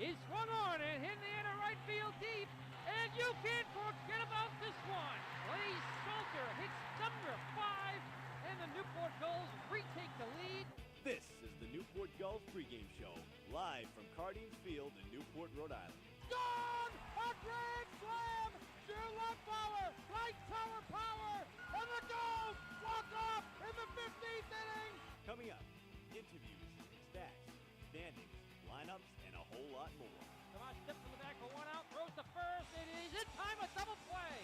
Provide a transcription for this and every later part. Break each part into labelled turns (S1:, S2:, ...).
S1: is swung on and hit in the air to right field deep. And you can't forget about this one. Blaze Salter hits number 5, and the Newport Gulls retake the lead.
S2: This is the Newport Gulls pregame show, live from Cardines Field in Newport, Rhode Island.
S1: Gone! A grand slam! Two-left power, right tower power, and the Gulls walk off in the 15th inning.
S2: Coming up, interviews, stats, standings, lineups, and a whole lot more.
S1: Tomas steps to the back for one out, throws to first. It is in time, a double play.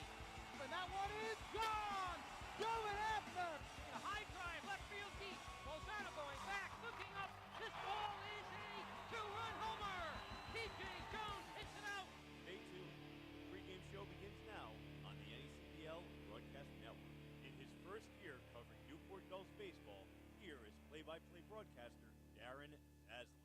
S1: And that one is gone! Do it after! A high drive, left field deep. Lozano going back, looking up. This ball is a two-run homer. TJ Jones hits it out.
S2: Stay tuned. The pregame show begins now on the NECBL Broadcast Network. In his first year covering Newport Gulls baseball, here is play-by-play broadcaster Darren Zaslow.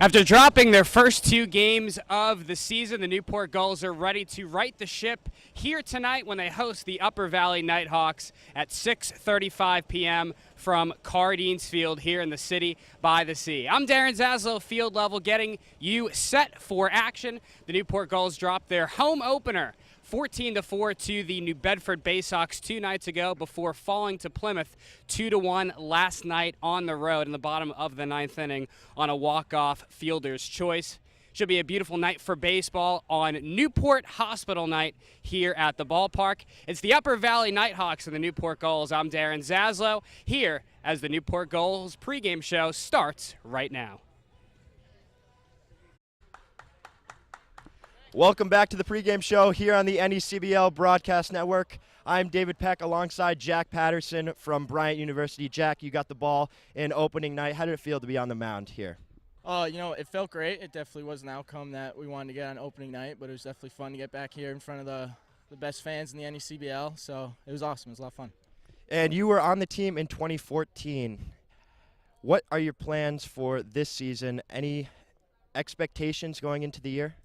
S3: After dropping their first 2 games of the season, the Newport Gulls are ready to right the ship here tonight when they host the Upper Valley Nighthawks at 6:35 p.m. from Cardines Field here in the city by the sea. I'm Darren Zaslow, field level, getting you set for action. The Newport Gulls dropped their home opener 14-4 to the New Bedford Baysox 2 nights ago before falling to Plymouth 2-1 last night on the road in the bottom of the 9th inning on a walk-off fielder's choice. Should be a beautiful night for baseball on Newport Hospital night here at the ballpark. It's the Upper Valley Nighthawks and the Newport Gulls. I'm Darren Zaslow here as the Newport Gulls pregame show starts right now.
S4: Welcome back to the pregame show here on the NECBL Broadcast Network. I'm David Peck alongside Jack Patterson from Bryant University. Jack, you got the ball in opening night. How did it feel to be on the mound here?
S5: It felt great. It definitely was an outcome that we wanted to get on opening night, but it was definitely fun to get back here in front of the best fans in the NECBL. So it was awesome. It was a lot of fun.
S4: And you were on the team in 2014. What are your plans for this season? Any expectations going into the year?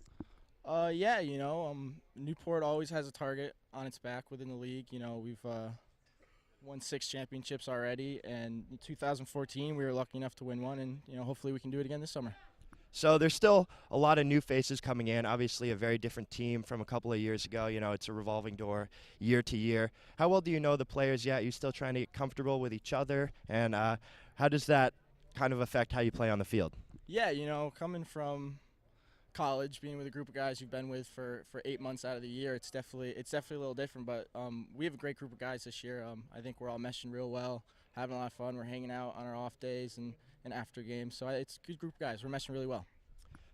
S5: Newport always has a target on its back within the league. We've won 6 championships already, and in 2014 we were lucky enough to win one, and hopefully we can do it again this summer.
S4: So there's still a lot of new faces coming in. Obviously a very different team from a couple of years ago. It's a revolving door year to year. How well do you know the players yet? Are you still trying to get comfortable with each other? And how does that kind of affect how you play on the field?
S5: Yeah, coming from college, being with a group of guys you've been with for 8 months out of the year, it's definitely a little different, but we have a great group of guys this year. I think we're all meshing real well, having a lot of fun. We're hanging out on our off days and after games, so it's a good group of guys. We're meshing really well.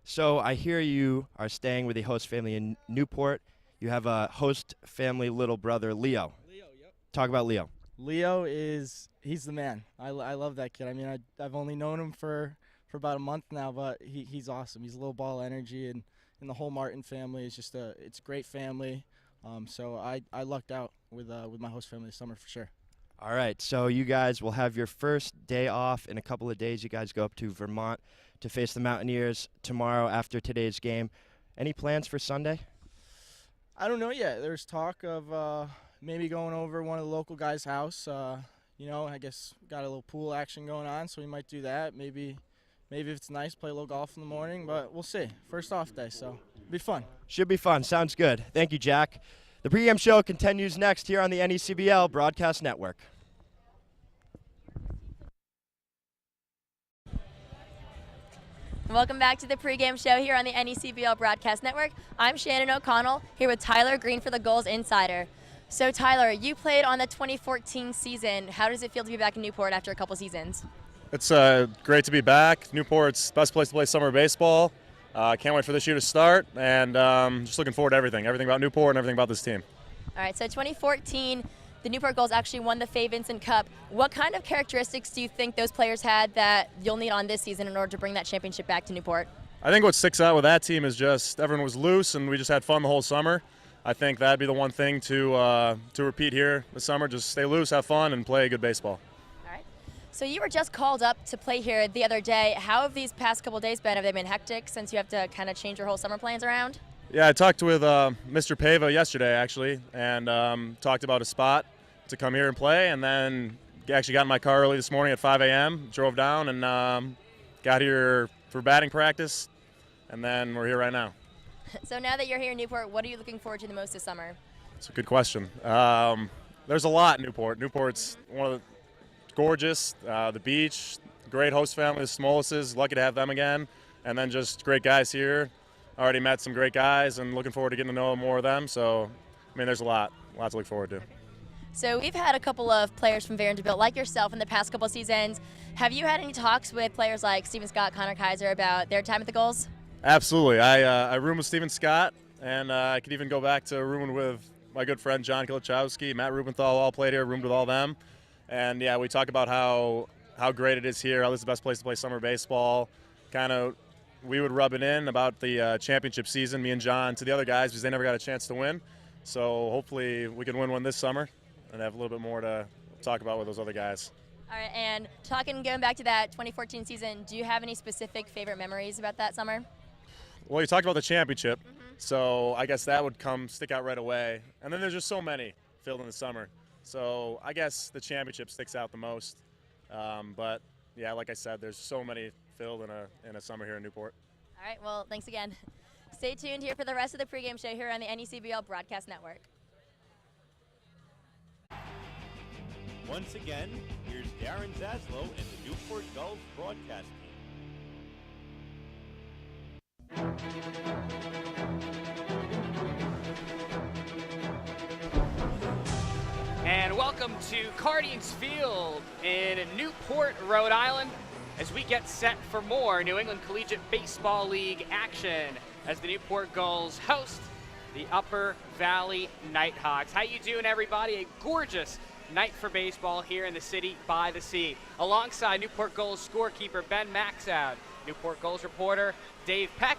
S4: So I hear you are staying with a host family in Newport. You have a host family little brother, Leo.
S5: Leo, yep.
S4: Talk about Leo.
S5: Leo he's the man. I love that kid. I mean, I've only known him for about a month now, but he's awesome. He's a little ball energy, and the whole Martin family is just it's a great family. So I lucked out with my host family this summer for sure.
S4: All right, so you guys will have your first day off in a couple of days. You guys go up to Vermont to face the Mountaineers tomorrow after today's game. Any plans for Sunday?
S5: I don't know yet. There's talk of maybe going over one of the local guys' house. I guess got a little pool action going on, so we might do that. Maybe if it's nice, play a little golf in the morning, but we'll see. First off day, so it'll be fun.
S4: Should be fun. Sounds good. Thank you, Jack. The pregame show continues next here on the NECBL Broadcast Network.
S6: Welcome back to the pregame show here on the NECBL Broadcast Network. I'm Shannon O'Connell here with Tyler Green for the Gulls Insider. So Tyler, you played on the 2014 season. How does it feel to be back in Newport after a couple seasons?
S7: It's great to be back. Newport's best place to play summer baseball. Can't wait for this year to start, and just looking forward to everything about Newport and everything about this team.
S6: All right, so 2014, the Newport Gulls actually won the Fay Vincent Cup. What kind of characteristics do you think those players had that you'll need on this season in order to bring that championship back to Newport?
S7: I think what sticks out with that team is just everyone was loose, and we just had fun the whole summer. I think that'd be the one thing to repeat here this summer. Just stay loose, have fun, and play good baseball.
S6: So you were just called up to play here the other day. How have these past couple days been? Have they been hectic since you have to kind of change your whole summer plans around?
S7: Yeah, I talked with Mr. Pava yesterday, actually, and talked about a spot to come here and play, and then actually got in my car early this morning at 5 a.m., drove down, and got here for batting practice, and then we're here right now.
S6: So now that you're here in Newport, what are you looking forward to the most this summer?
S7: It's a good question. There's a lot in Newport. Newport's one of the gorgeous, the beach, great host family, the Smolases, lucky to have them again, and then just great guys here. Already met some great guys and looking forward to getting to know more of them. So, I mean, there's a lot to look forward to.
S6: So we've had a couple of players from Vanderbilt, like yourself, in the past couple seasons. Have you had any talks with players like Steven Scott, Connor Kaiser about their time at the Gulls?
S7: Absolutely. I roomed with Steven Scott, and I could even go back to rooming with my good friend John Kilichowski, Matt Rubenthal, all played here, roomed with all them. And yeah, we talk about how great it is here, how this is the best place to play summer baseball. Kind of, we would rub it in about the championship season, me and John, to the other guys because they never got a chance to win. So hopefully we can win one this summer and have a little bit more to talk about with those other guys.
S6: All right, and going back to that 2014 season, do you have any specific favorite memories about that summer?
S7: Well, you talked about the championship, so I guess that would stick out right away. And then there's just so many filled in the summer. So I guess the championship sticks out the most. But yeah, like I said, there's so many filled in a summer here in Newport.
S6: All right, well, thanks again. Stay tuned here for the rest of the pregame show here on the NECBL Broadcast Network.
S2: Once again, here's Darren Zaslow and the Newport Gulls broadcast team.
S3: And welcome to Cardines Field in Newport, Rhode Island, as we get set for more New England Collegiate Baseball League action as the Newport Gulls host the Upper Valley Nighthawks. How you doing, everybody? A gorgeous night for baseball here in the city by the sea. Alongside Newport Gulls scorekeeper Ben Maxoud, Newport Gulls reporter Dave Peck,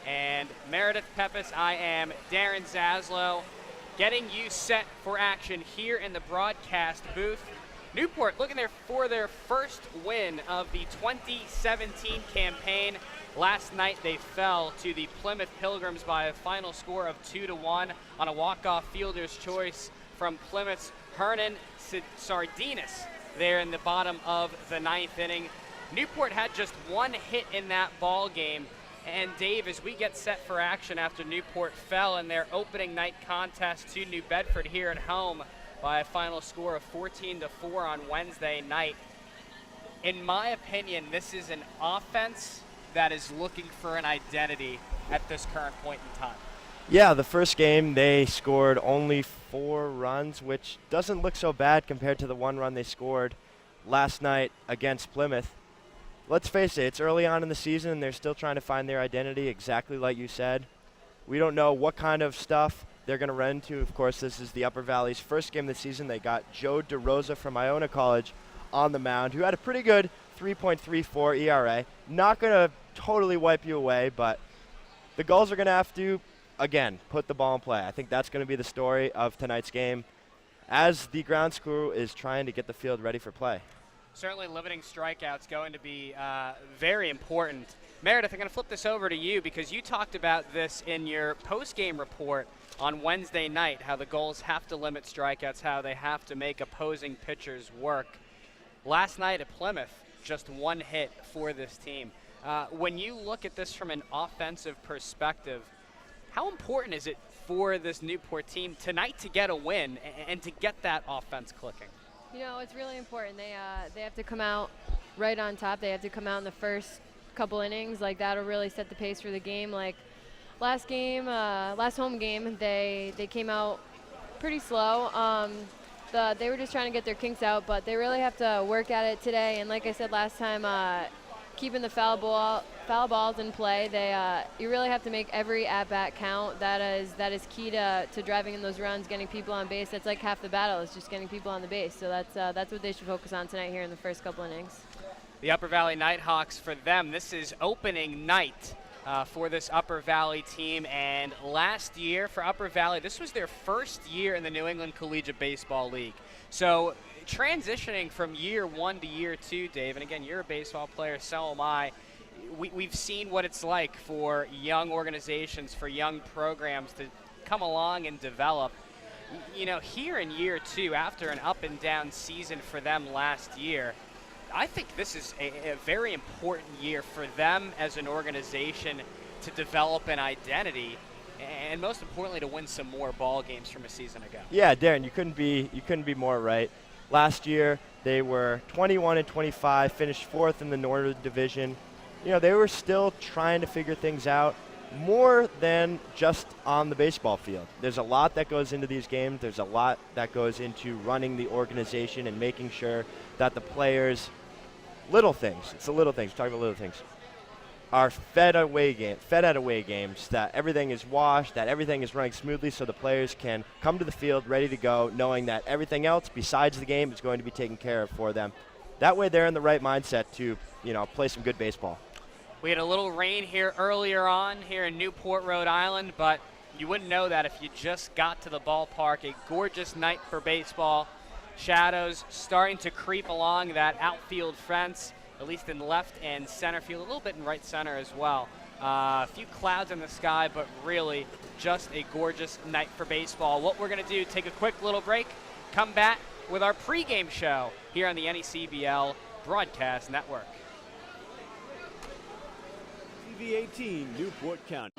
S3: and Meredith Pepis, I am Darren Zaslow, getting you set for action here in the broadcast booth. Newport looking there for their first win of the 2017 campaign. Last night they fell to the Plymouth Pilgrims by a final score of 2-1 on a walk-off fielder's choice from Plymouth's Hernan Sardinas there in the bottom of the ninth inning. Newport had just one hit in that ball game. And Dave, as we get set for action after Newport fell in their opening night contest to New Bedford here at home by a final score of 14-4 on Wednesday night, in my opinion, this is an offense that is looking for an identity at this current point in time.
S4: Yeah, the first game they scored only 4 runs, which doesn't look so bad compared to the 1 run they scored last night against Plymouth. Let's face it, it's early on in the season and they're still trying to find their identity, exactly like you said. We don't know what kind of stuff they're going to run into. Of course, this is the Upper Valley's first game of the season. They got Joe DeRosa from Iona College on the mound, who had a pretty good 3.34 ERA. Not going to totally wipe you away, but the Gulls are going to have to, again, put the ball in play. I think that's going to be the story of tonight's game as the grounds crew is trying to get the field ready for play.
S3: Certainly limiting strikeouts going to be very important. Meredith, I'm going to flip this over to you because you talked about this in your post-game report on Wednesday night, how the Gulls have to limit strikeouts, how they have to make opposing pitchers work. Last night at Plymouth, just one hit for this team. When you look at this from an offensive perspective, how important is it for this Newport team tonight to get a win and to get that offense clicking?
S8: You know, it's really important. They have to come out right on top. They have to come out in the first couple innings. Like, that'll really set the pace for the game. Like, last home game, they came out pretty slow. They were just trying to get their kinks out, but they really have to work at it today. And like I said last time, keeping the foul balls in play. You really have to make every at-bat count. That is key to driving in those runs, getting people on base. That's like half the battle, is just getting people on the base. So that's what they should focus on tonight here in the first couple innings.
S3: The Upper Valley Nighthawks, for them, this is opening night for this Upper Valley team. And last year for Upper Valley, this was their first year in the New England Collegiate Baseball League. So transitioning from year 1 to year 2, Dave, and again, you're a baseball player, so am I. We've seen what it's like for young organizations, for young programs to come along and develop. you know, here in year 2, after an up and down season for them last year, I think this is a very important year for them as an organization to develop an identity, and most importantly, to win some more ball games from a season ago.
S4: Yeah, Darren, you couldn't be more right. Last year, they were 21-25, finished 4th in the Northern Division. You know, they were still trying to figure things out more than just on the baseball field. There's a lot that goes into these games. There's a lot that goes into running the organization and making sure that the players, little things, it's the little things, talking about little things, are fed at away games, that everything is washed, that everything is running smoothly so the players can come to the field ready to go, knowing that everything else besides the game is going to be taken care of for them. That way they're in the right mindset to, you know, play some good baseball.
S3: We had a little rain here earlier on here in Newport, Rhode Island, but you wouldn't know that if you just got to the ballpark. A gorgeous night for baseball. Shadows starting to creep along that outfield fence, at least in left and center field, a little bit in right center as well. A few clouds in the sky, but really just a gorgeous night for baseball. What we're going to do, take a quick little break, come back with our pregame show here on the NECBL Broadcast Network.
S2: TV 18, Newport County.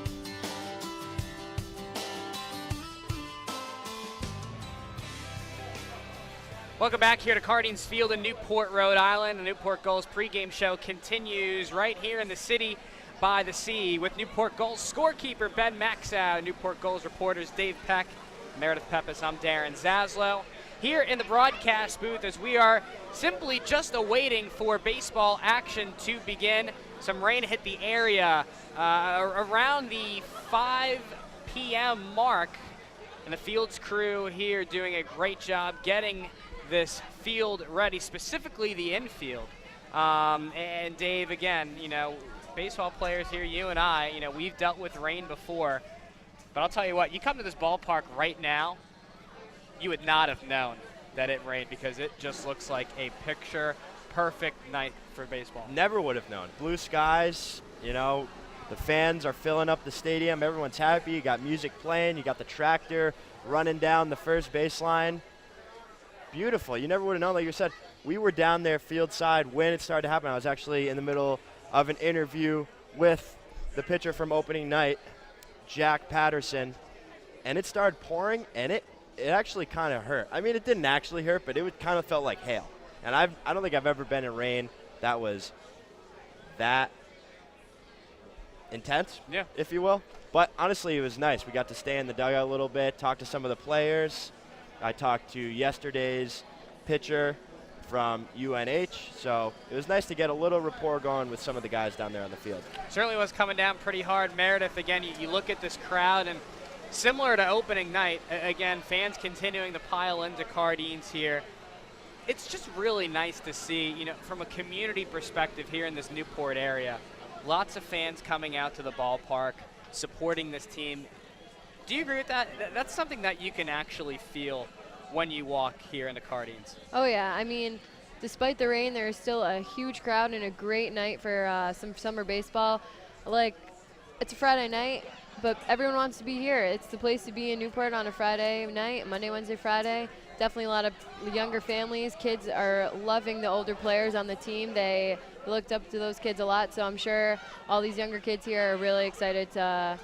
S3: Welcome back here to Cardines Field in Newport, Rhode Island. The Newport Gulls pregame show continues right here in the city by the sea with Newport Gulls scorekeeper Ben Maxow, Newport Gulls reporters Dave Peck, Meredith Peppis. I'm Darren Zaslow. Here in the broadcast booth as we are simply just awaiting for baseball action to begin. Some rain hit the area around the 5 p.m. mark, and the Fields crew here doing a great job getting this field ready, specifically the infield. And Dave, again, you know, baseball players here, you and I, you know, we've dealt with rain before, but I'll tell you what, you come to this ballpark right now, you would not have known that it rained because it just looks like a picture-perfect night for baseball.
S4: Never would have known. Blue skies, you know, the fans are filling up the stadium. Everyone's happy. You got music playing. You got the tractor running down the first baseline. Beautiful. You never would have known. Like you said, we were down there field side when it started to happen. I was actually in the middle of an interview with the pitcher from opening night, Jack Patterson, and it started pouring, and it actually kind of hurt. I mean, it didn't actually hurt, but it kind of felt like hail. And I don't think I've ever been in rain that was that intense,
S3: yeah,
S4: if you will. But honestly, it was nice. We got to stay in the dugout a little bit, talk to some of the players. I talked to yesterday's pitcher from UNH, so it was nice to get a little rapport going with some of the guys down there on the field.
S3: Certainly was coming down pretty hard. Meredith, again, you look at this crowd, and similar to opening night, again, fans continuing to pile into Cardines here. It's just really nice to see, you know, from a community perspective here in this Newport area, lots of fans coming out to the ballpark, supporting this team. Do you agree with that? That's something that you can actually feel when you walk here in the Cardines.
S8: Oh, yeah. I mean, despite the rain, there's still a huge crowd and a great night for some summer baseball. Like, it's a Friday night, but everyone wants to be here. It's the place to be in Newport on a Friday night, Monday, Wednesday, Friday. Definitely a lot of younger families. Kids are loving the older players on the team. They looked up to those kids a lot, so I'm sure all these younger kids here are really excited to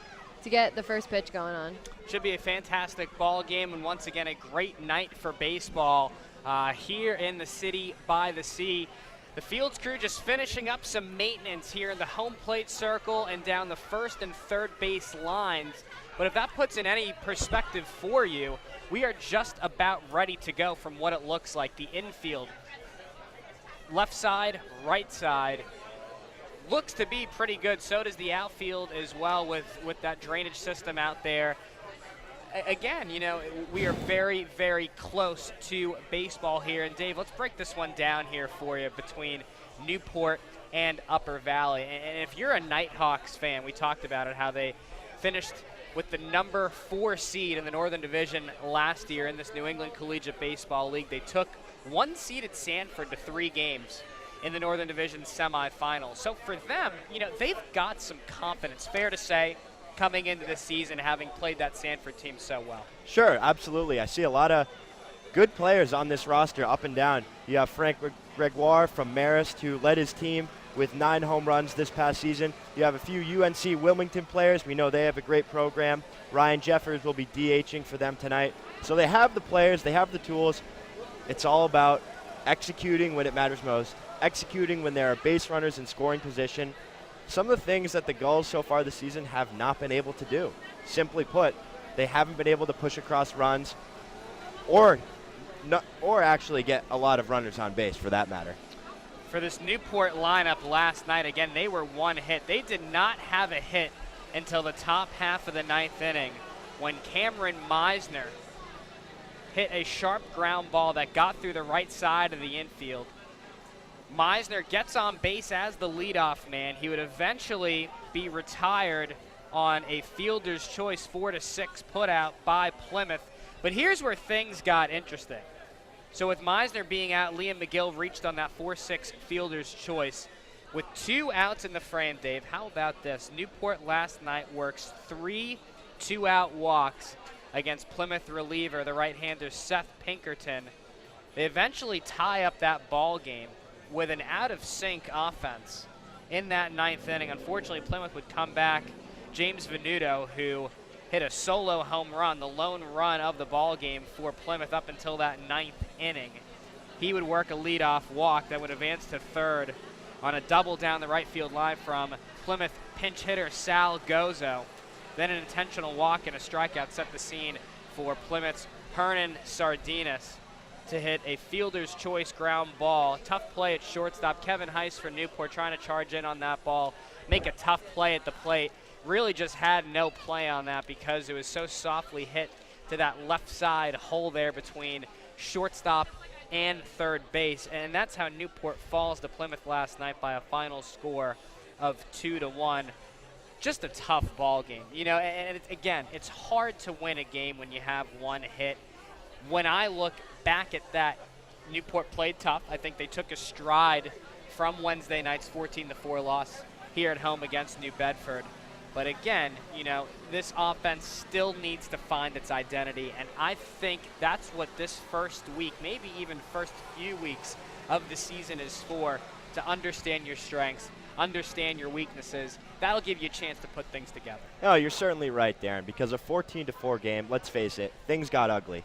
S8: get the first pitch going on.
S3: Should be a fantastic ball game, and once again, a great night for baseball here in the city by the sea. The Fields crew just finishing up some maintenance here in the home plate circle and down the first and third base lines. But if that puts in any perspective for you, we are just about ready to go from what it looks like. The infield, left side, right side, looks to be pretty good. So does the outfield as well with that drainage system out there. Again, you know, we are very, very close to baseball here. And Dave, let's break this one down here for you between Newport and Upper Valley. And if you're a Nighthawks fan, we talked about it, how they finished with the number 4 seed in the Northern Division last year in this New England Collegiate Baseball League. They took 1 seed at Sanford to 3 games in the Northern Division semifinals. So for them, you know, they've got some confidence, fair to say, coming into the season, having played that Sanford team so well?
S4: Sure, absolutely. I see a lot of good players on this roster up and down. You have Frank Gregoire from Marist, who led his team with 9 home runs this past season. You have a few UNC Wilmington players. We know they have a great program. Ryan Jeffers will be DHing for them tonight. So they have the players, they have the tools. It's all about executing when it matters most, executing when there are base runners in scoring position. Some of the things that the Gulls so far this season have not been able to do. Simply put, they haven't been able to push across runs or actually get a lot of runners on base for that matter.
S3: For this Newport lineup last night, again, they were 1 hit. They did not have a hit until the top half of the 9th inning when Cameron Meisner hit a sharp ground ball that got through the right side of the infield. Meisner gets on base as the leadoff man. He would eventually be retired on a fielder's choice 4-6 put out by Plymouth. But here's where things got interesting. So with Meisner being out, Liam McGill reached on that 4-6 fielder's choice. With 2 outs in the frame, Dave, how about this? Newport last night works 3 2-out walks against Plymouth reliever, the right-hander Seth Pinkerton. They eventually tie up that ball game with an out-of-sync offense in that 9th inning. Unfortunately, Plymouth would come back. James Venuto, who hit a solo home run, the lone run of the ball game for Plymouth up until that 9th inning. He would work a leadoff walk that would advance to third on a double down the right field line from Plymouth pinch hitter Sal Gozo. Then an intentional walk and a strikeout set the scene for Plymouth's Hernan Sardinas to hit a fielder's choice ground ball. Tough play at shortstop. Kevin Heiss for Newport trying to charge in on that ball, make a tough play at the plate. Really just had no play on that because it was so softly hit to that left side hole there between shortstop and third base. And that's how Newport falls to Plymouth last night by a final score of 2-1. Just a tough ball game. You know, and again, it's hard to win a game when you have 1 hit. When I look back at that, Newport played tough. I think they took a stride from Wednesday night's 14-4 loss here at home against New Bedford. But again, you know, this offense still needs to find its identity, and I think that's what this first week, maybe even first few weeks of the season is for, to understand your strengths, understand your weaknesses. That'll give you a chance to put things together.
S4: No, you're certainly right, Darren, because a 14-4 game, let's face it, things got ugly.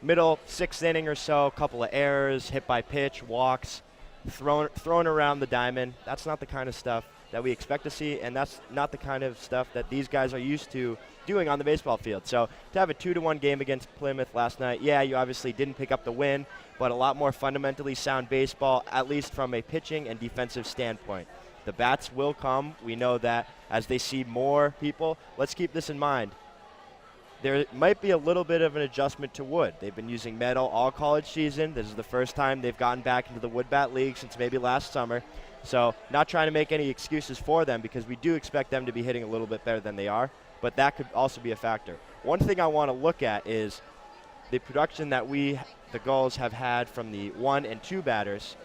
S4: Middle 6th inning or so, a couple of errors, hit by pitch, walks, thrown around the diamond. That's not the kind of stuff that we expect to see, and that's not the kind of stuff that these guys are used to doing on the baseball field. So to have a 2-1 game against Plymouth last night, yeah, you obviously didn't pick up the win, but a lot more fundamentally sound baseball, at least from a pitching and defensive standpoint. The bats will come. We know that as they see more people. Let's keep this in mind. There might be a little bit of an adjustment to wood. They've been using metal all college season. This is the first time they've gotten back into the wood bat league since maybe last summer. So not trying to make any excuses for them because we do expect them to be hitting a little bit better than they are, but that could also be a factor. One thing I want to look at is the production that the Gulls, have had from the 1 and 2 batters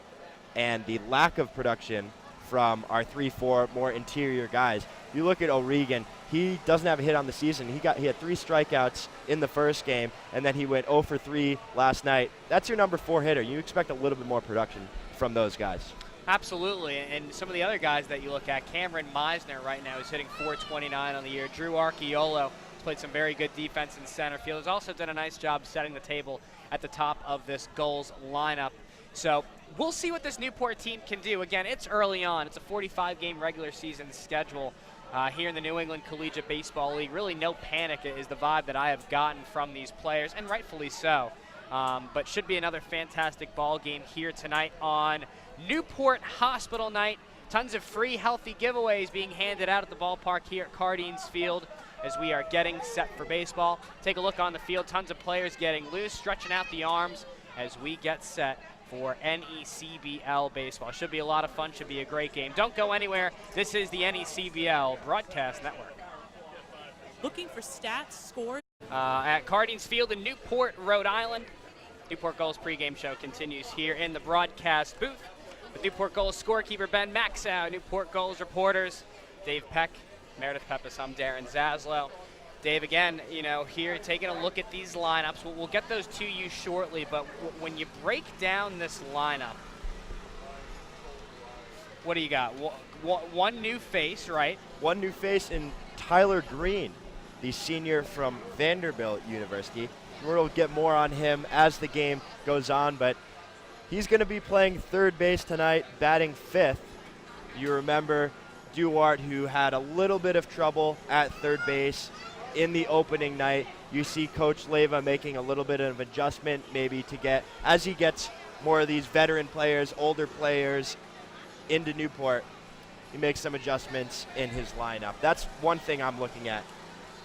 S4: and the lack of production from our 3-4 more interior guys. You look at O'Regan, he doesn't have a hit on the season. He had 3 strikeouts in the first game, and then he went 0 for 3 last night. That's your number 4 hitter. You expect a little bit more production from those guys.
S3: Absolutely, and some of the other guys that you look at, Cameron Meisner right now is hitting .429 on the year. Drew Archiolo has played some very good defense in center field. Has also done a nice job setting the table at the top of this Gulls lineup. So we'll see what this Newport team can do. Again, it's early on. It's a 45-game regular season schedule here in the New England Collegiate Baseball League. Really no panic is the vibe that I have gotten from these players, and rightfully so. But should be another fantastic ball game here tonight on Newport Hospital Night. Tons of free, healthy giveaways being handed out at the ballpark here at Cardines Field as we are getting set for baseball. Take a look on the field. Tons of players getting loose, stretching out the arms as we get set for NECBL baseball. Should be a lot of fun. Should be a great game. Don't go anywhere. This is the NECBL Broadcast Network.
S9: Looking for stats, scores?
S3: At Cardines Field in Newport, Rhode Island. Newport Gulls pregame show continues here in the broadcast booth with Newport Gulls scorekeeper Ben Maxow, Newport Gulls reporters Dave Peck Meredith Pepis, I'm Darren Zaslow. Dave, again, here taking a look at these lineups. We'll get those to you shortly, but when you break down this lineup, what do you got? One new face, right?
S4: One new face in Tyler Green, the senior from Vanderbilt University. We'll get more on him as the game goes on, but he's going to be playing third base tonight, batting fifth. You remember Duarte, who had a little bit of trouble at third base in the opening night. You see Coach Leyva making a little bit of adjustment maybe to get, as he gets more of these veteran players, older players into Newport, he makes some adjustments in his lineup. That's one thing I'm looking at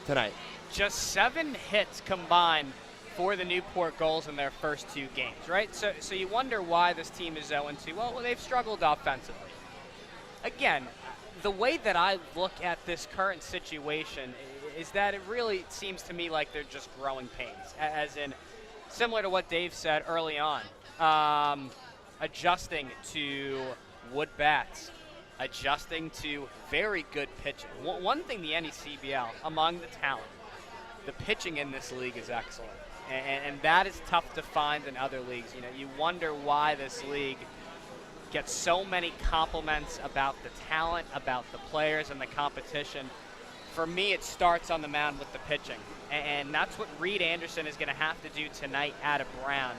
S4: tonight.
S3: Just 7 hits combined for the Newport Gulls in their first 2 games, right? So you wonder why this team is 0-2. Well, they've struggled offensively. Again, the way that I look at this current situation is that it really seems to me like they're just growing pains, as in similar to what Dave said early on, adjusting to wood bats, adjusting to very good pitching. One thing the NECBL, among the talent, the pitching in this league is excellent. And that is tough to find in other leagues. You wonder why this league gets so many compliments about the talent, about the players, and the competition. For me, it starts on the mound with the pitching. And that's what Reed Anderson is going to have to do tonight out of Brown.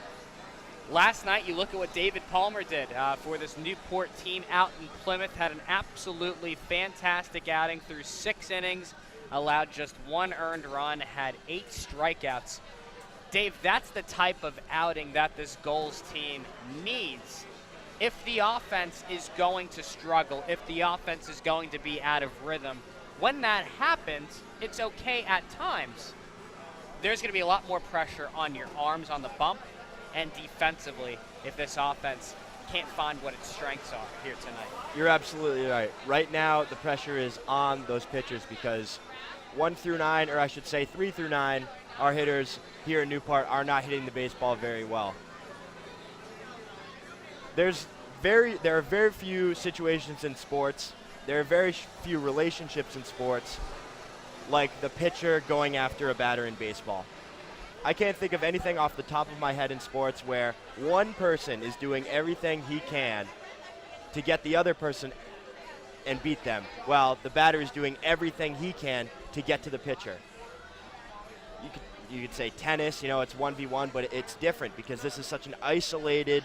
S3: Last night, you look at what David Palmer did for this Newport team out in Plymouth. Had an absolutely fantastic outing through 6 innings, allowed just 1 earned run, had 8 strikeouts. Dave, that's the type of outing that this Gulls team needs. If the offense is going to struggle, if the offense is going to be out of rhythm, when that happens, it's okay at times. There's going to be a lot more pressure on your arms on the bump and defensively if this offense can't find what its strengths are here tonight.
S4: You're absolutely right. Right now, the pressure is on those pitchers because 1 through 9, or I should say 3 through 9, our hitters here in Newport are not hitting the baseball very well. There are very few situations in sports, there are very few relationships in sports like the pitcher going after a batter in baseball. I can't think of anything off the top of my head in sports where one person is doing everything he can to get the other person and beat them, while the batter is doing everything he can to get to the pitcher. You could say tennis, it's 1v1, but it's different because this is such an isolated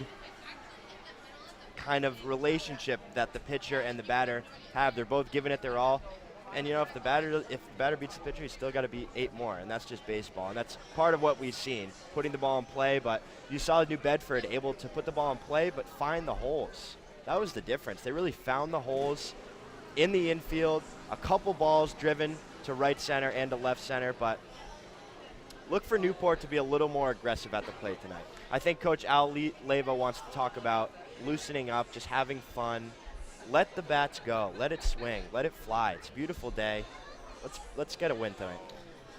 S4: kind of relationship that the pitcher and the batter have. They're both giving it their all. And if the batter beats the pitcher, he's still got to beat 8 more, and that's just baseball. And that's part of what we've seen, putting the ball in play. But you saw New Bedford able to put the ball in play but find the holes. That was the difference. They really found the holes in the infield, a couple balls driven to right center and to left center, but look for Newport to be a little more aggressive at the plate tonight. I think Coach Al Leyva wants to talk about loosening up, just having fun. Let the bats go. Let it swing. Let it fly. It's a beautiful day. Let's get a win tonight.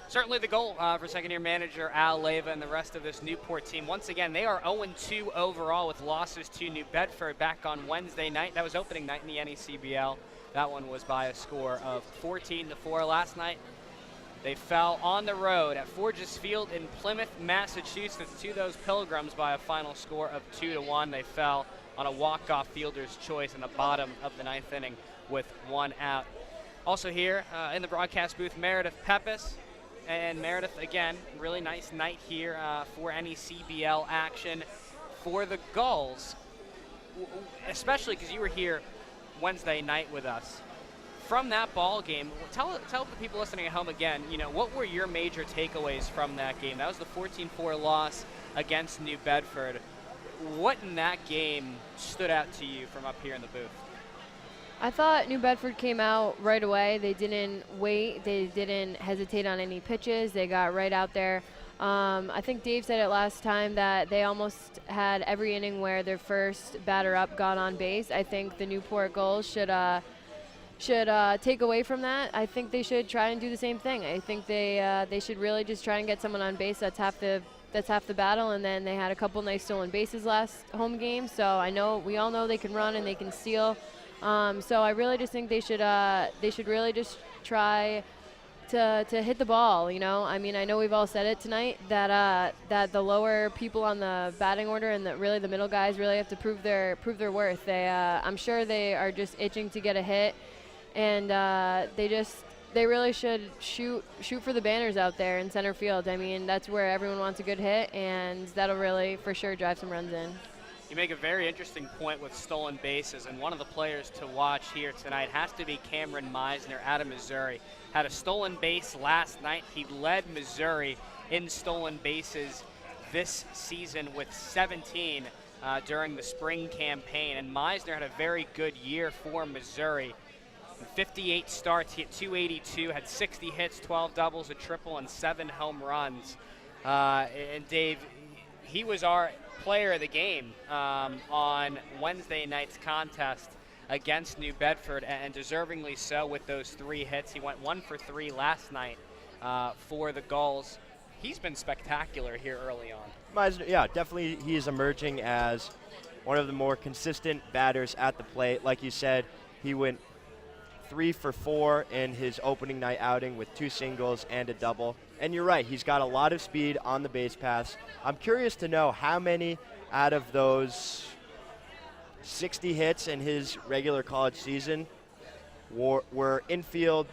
S3: Certainly the goal for second-year manager Al Leyva and the rest of this Newport team. Once again, they are 0-2 overall with losses to New Bedford back on Wednesday night. That was opening night in the NECBL. That one was by a score of 14-4 last night. They fell on the road at Forges Field in Plymouth, Massachusetts, to those Pilgrims by a final score of 2-1. They fell on a walk-off fielder's choice in the bottom of the 9th inning with 1 out. Also here in the broadcast booth, Meredith Pepis. And Meredith, again, really nice night here for NECBL action for the Gulls, especially because you were here Wednesday night with us. From that ball game, tell the people listening at home again, what were your major takeaways from that game? That was the 14-4 loss against New Bedford. What in that game stood out to you from up here in the booth?
S8: I thought New Bedford came out right away. They didn't wait. They didn't hesitate on any pitches. They got right out there. I think Dave said it last time that they almost had every inning where their first batter up got on base. I think the Newport Gulls should take away from that. I think they should try and do the same thing. I think they should really just try and get someone on base. That's half the battle. And then they had a couple nice stolen bases last home game. So we all know they can run and they can steal. So I really just think they should really just try to hit the ball. You know, I mean, I know we've all said it tonight that that the lower people on the batting order and really the middle guys really have to prove their worth. I'm sure they are just itching to get a hit, and they really should shoot for the banners out there in center field. I mean, that's where everyone wants a good hit, and that'll really for sure drive some runs in.
S3: You make a very interesting point with stolen bases, and one of the players to watch here tonight has to be Cameron Meisner out of Missouri. Had a stolen base last night. He led Missouri in stolen bases this season with 17 during the spring campaign, and Meisner had a very good year for Missouri. 58 starts, he hit 282, had 60 hits, 12 doubles, a triple, and 7 home runs. And Dave, he was our player of the game on Wednesday night's contest against New Bedford, and deservingly so with those 3 hits. He went 1 for 3 last night for the Gulls. He's been spectacular here early on.
S4: Meisner, yeah, definitely he is emerging as one of the more consistent batters at the plate. Like you said, he went 3 for 4 in his opening night outing with 2 singles and a double. And you're right, he's got a lot of speed on the base paths. I'm curious to know how many out of those 60 hits in his regular college season were infield,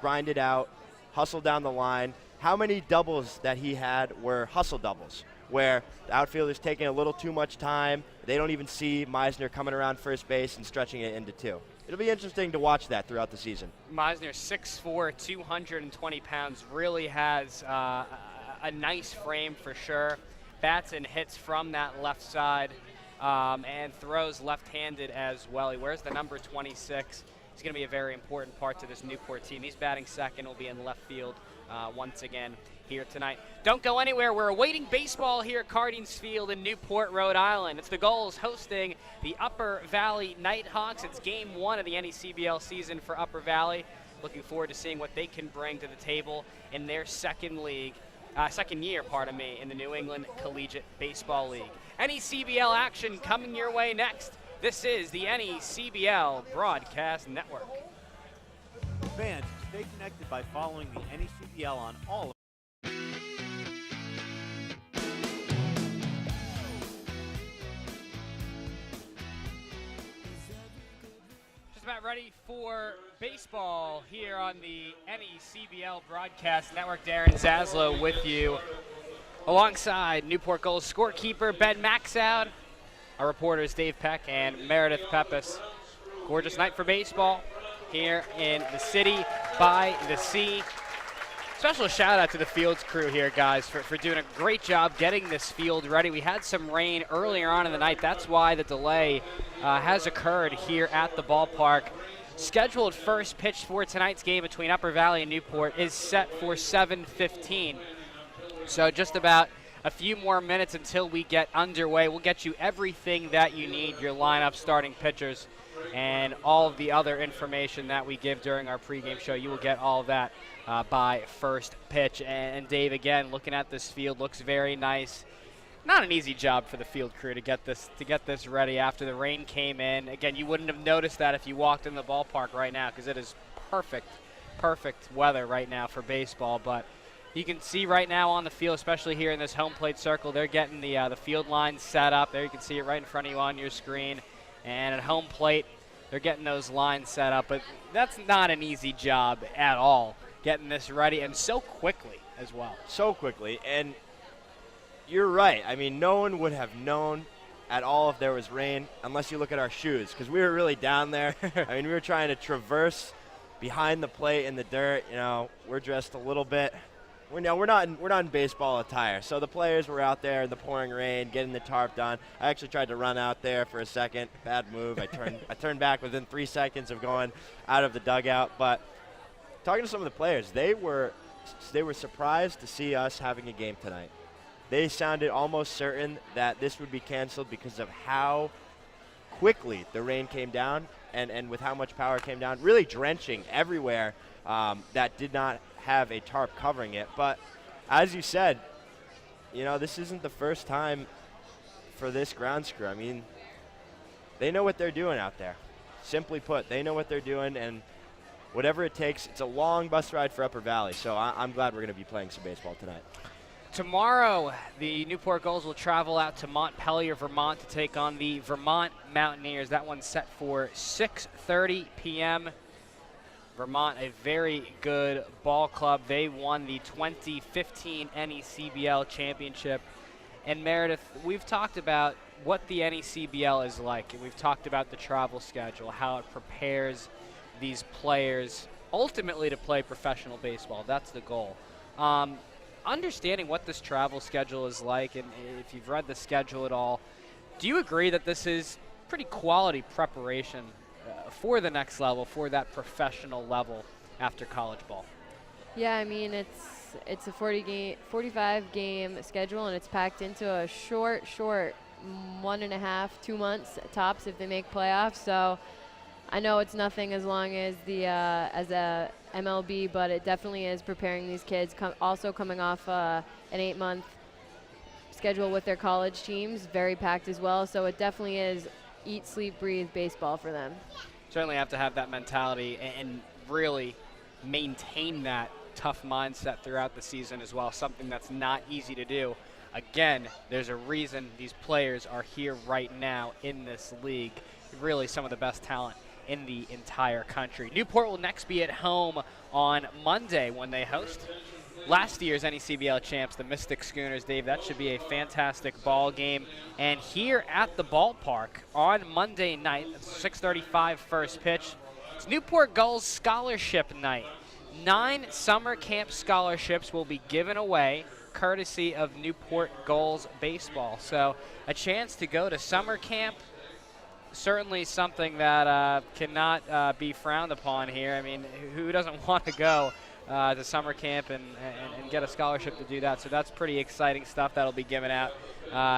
S4: grinded out, hustled down the line. How many doubles that he had were hustle doubles, where the outfielder's taking a little too much time. They don't even see Meisner coming around first base and stretching it into 2. It'll be interesting to watch that throughout the season.
S3: Meisner, 6'4", 220 pounds, really has a nice frame for sure. Bats and hits from that left side and throws left-handed as well. He wears the number 26. He's going to be a very important part to this Newport team. He's batting second, will be in left field once again here tonight. Don't go anywhere. We're awaiting baseball here at Cardines Field in Newport, Rhode Island. It's the Gulls hosting the Upper Valley Nighthawks. It's game 1 of the NECBL season for Upper Valley. Looking forward to seeing what they can bring to the table in their second year in the New England Collegiate Baseball League. NECBL action coming your way next. This is the NECBL Broadcast Network.
S2: Fans, stay connected by following the NECBL on all of
S3: Just about ready for baseball here on the NECBL Broadcast Network. Darren Zaslow with you, alongside Newport Gulls scorekeeper Ben Maxoud, our reporters Dave Peck and Meredith Pepis. Gorgeous night for baseball here in the city by the sea. Special shout out to the fields crew here, guys, for doing a great job getting this field ready. We had some rain earlier on in the night. That's why the delay has occurred here at the ballpark. Scheduled first pitch for tonight's game between Upper Valley and Newport is set for 7:15. So just about a few more minutes until we get underway. We'll get you everything that you need, your lineup, starting pitchers, and all of the other information that we give during our pregame show. You will get all of that by first pitch. And Dave, again, looking at this field, looks very nice. Not an easy job for the field crew to get this ready after the rain came in. Again, you wouldn't have noticed that if you walked in the ballpark right now, because it is perfect weather right now for baseball. But you can see right now on the field, especially here in this home plate circle, they're getting the field lines set up. There you can see it right in front of you on your screen. And at home plate, they're getting those lines set up. But that's not an easy job at all, getting this ready, and so quickly as well.
S4: So quickly. And you're right. I mean, no one would have known at all if there was rain unless you look at our shoes, because we were really down there. I mean, we were trying to traverse behind the plate in the dirt. We're dressed a little bit. We're not in baseball attire. So the players were out there in the pouring rain, getting the tarp done. I actually tried to run out there for a second. Bad move. I turned back within 3 seconds of going out of the dugout. But talking to some of the players, they were surprised to see us having a game tonight. They sounded almost certain that this would be canceled because of how quickly the rain came down and with how much power came down, really drenching everywhere that did not have a tarp covering it. But as you said, this isn't the first time for this grounds crew. I mean, they know what they're doing out there. Simply put, they know what they're doing, and whatever it takes. It's a long bus ride for Upper Valley, so I'm glad we're going to be playing some baseball tonight.
S3: Tomorrow, the Newport Gulls will travel out to Montpelier, Vermont to take on the Vermont Mountaineers. That one's set for 6:30 p.m. Vermont, a very good ball club. They won the 2015 NECBL championship. And Meredith, we've talked about what the NECBL is like, and we've talked about the travel schedule, how it prepares these players ultimately to play professional baseball. That's the goal. Understanding what this travel schedule is like, and if you've read the schedule at all, do you agree that this is pretty quality preparation for the next level, for that professional level after college ball?
S8: Yeah, I mean, it's a 45 game schedule, and it's packed into a short 1.5, 2 months tops if they make playoffs. So I know it's nothing as long as the as a MLB, but it definitely is preparing these kids. Also coming off an 8-month schedule with their college teams, very packed as well. So it definitely is eat, sleep, breathe baseball for them.
S3: Certainly have to have that mentality and really maintain that tough mindset throughout the season as well, something that's not easy to do. Again, there's a reason these players are here right now in this league. Really some of the best talent in the entire country. Newport will next be at home on Monday when they host last year's NECBL champs, the Mystic Schooners. Dave, that should be a fantastic ball game. And here at the ballpark on Monday night, 6:35 first pitch, it's Newport Gulls Scholarship Night. 9 summer camp scholarships will be given away courtesy of Newport Gulls baseball. So a chance to go to summer camp, certainly something that cannot be frowned upon here. I mean, who doesn't want to go to summer camp and get a scholarship to do that? So that's pretty exciting stuff that'll be given out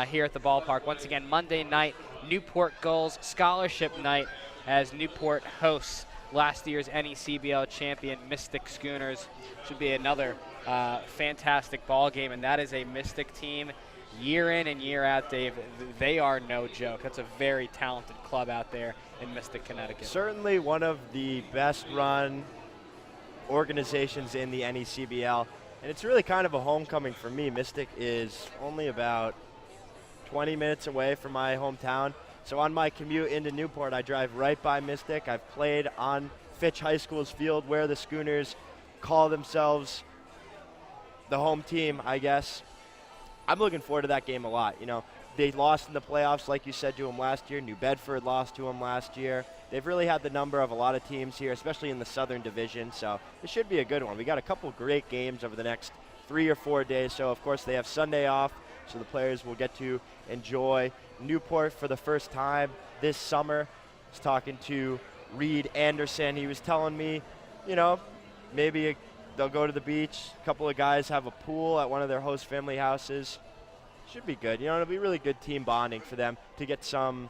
S3: here at the ballpark. Once again, Monday night, Newport Gulls Scholarship Night as Newport hosts last year's NECBL champion Mystic Schooners. Should be another fantastic ball game, and that is a Mystic team year in and year out, Dave. They are no joke. That's a very talented club out there in Mystic, Connecticut.
S4: Certainly one of the best run organizations in the NECBL, and it's really kind of a homecoming for me. Mystic is only about 20 minutes away from my hometown, so on my commute into Newport, I drive right by Mystic. I've played on Fitch High School's field where the Schooners call themselves the home team, I guess. I'm looking forward to that game a lot. You know, they lost in the playoffs, like you said, to them last year. New Bedford lost to them last year. They've really had the number of a lot of teams here, especially in the Southern Division, so it should be a good one. We got a couple great games over the next 3 or 4 days, so of course they have Sunday off, so the players will get to enjoy Newport for the first time this summer. I was talking to Reed Anderson. He was telling me, you know, maybe they'll go to the beach. A couple of guys have a pool at one of their host family houses. Should be good. You know, it'll be really good team bonding for them to get some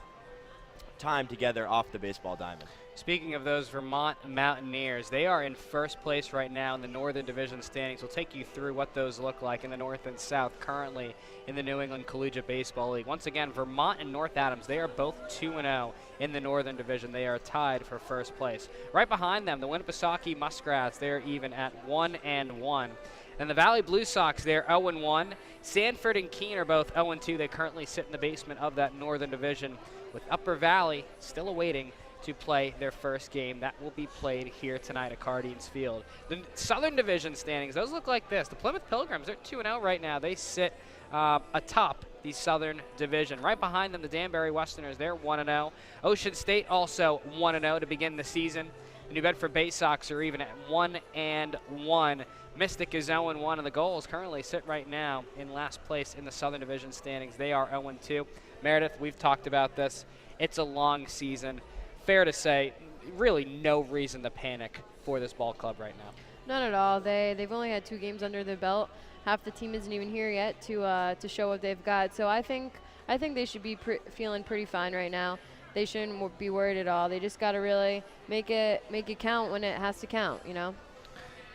S4: time together off the baseball diamond.
S3: Speaking of those Vermont Mountaineers, they are in first place right now in the Northern Division standings. We'll take you through what those look like in the North and South currently in the New England Collegiate Baseball League. Once again, Vermont and North Adams, they are both 2-0 in the Northern Division. They are tied for first place. Right behind them, the Winnipesaukee Muskrats, they're even at 1-1. And the Valley Blue Sox, they're 0-1. Sanford and Keene are both 0-2. They currently sit in the basement of that Northern Division, with Upper Valley still awaiting to play their first game. That will be played here tonight at Cardines Field. The Southern Division standings, those look like this. The Plymouth Pilgrims, they're 2-0 right now. They sit atop the Southern Division. Right behind them, the Danbury Westerners, they're 1-0. Ocean State also 1-0 to begin the season. The New Bedford Bay Sox are even at 1-1. Mystic is 0-1, and the Gulls currently sit right now in last place in the Southern Division standings. They are 0-2. Meredith, we've talked about this. It's a long season. Fair to say, really no reason to panic for this ball club right now.
S8: None at all. They've only had 2 games under their belt. Half the team isn't even here yet to show what they've got. So I think they should be feeling pretty fine right now. They shouldn't be worried at all. They just got to really make it count when it has to count, you know.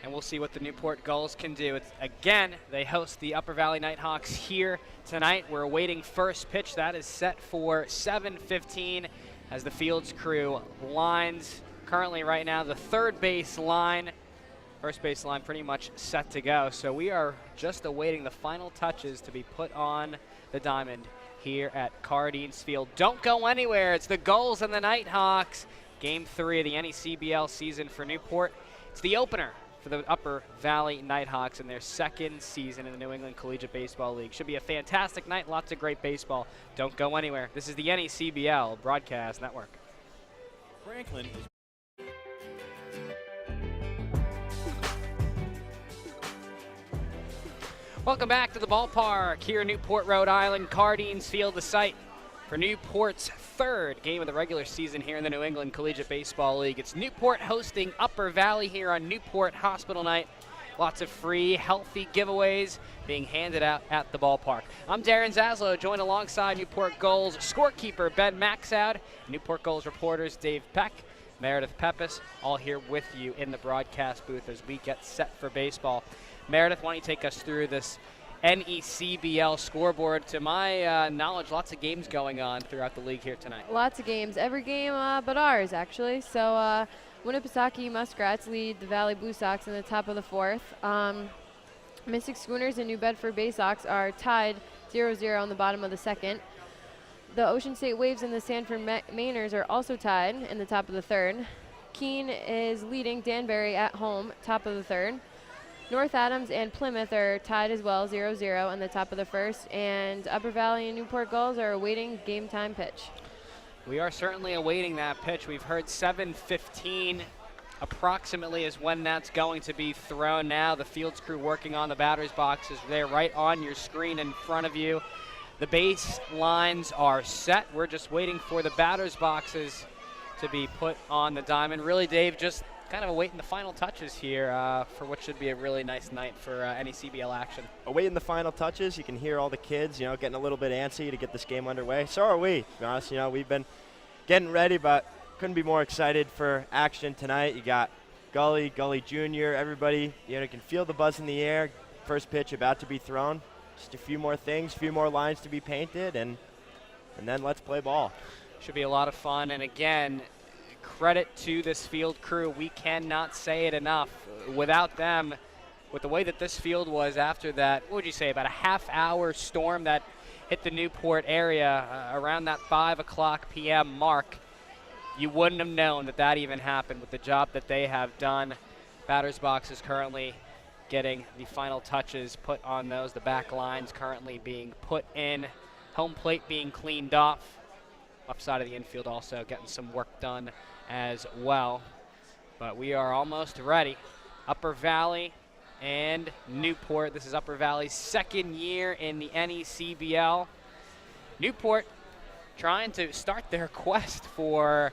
S3: And we'll see what the Newport Gulls can do. Again, they host the Upper Valley Nighthawks here tonight. We're awaiting first pitch. That is set for 7:15 as the Fields crew lines currently right now the third base line. First base line pretty much set to go. So we are just awaiting the final touches to be put on the diamond here at Cardines Field. Don't go anywhere. It's the Gulls and the Nighthawks. Game 3 of the NECBL season for Newport. It's the opener for the Upper Valley Nighthawks in their second season in the New England Collegiate Baseball League. Should be a fantastic night, lots of great baseball. Don't go anywhere. This is the NECBL Broadcast Network.
S2: Franklin is
S3: Welcome back to the ballpark here in Newport, Rhode Island. Cardines Field, the site for Newport's third game of the regular season here in the New England Collegiate Baseball League. It's Newport hosting Upper Valley here on Newport Hospital Night. Lots of free, healthy giveaways being handed out at the ballpark. I'm Darren Zaslow, joined alongside Newport Gulls scorekeeper Ben Maxoud, Newport Gulls reporters Dave Peck, Meredith Pepis, all here with you in the broadcast booth as we get set for baseball. Meredith, why don't you take us through this NECBL scoreboard? To my knowledge, lots of games going on throughout the league here tonight.
S8: Lots of games. Every game but ours, actually. So Winnipesaukee Muskrats lead the Valley Blue Sox in the top of the fourth. Mystic Schooners and New Bedford Bay Sox are tied 0-0 in the bottom of the second. The Ocean State Waves and the Sanford Mainers are also tied in the top of the third. Keene is leading Danbury at home, top of the third. North Adams and Plymouth are tied as well, 0-0 in the top of the first, and Upper Valley and Newport Gulls are awaiting game time pitch.
S3: We are certainly awaiting that pitch. We've heard 7:15 approximately is when that's going to be thrown now. The fields crew working on the batter's boxes. They're right on your screen in front of you. The base lines are set. We're just waiting for the batter's boxes to be put on the diamond. Really, Dave, just kind of awaiting the final touches here for what should be a really nice night for NECBL action.
S4: Awaiting the final touches. You can hear all the kids, getting a little bit antsy to get this game underway. So are we. To be honest, we've been getting ready, but couldn't be more excited for action tonight. You got Gully Jr., everybody, can feel the buzz in the air. First pitch about to be thrown. Just a few more things, a few more lines to be painted, and then let's play ball.
S3: Should be a lot of fun, and again, credit to this field crew. We cannot say it enough. Without them, with the way that this field was after that, what would you say, about a half-hour storm that hit the Newport area around that 5 o'clock p.m. mark, you wouldn't have known that even happened with the job that they have done. Batter's box is currently getting the final touches put on those. The back lines currently being put in. Home plate being cleaned off. Left side of the infield also getting some work done as well. But we are almost ready. Upper Valley and Newport. This is Upper Valley's second year in the NECBL. Newport trying to start their quest for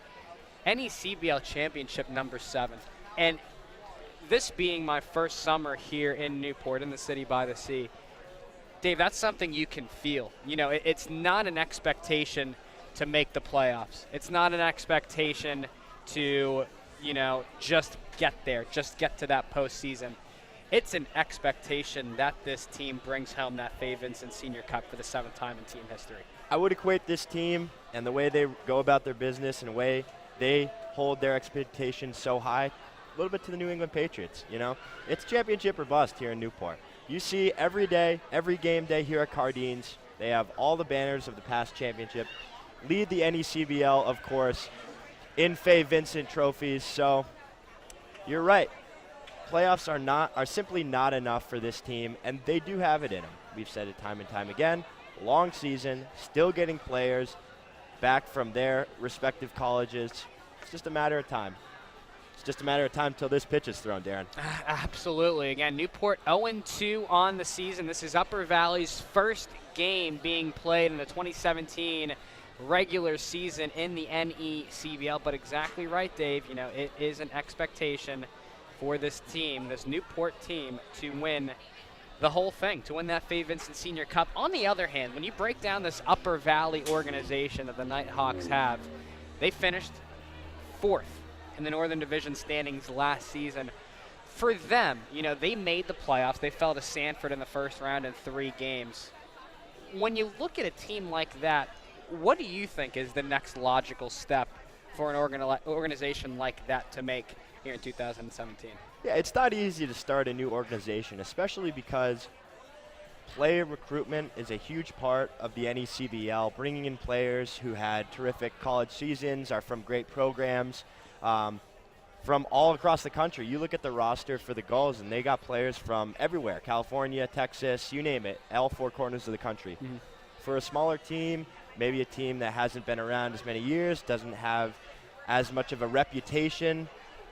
S3: NECBL championship number 7. And this being my first summer here in Newport, in the city by the sea, Dave, that's something you can feel. It's not an expectation to make the playoffs. It's not an expectation to, just get there, just get to that postseason. It's an expectation that this team brings home that Fay Vincent Senior Cup for the 7th time in team history.
S4: I would equate this team and the way they go about their business and the way they hold their expectations so high a little bit to the New England Patriots. It's championship or bust here in Newport. You see every day, every game day here at Cardines, they have all the banners of the past championship. Lead the NECBL, of course, in Fay Vincent trophies. So you're right. Playoffs are simply not enough for this team, and they do have it in them. We've said it time and time again. Long season, still getting players back from their respective colleges. It's just a matter of time. It's just a matter of time till this pitch is thrown, Darren.
S3: Absolutely. Again, Newport 0-2 on the season. This is Upper Valley's first game being played in the 2017 regular season in the NECBL. But exactly right, Dave. It is an expectation for this team, this Newport team, to win the whole thing, to win that Fay Vincent Senior Cup. On the other hand, when you break down this Upper Valley organization that the Nighthawks have, they finished 4th in the Northern Division standings last season. For them, they made the playoffs. They fell to Sanford in the first round in 3 games. When you look at a team like that, what do you think is the next logical step for an organization like that to make here in 2017?
S4: Yeah, it's not easy to start a new organization, especially because player recruitment is a huge part of the NECBL, bringing in players who had terrific college seasons, are from great programs, from all across the country. You look at the roster for the Gulls, and they got players from everywhere, California, Texas, you name it, all four corners of the country.
S3: Mm-hmm.
S4: For a smaller team, maybe a team that hasn't been around as many years, doesn't have as much of a reputation,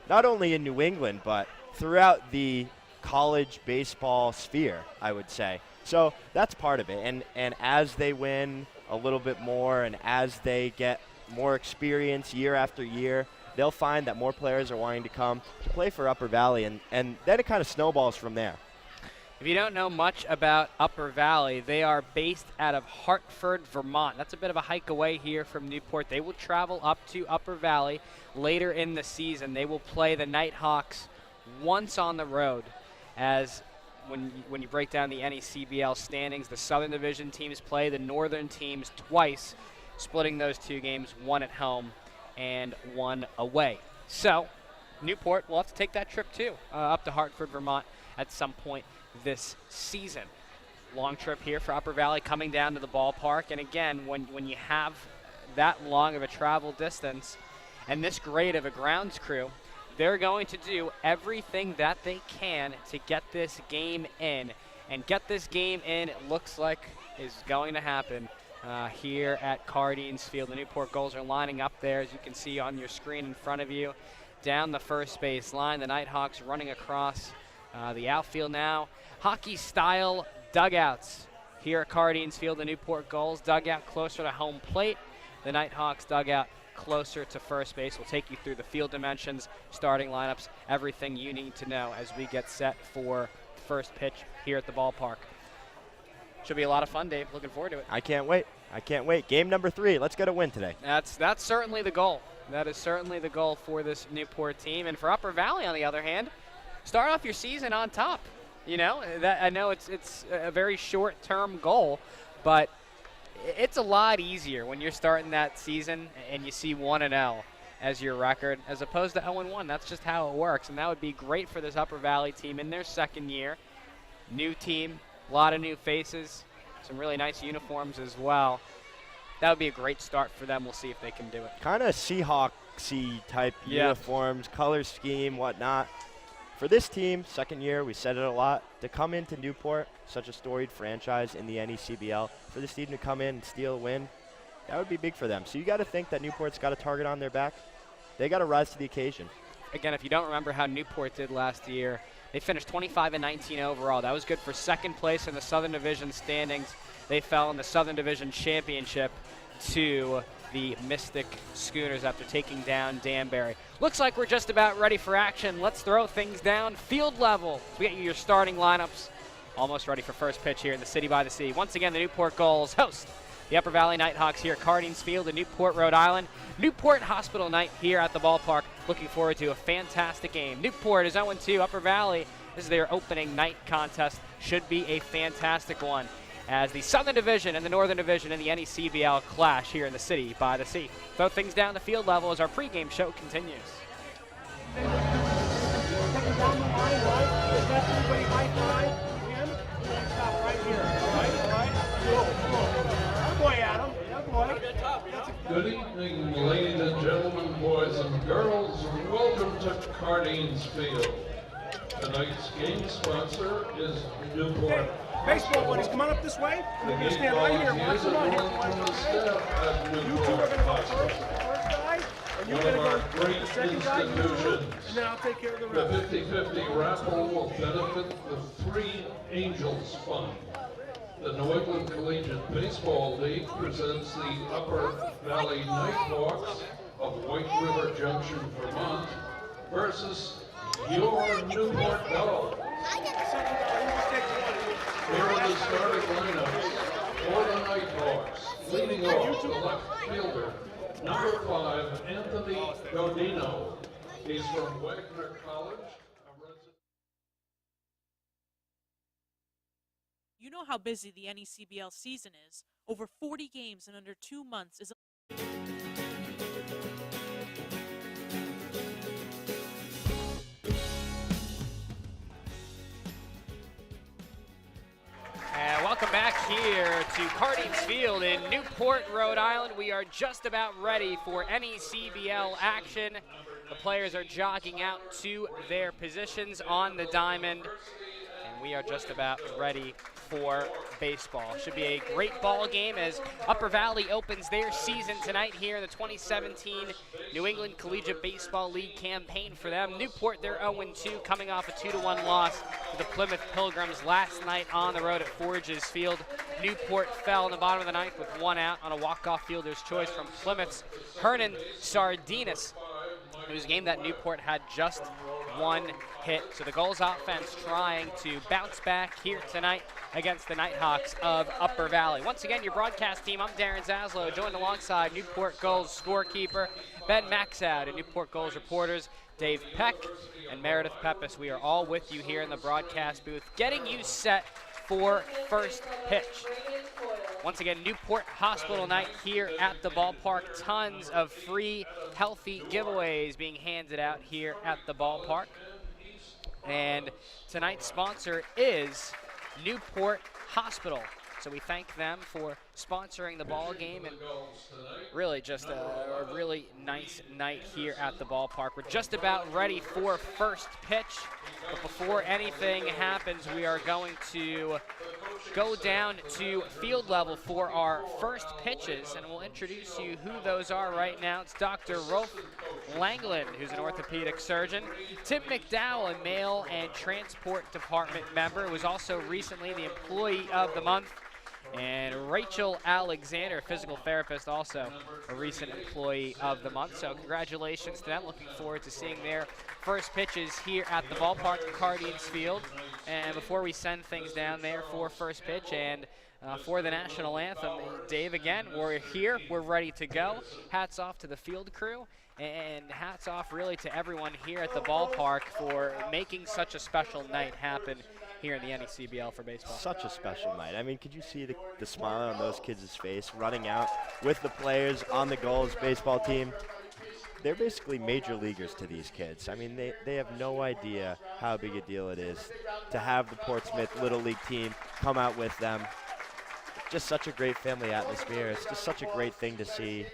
S4: not only in New England, but throughout the college baseball sphere, I would say. So that's part of it. And as they win a little bit more and as they get more experience year after year, they'll find that more players are wanting to come to play for Upper Valley, and then it kind of snowballs from there.
S3: If you don't know much about Upper Valley, they are based out of Hartford, Vermont. That's a bit of a hike away here from Newport. They will travel up to Upper Valley later in the season. They will play the Nighthawks once on the road, as when you break down the NECBL standings, the Southern Division teams play the Northern teams twice, splitting those two games, one at home and one away. So Newport will have to take that trip too, up to Hartford, Vermont at some point this season. Long trip here for Upper Valley, coming down to the ballpark. And again, when you have that long of a travel distance and this great of a grounds crew, they're going to do everything that they can to get this game in. And get this game in, it looks like, is going to happen here at Cardines Field. The Newport Gulls are lining up there, as you can see on your screen in front of you, down the first base line. The Nighthawks running across the outfield now. Hockey-style dugouts here at Cardines Field. The Newport Gulls dugout closer to home plate. The Nighthawks dugout closer to first base. We'll take you through the field dimensions, starting lineups, everything you need to know as we get set for first pitch here at the ballpark. Should be a lot of fun, Dave. Looking forward to it.
S4: I can't wait. I can't wait. Game number 3. Let's get a win today.
S3: That's certainly the goal. That is certainly the goal for this Newport team. And for Upper Valley, on the other hand, start off your season on top. You know, that I know it's a very short-term goal, but it's a lot easier when you're starting that season and you see 1-0 as your record, as opposed to 0-1. That's just how it works, and that would be great for this Upper Valley team in their second year. New team, a lot of new faces, some really nice uniforms as well. That would be a great start for them. We'll see if they can do it.
S4: Kind of Seahawksy type uniforms, color scheme, whatnot. For this team, second year, we said it a lot, to come into Newport, such a storied franchise in the NECBL, for this team to come in and steal a win, that would be big for them. So you got to think that Newport's got a target on their back. They got to rise to the occasion.
S3: Again, if you don't remember how Newport did last year, they finished 25-19 overall. That was good for second place in the Southern Division standings. They fell in the Southern Division Championship to the Mystic Schooners after taking down Danbury. Looks like we're just about ready for action. Let's throw things down field level. We get you your starting lineups. Almost ready for first pitch here in the City by the Sea. Once again, the Newport Gulls host the Upper Valley Nighthawks here at Cardines Field in Newport, Rhode Island. Newport Hospital night here at the ballpark. Looking forward to a fantastic game. Newport is 0-2. Upper Valley, this is their opening night contest. Should be a fantastic one, as the Southern Division and the Northern Division in the NECBL clash here in the City by the Sea. Throw things down the field level as our pregame show continues.
S10: Good evening, ladies and gentlemen, boys and girls. Welcome to Cardines Field. Tonight's game sponsor is Newport.
S11: Baseball buddies, come on up this way. We're going to stand right here. Watch them on here. You two are going to go first, the first guy, and you're going to go the second guy, and then I'll take care of the rest.
S10: The 50-50 raffle will benefit the Three Angels Fund. The New England Collegiate Baseball League presents the Upper Valley Nighthawks of White River Junction, Vermont, versus your Newport Gulls. Here are the starting lineups for the Nighthawks. Leading off, the left fielder, number 5, Anthony Godino. He's from Wagner College.
S9: You know how busy the NECBL season is. Over 40 games in under 2 months is
S3: here to Cardines Field in Newport, Rhode Island. We are just about ready for NECBL action. The players are jogging out to their positions on the diamond, and we are just about ready for baseball. Should be a great ball game as Upper Valley opens their season tonight here in the 2017 New England Collegiate Baseball League campaign for them. Newport, they're 0-2, coming off a 2-1 loss to the Plymouth Pilgrims last night on the road at Forges Field. Newport fell in the bottom of the ninth with one out on a walk-off fielder's choice from Plymouth's Hernan Sardinas. It was a game that Newport had just one hit. So the Gulls offense trying to bounce back here tonight against the Nighthawks of Upper Valley. Once again, your broadcast team, I'm Darren Zaslow, joined alongside Newport Gulls scorekeeper Ben Maxoud and Newport Gulls reporters Dave Peck and Meredith Peppis. We are all with you here in the broadcast booth, getting you set for first pitch. Once again, Newport Hospital night here at the ballpark. Tons of free, healthy giveaways being handed out here at the ballpark. And tonight's sponsor is Newport Hospital. So we thank them for sponsoring the ball game, and really just a really nice night here at the ballpark. We're just about ready for first pitch, but before anything happens, we are going to go down to field level for our first pitches, and we'll introduce you who those are right now. It's Dr. Rolf Langland, who's an orthopedic surgeon. Tim McDowell, a mail and transport department member, was also recently the employee of the month. And Rachel Alexander, physical therapist, also a recent employee of the month. So congratulations to them. Looking forward to seeing their first pitches here at the ballpark at Cardines Field. And before we send things down there for first pitch and for the national anthem, Dave, again, we're here. We're ready to go. Hats off to the field crew. And hats off really to everyone here at the ballpark for making such a special night happen here in the NECBL for baseball.
S4: Such a special night. I mean, could you see the smile on those kids' face running out with the players on the Gulls baseball team? They're basically major leaguers to these kids. I mean, they have no idea how big a deal it is to have the Portsmouth Little League team come out with them. Just such a great family atmosphere. It's just such a great thing to see.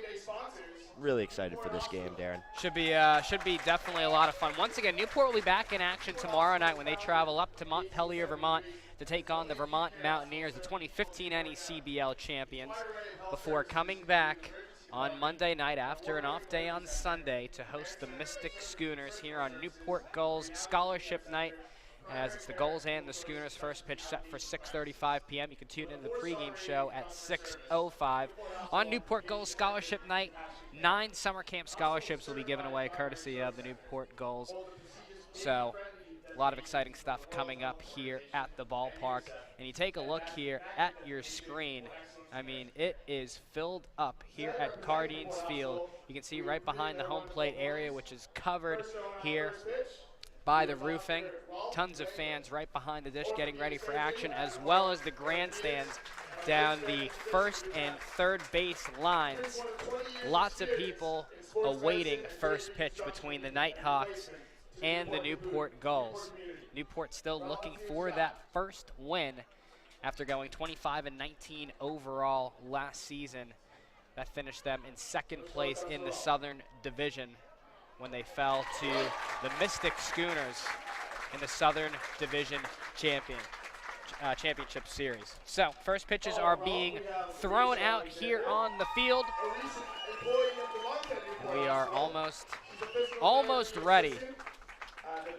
S4: Really excited for this game, Darren.
S3: Should be definitely a lot of fun. Once again, Newport will be back in action tomorrow night when they travel up to Montpelier, Vermont to take on the Vermont Mountaineers, the 2015 NECBL champions, before coming back on Monday night after an off day on Sunday to host the Mystic Schooners here on Newport Gulls Scholarship Night, as it's the Gulls and the Schooners. First pitch set for 6:35 p.m. You can tune in to the pregame show at 6:05. On Newport Gulls Scholarship Night, 9 summer camp scholarships will be given away courtesy of the Newport Gulls. So a lot of exciting stuff coming up here at the ballpark. And you take a look here at your screen. I mean, it is filled up here at Cardines Field. You can see right behind the home plate area, which is covered here by the roofing. Tons of fans right behind the dish getting ready for action, as well as the grandstands down the first and third base lines. Lots of people awaiting first pitch between the Nighthawks and the Newport Gulls. Newport still looking for that first win after going 25-19 overall last season. That finished them in second place in the Southern Division when they fell to the Mystic Schooners in the Southern Division Championship Series. So first pitches are being thrown out here on the field. And we are almost ready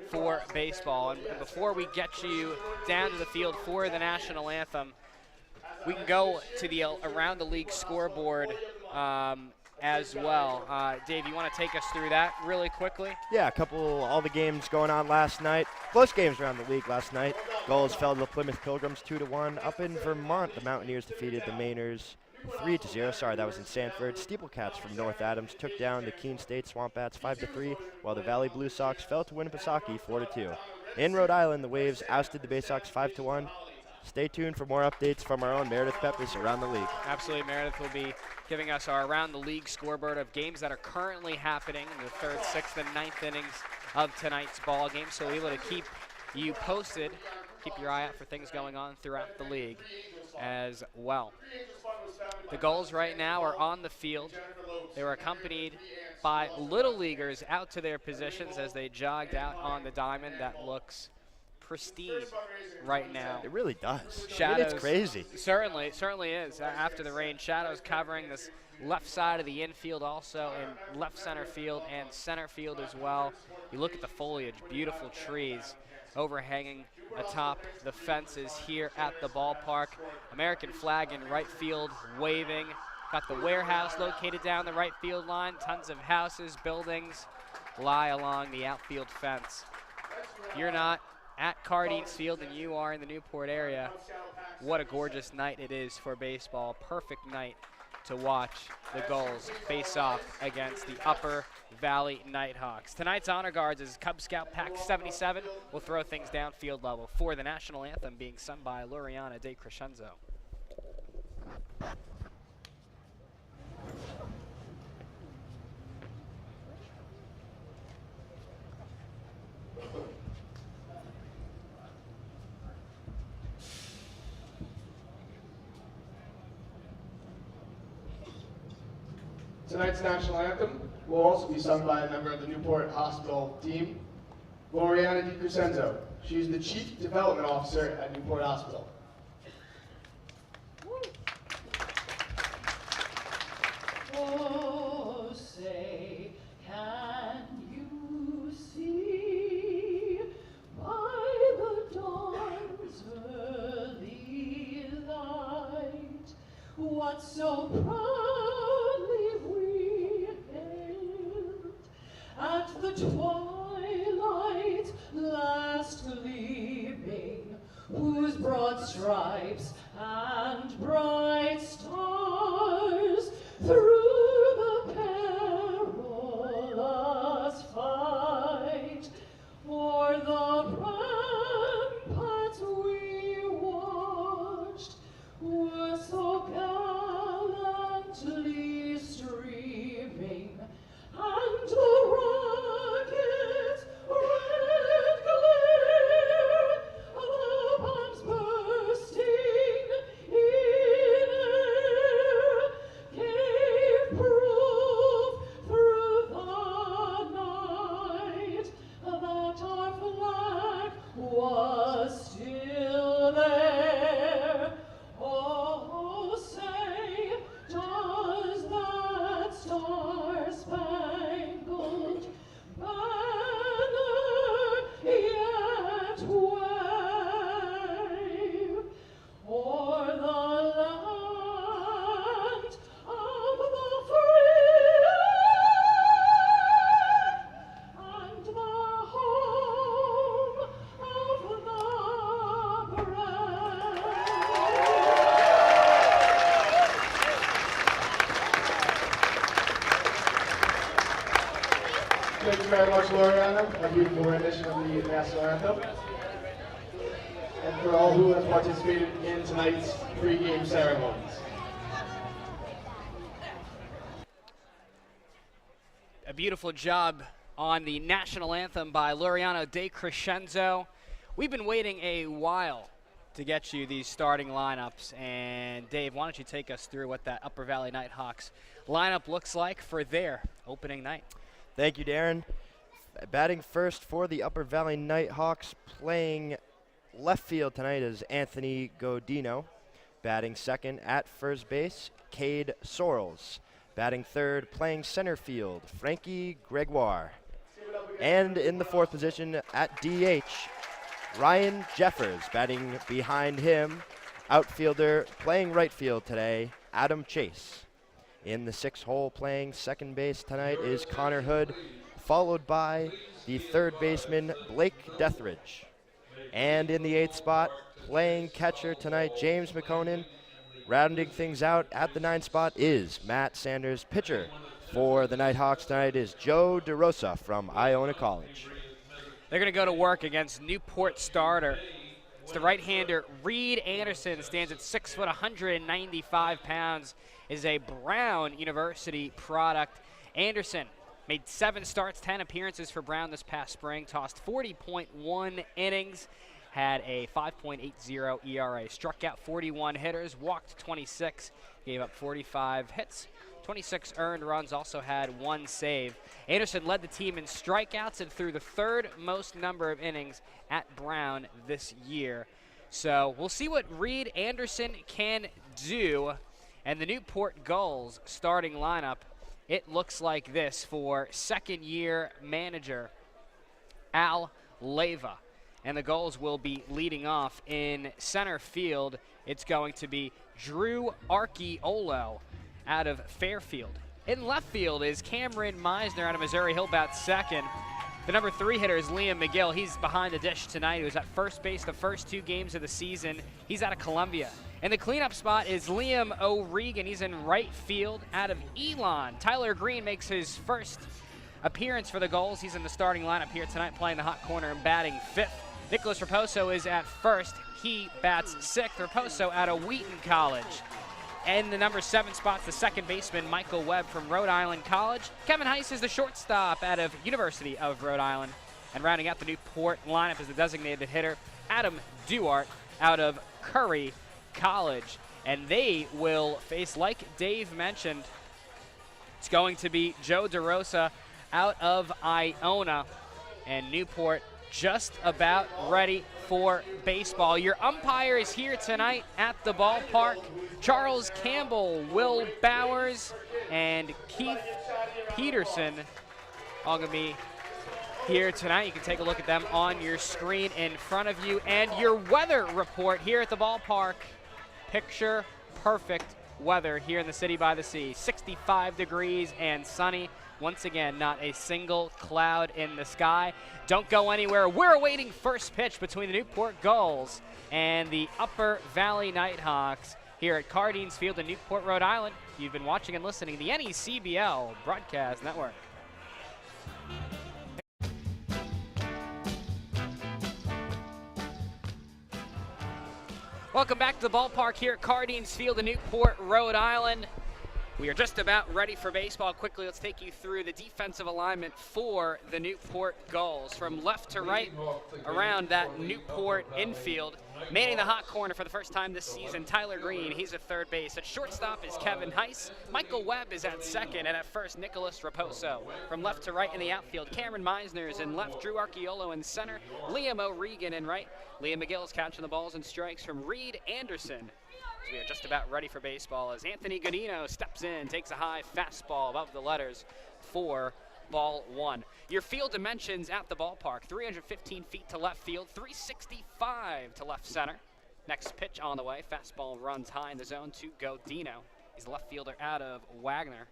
S3: for baseball. And before we get you down to the field for the national anthem, we can go to the around the league scoreboard as well. Dave, you want to take us through that really quickly?
S4: Yeah, all the games going on last night. Close games around the league last night. Gulls fell to the Plymouth Pilgrims 2-1. Up in Vermont, the Mountaineers defeated the Mainers 3-0. Sorry, that was in Sanford. Steeplecats from North Adams took down the Keene State Swampbats 5-3, while the Valley Blue Sox fell to Winnipesaukee 4-2. In Rhode Island, the Waves ousted the Bay Sox 5-1. Stay tuned for more updates from our own Meredith Peppis around the league.
S3: Absolutely, Meredith will be giving us our around the league scoreboard of games that are currently happening in the 3rd, 6th, and 9th innings of tonight's ball game. So we'll be able to keep you posted, keep your eye out for things going on throughout the league. as well. The Gulls right now are on the field. They were accompanied by Little Leaguers out to their positions as they jogged out on the diamond that looks pristine right now.
S4: It really does.
S3: Shadows,
S4: It's crazy.
S3: Certainly is. After the rain, shadows covering this left side of the infield, also in left center field and center field as well. You look at the foliage, beautiful trees overhanging atop the fences here at the ballpark. American flag in right field waving. Got the warehouse located down the right field line. Tons of houses, buildings lie along the outfield fence. If you're not at Cardines Field and you are in the Newport area, what a gorgeous night it is for baseball. Perfect night to watch the Gulls face off against the Upper Valley Nighthawks. Tonight's Honor Guards is Cub Scout Pack 77. We'll throw things down field level for the national anthem being sung by Luriana De Crescenzo.
S12: Tonight's national anthem will also be sung by a member of the Newport Hospital team, Loriana Di Crescenzo. She is the Chief Development Officer at Newport Hospital.
S13: Oh, say, can you see by the dawn's early light what so proudly we hailed at the twilight last gleaming, whose broad stripes and bright stars through the perilous fight o'er the ramparts we watched were so gallantly streaming, and the rocket's red glare, the bombs bursting in air, gave proof through the night that our flag was still there. Oh, say, does that star-spangled banner yet wave o'er the land of the free and the home of the brave?
S12: Thank you very much, Loriana. A beautiful rendition of the national anthem. And for all who have participated in tonight's pre-game ceremonies.
S3: A beautiful job on the national anthem by Luriano De Crescenzo. We've been waiting a while to get you these starting lineups. And Dave, why don't you take us through what that Upper Valley Nighthawks lineup looks like for their opening night?
S4: Thank you, Darren. Batting first for the Upper Valley Nighthawks, playing left field tonight is Anthony Godino. Batting second at first base, Cade Sorrells. Batting third, playing center field, Frankie Gregoire. And in the fourth position at DH, Ryan Jeffers. Batting behind him, outfielder playing right field today, Adam Chase. In the sixth hole, playing second base tonight is Connor Hood, followed by the third baseman, Blake Deathridge. And in the eighth spot, playing catcher tonight, James McConan. Rounding things out at the ninth spot is Matt Sanders. Pitcher for the Nighthawks tonight is Joe DeRosa from Iona College.
S3: They're going to go to work against Newport starter. It's the right-hander Reed Anderson, stands at 6 foot, 195 pounds, is a Brown University product. Anderson made 7 starts, 10 appearances for Brown this past spring, tossed 40.1 innings, had a 5.80 ERA. Struck out 41 hitters, walked 26, gave up 45 hits. 26 earned runs, also had 1 save. Anderson led the team in strikeouts and threw the 3rd most number of innings at Brown this year. So we'll see what Reed Anderson can do. And the Newport Gulls starting lineup, it looks like this for second-year manager Al Leyva. And the Gulls will be leading off in center field. It's going to be Drew Archiolo out of Fairfield. In left field is Cameron Meisner out of Missouri. He'll bat second. The number 3 hitter is Liam McGill. He's behind the dish tonight. He was at first base the first 2 games of the season. He's out of Columbia. And the cleanup spot is Liam O'Regan. He's in right field out of Elon. Tyler Green makes his first appearance for the Gulls. He's in the starting lineup here tonight, playing the hot corner and batting 5th. Nicholas Raposo is at first. He bats 6th. Raposo out of Wheaton College. And the number 7 spot's the second baseman, Michael Webb from Rhode Island College. Kevin Heiss is the shortstop out of University of Rhode Island. And rounding out the Newport lineup is the designated hitter, Adam Duart out of Curry College. And they will face, like Dave mentioned, it's going to be Joe DeRosa out of Iona. And Newport just about ready for baseball. Your umpire is here tonight at the ballpark. Charles Campbell, Will Bowers, and Keith Peterson all going to be here tonight. You can take a look at them on your screen in front of you. And your weather report here at the ballpark. Picture perfect weather here in the City by the Sea. 65 degrees and sunny. Once again, not a single cloud in the sky. Don't go anywhere. We're awaiting first pitch between the Newport Gulls and the Upper Valley Nighthawks here at Cardines Field in Newport, Rhode Island. You've been watching and listening to the NECBL Broadcast Network. Welcome back to the ballpark here at Cardines Field in Newport, Rhode Island. We are just about ready for baseball. Quickly, let's take you through the defensive alignment for the Newport Gulls. From left to right around that Newport infield. Manning the hot corner for the first time this season, Tyler Green. He's at third base. At shortstop is Kevin Heiss. Michael Webb is at second. And at first, Nicholas Raposo. From left to right in the outfield, Cameron Meisner is in left. Drew Archiolo in center. Liam O'Regan in right. Liam McGill is catching the balls and strikes from Reed Anderson. We are just about ready for baseball as Anthony Godino steps in, takes a high fastball above the letters for ball 1. Your field dimensions at the ballpark, 315 feet to left field, 365 to left center. Next pitch on the way, fastball runs high in the zone to Godino. He's the left fielder out of Wagner.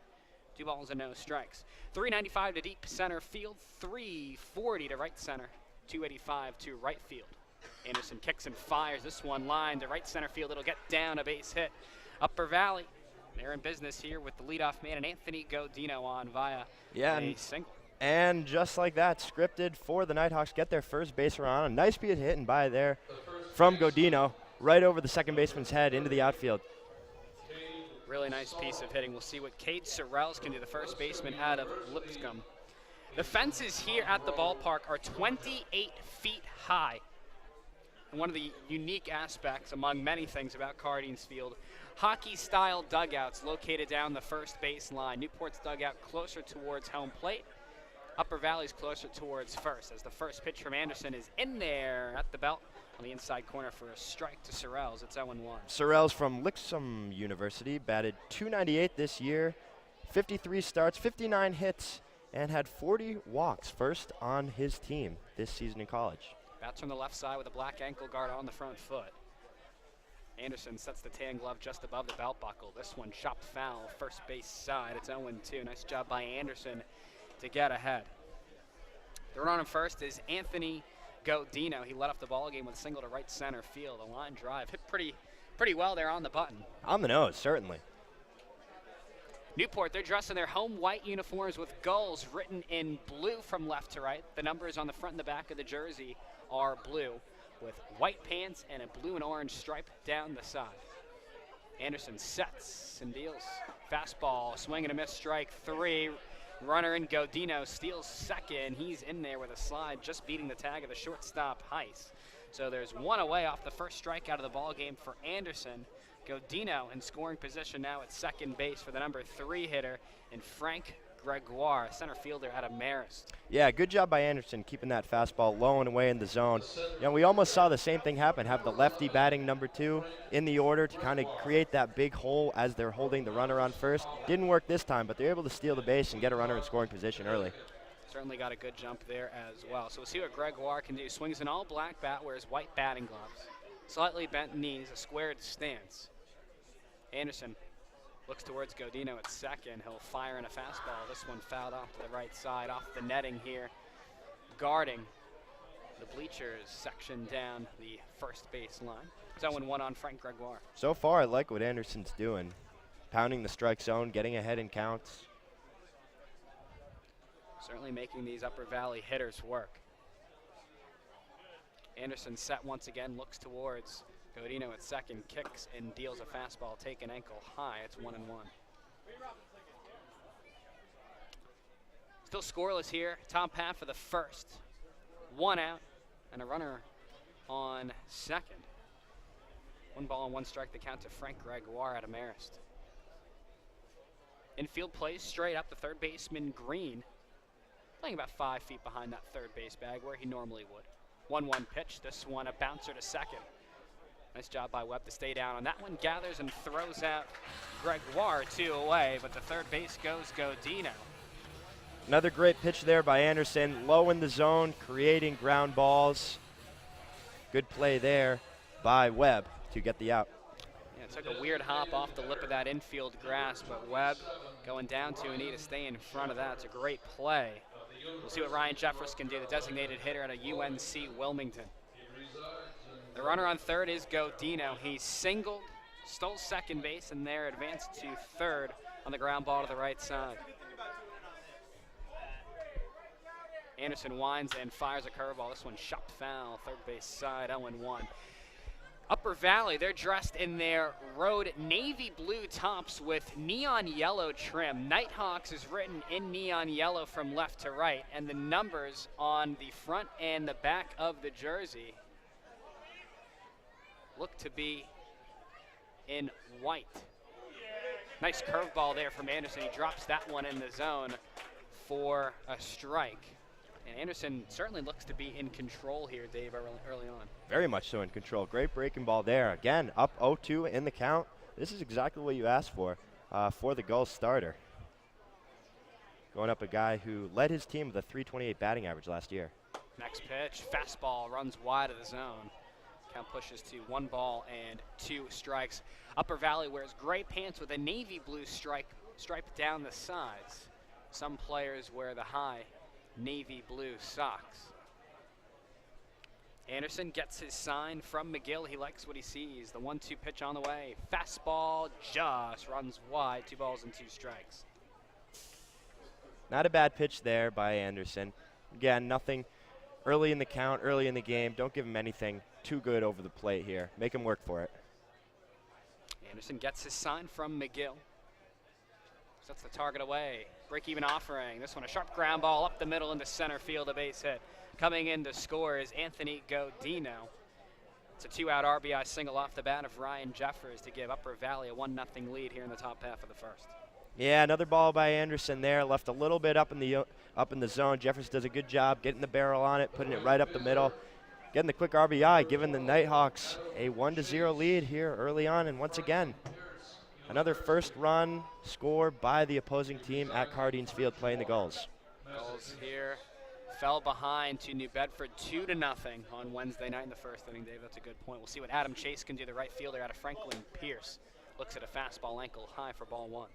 S3: 2 balls and no strikes. 395 to deep center field, 340 to right center, 285 to right field. Anderson kicks and fires this one line to right center field. It'll get down, a base hit. Upper Valley, they're in business here with the leadoff man and Anthony Godino on via a single.
S4: And just like that, scripted for the Nighthawks, get their first base run. A nice speed hit and by there from Godino, right over the second baseman's head into the outfield.
S3: Really nice piece of hitting. We'll see what Cade Sorrells can do, the first baseman out of Lipscomb. The fences here at the ballpark are 28 feet high. And one of the unique aspects, among many things about Cardines Field, hockey-style dugouts located down the first base line. Newport's dugout closer towards home plate. Upper Valley's closer towards first, as the first pitch from Anderson is in there at the belt on the inside corner for a strike to Sorrells. It's 0-1.
S4: Sorrells from Lipscomb University batted .298 this year, 53 starts, 59 hits, and had 40 walks, first on his team this season in college.
S3: Bats from the left side with a black ankle guard on the front foot. Anderson sets the tan glove just above the belt buckle. This one chopped foul, first base side. It's 0-2. Nice job by Anderson to get ahead. The runner on first is Anthony Godino. He led off the ball game with a single to right center field. A line drive hit pretty well there on the button.
S4: On the nose, certainly.
S3: Newport, they're dressed in their home white uniforms with Gulls written in blue from left to right. The numbers on the front and the back of the jersey are blue, with white pants and a blue and orange stripe down the side. Anderson sets and deals. Fastball, swing and a miss, strike 3. Runner in Godino steals second. He's in there with a slide, just beating the tag of the shortstop, Heiss. So there's one away off the first strikeout of the ball game for Anderson. Godino in scoring position now at second base for the number 3 hitter, and Frank Gregoire, center fielder out of Marist.
S4: Yeah, good job by Anderson keeping that fastball low and away in the zone. You know, we almost saw the same thing happen, have the lefty batting number 2 in the order to kind of create that big hole as they're holding the runner on first. Didn't work this time, but they're able to steal the base and get a runner in scoring position early.
S3: Certainly got a good jump there as well. So we'll see what Gregoire can do. Swings an all-black bat, wears white batting gloves, slightly bent knees, a squared stance. Anderson looks towards Godino at second. He'll fire in a fastball. This one fouled off to the right side, off the netting here. Guarding the bleachers section down the first base line. 0-1 on Frank Gregoire.
S4: So far, I like what Anderson's doing. Pounding the strike zone, getting ahead in counts.
S3: Certainly making these Upper Valley hitters work. Anderson set once again, looks towards Godino at second, kicks and deals a fastball, taken ankle high. It's 1-1. Still scoreless here. Top half of the first. 1 out and a runner on second. 1 ball and 1 strike. The count to Frank Gregoire out of Marist. Infield plays straight up. The third baseman Green playing about 5 feet behind that third base bag where he normally would. 1-1 pitch. This one a bouncer to second. Nice job by Webb to stay down on that one. Gathers and throws out Gregoire 2 away, but the third base goes Godino.
S4: Another great pitch there by Anderson. Low in the zone, creating ground balls. Good play there by Webb to get the out.
S3: Yeah, it took a weird hop off the lip of that infield grass, but Webb going down to a knee to stay in front of that. It's a great play. We'll see what Ryan Jeffers can do, the designated hitter at a UNC Wilmington. The runner on third is Godino. He singled, stole second base, and there advanced to third on the ground ball to the right side. Anderson winds and fires a curveball. This one chopped foul, third base side, 0-1. Upper Valley, they're dressed in their road navy blue tops with neon yellow trim. Nighthawks is written in neon yellow from left to right, and the numbers on the front and the back of the jersey look to be in white. Nice curveball there from Anderson. He drops that one in the zone for a strike. And Anderson certainly looks to be in control here, Dave, early on.
S4: Very much so in control. Great breaking ball there. Again, up 0-2 in the count. This is exactly what you asked for the Gulls starter. Going up a guy who led his team with a .328 batting average last year.
S3: Next pitch, fastball runs wide of the zone. Count pushes to 1 ball and 2 strikes. Upper Valley wears gray pants with a navy blue stripe down the sides. Some players wear the high navy blue socks. Anderson gets his sign from McGill. He likes what he sees. The 1-2 pitch on the way. Fastball just runs wide. 2 balls and 2 strikes.
S4: Not a bad pitch there by Anderson. Again, nothing early in the count, early in the game. Don't give him anything too good over the plate here. Make him work for it.
S3: Anderson gets his sign from McGill. Sets the target away. Break-even offering. This one a sharp ground ball up the middle into center field, a base hit. Coming in to score is Anthony Godino. It's a 2-out RBI single off the bat of Ryan Jeffers to give Upper Valley a 1-0 lead here in the top half of the first.
S4: Yeah, another ball by Anderson there. Left a little bit up in the zone. Jeffers does a good job getting the barrel on it, putting it right up the middle. Getting the quick RBI, giving the Nighthawks a 1-0 lead here early on. And once again, another first run score by the opposing team at Cardines Field playing the Gulls.
S3: Gulls here fell behind to New Bedford 2-0 on Wednesday night in the first inning, Dave. That's a good point. We'll see what Adam Chase can do, the right fielder out of Franklin Pierce. Looks at a fastball ankle high for ball 1.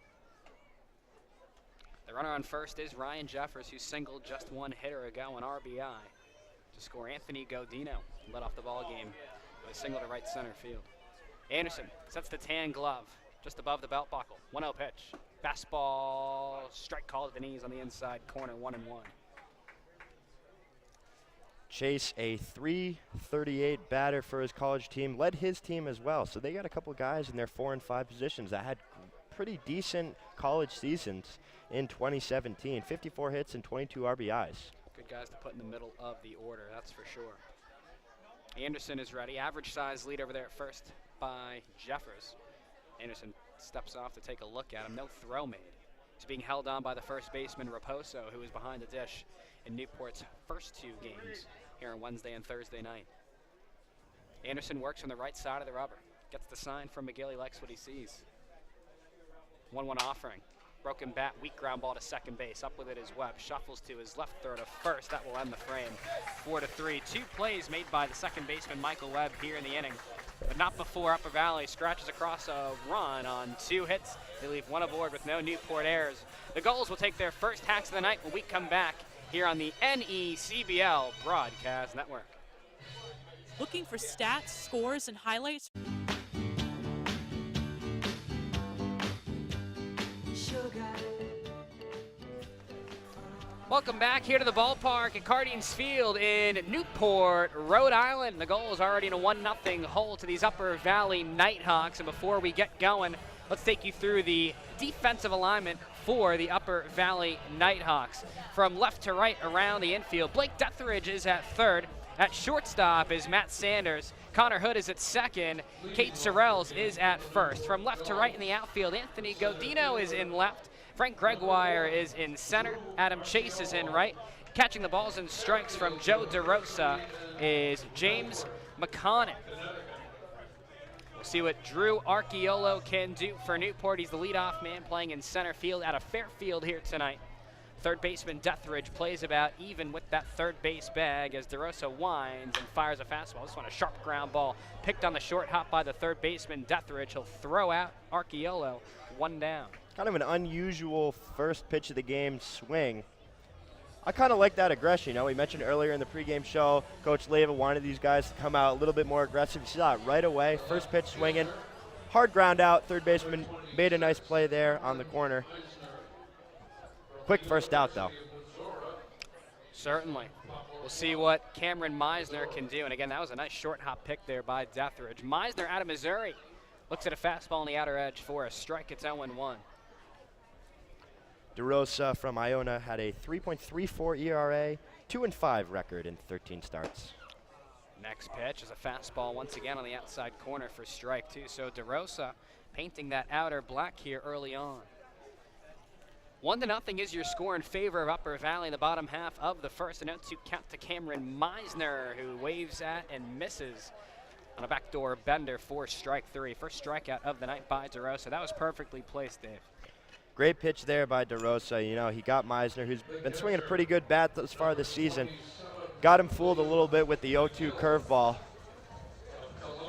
S3: The runner on first is Ryan Jeffers, who singled just 1 hitter ago, an RBI. To score, Anthony Godino led off the ball game with a single to right center field. Anderson sets the tan glove just above the belt buckle. 1-0 pitch. Fastball, strike call to the knees on the inside corner, 1-1.
S4: Chase, a .338 batter for his college team, led his team as well. So they got a couple guys in their 4 and 5 positions that had pretty decent college seasons in 2017. 54 hits and 22 RBIs.
S3: Good guys to put in the middle of the order, that's for sure. Anderson is ready. Average size lead over there at first by Jeffers. Anderson steps off to take a look at him. No throw made. He's being held on by the first baseman, Raposo, who is behind the dish in Newport's first 2 games here on Wednesday and Thursday night. Anderson works from the right side of the rubber. Gets the sign from McGill. He likes what he sees. 1-1 offering. Broken bat, weak ground ball to second base. Up with it is Webb. Shuffles to his left throw to first. That will end the frame. 4-3. 2 plays made by the second baseman, Michael Webb, here in the inning. But not before Upper Valley scratches across a run on 2 hits. They leave 1 aboard with no Newport errors. The Gulls will take their first hacks of the night when we come back here on the NECBL Broadcast Network.
S9: Looking for stats, scores, and highlights?
S3: Welcome back here to the ballpark at Cardines Field in Newport, Rhode Island. The Gulls already in a 1-0 hole to these Upper Valley Nighthawks. And before we get going, let's take you through the defensive alignment for the Upper Valley Nighthawks. From left to right around the infield, Blake Detheridge is at third. At shortstop is Matt Sanders. Connor Hood is at second. Kate Sorrells is at first. From left to right in the outfield, Anthony Godino is in left. Frank Gregoire is in center. Adam Chase is in right. Catching the balls and strikes from Joe DeRosa is James McConnell. We'll see what Drew Archiolo can do for Newport. He's the leadoff man playing in center field out of Fairfield here tonight. Third baseman Detheridge plays about even with that third base bag as DeRosa winds and fires a fastball. This one a sharp ground ball picked on the short hop by the third baseman Detheridge. He'll throw out Archiolo, 1 down.
S4: Kind of an unusual first pitch of the game swing. I kind of like that aggression. You know, we mentioned earlier in the pregame show, Coach Leyva wanted these guys to come out a little bit more aggressive. You saw it right away. First pitch swinging. Hard ground out. Third baseman made a nice play there on the corner. Quick first out, though.
S3: Certainly. We'll see what Cameron Meisner can do. And again, that was a nice short hop pick there by Detheridge. Meisner out of Missouri. Looks at a fastball on the outer edge for a strike. It's 0-1.
S4: DeRosa from Iona had a 3.34 ERA, 2-5 record in 13 starts.
S3: Next pitch is a fastball once again on the outside corner for strike 2. So DeRosa painting that outer black here early on. 1-0 is your score in favor of Upper Valley in the bottom half of the first. A 0-2 count to Cameron Meisner, who waves at and misses on a backdoor bender for strike 3. First strikeout of the night by DeRosa. That was perfectly placed, Dave.
S4: Great pitch there by DeRosa. You know, he got Meisner, who's been swinging a pretty good bat thus far this season. Got him fooled a little bit with the 0-2 curveball.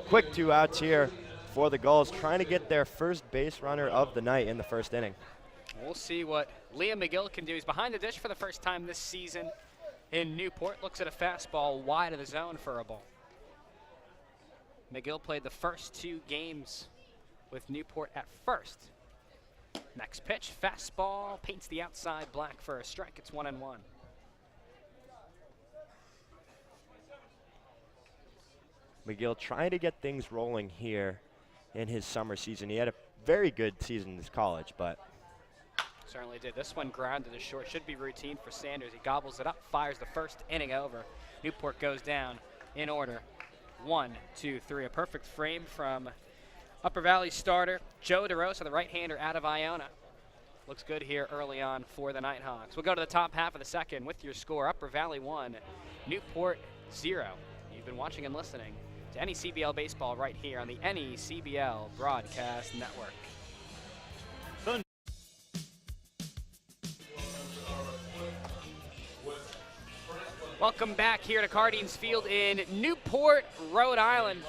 S4: Quick 2 outs here for the Gulls, trying to get their first base runner of the night in the first inning.
S3: We'll see what Liam McGill can do. He's behind the dish for the first time this season in Newport. Looks at a fastball wide of the zone for a ball. McGill played the first 2 games with Newport at first. Next pitch, fastball, paints the outside black for a strike. It's 1-1.
S4: McGill trying to get things rolling here in his summer season. He had a very good season in college, but
S3: certainly did. This one grounded to short. Should be routine for Sanders. He gobbles it up, fires the first inning over. Newport goes down in order. 1, 2, 3. A perfect frame from Upper Valley starter Joe DeRosa, the right-hander out of Iona. Looks good here early on for the Nighthawks. We'll go to the top half of the second with your score. Upper Valley 1, Newport 0. You've been watching and listening to NECBL Baseball right here on the NECBL Broadcast Network. Welcome back here to Cardines Field in Newport, Rhode Island.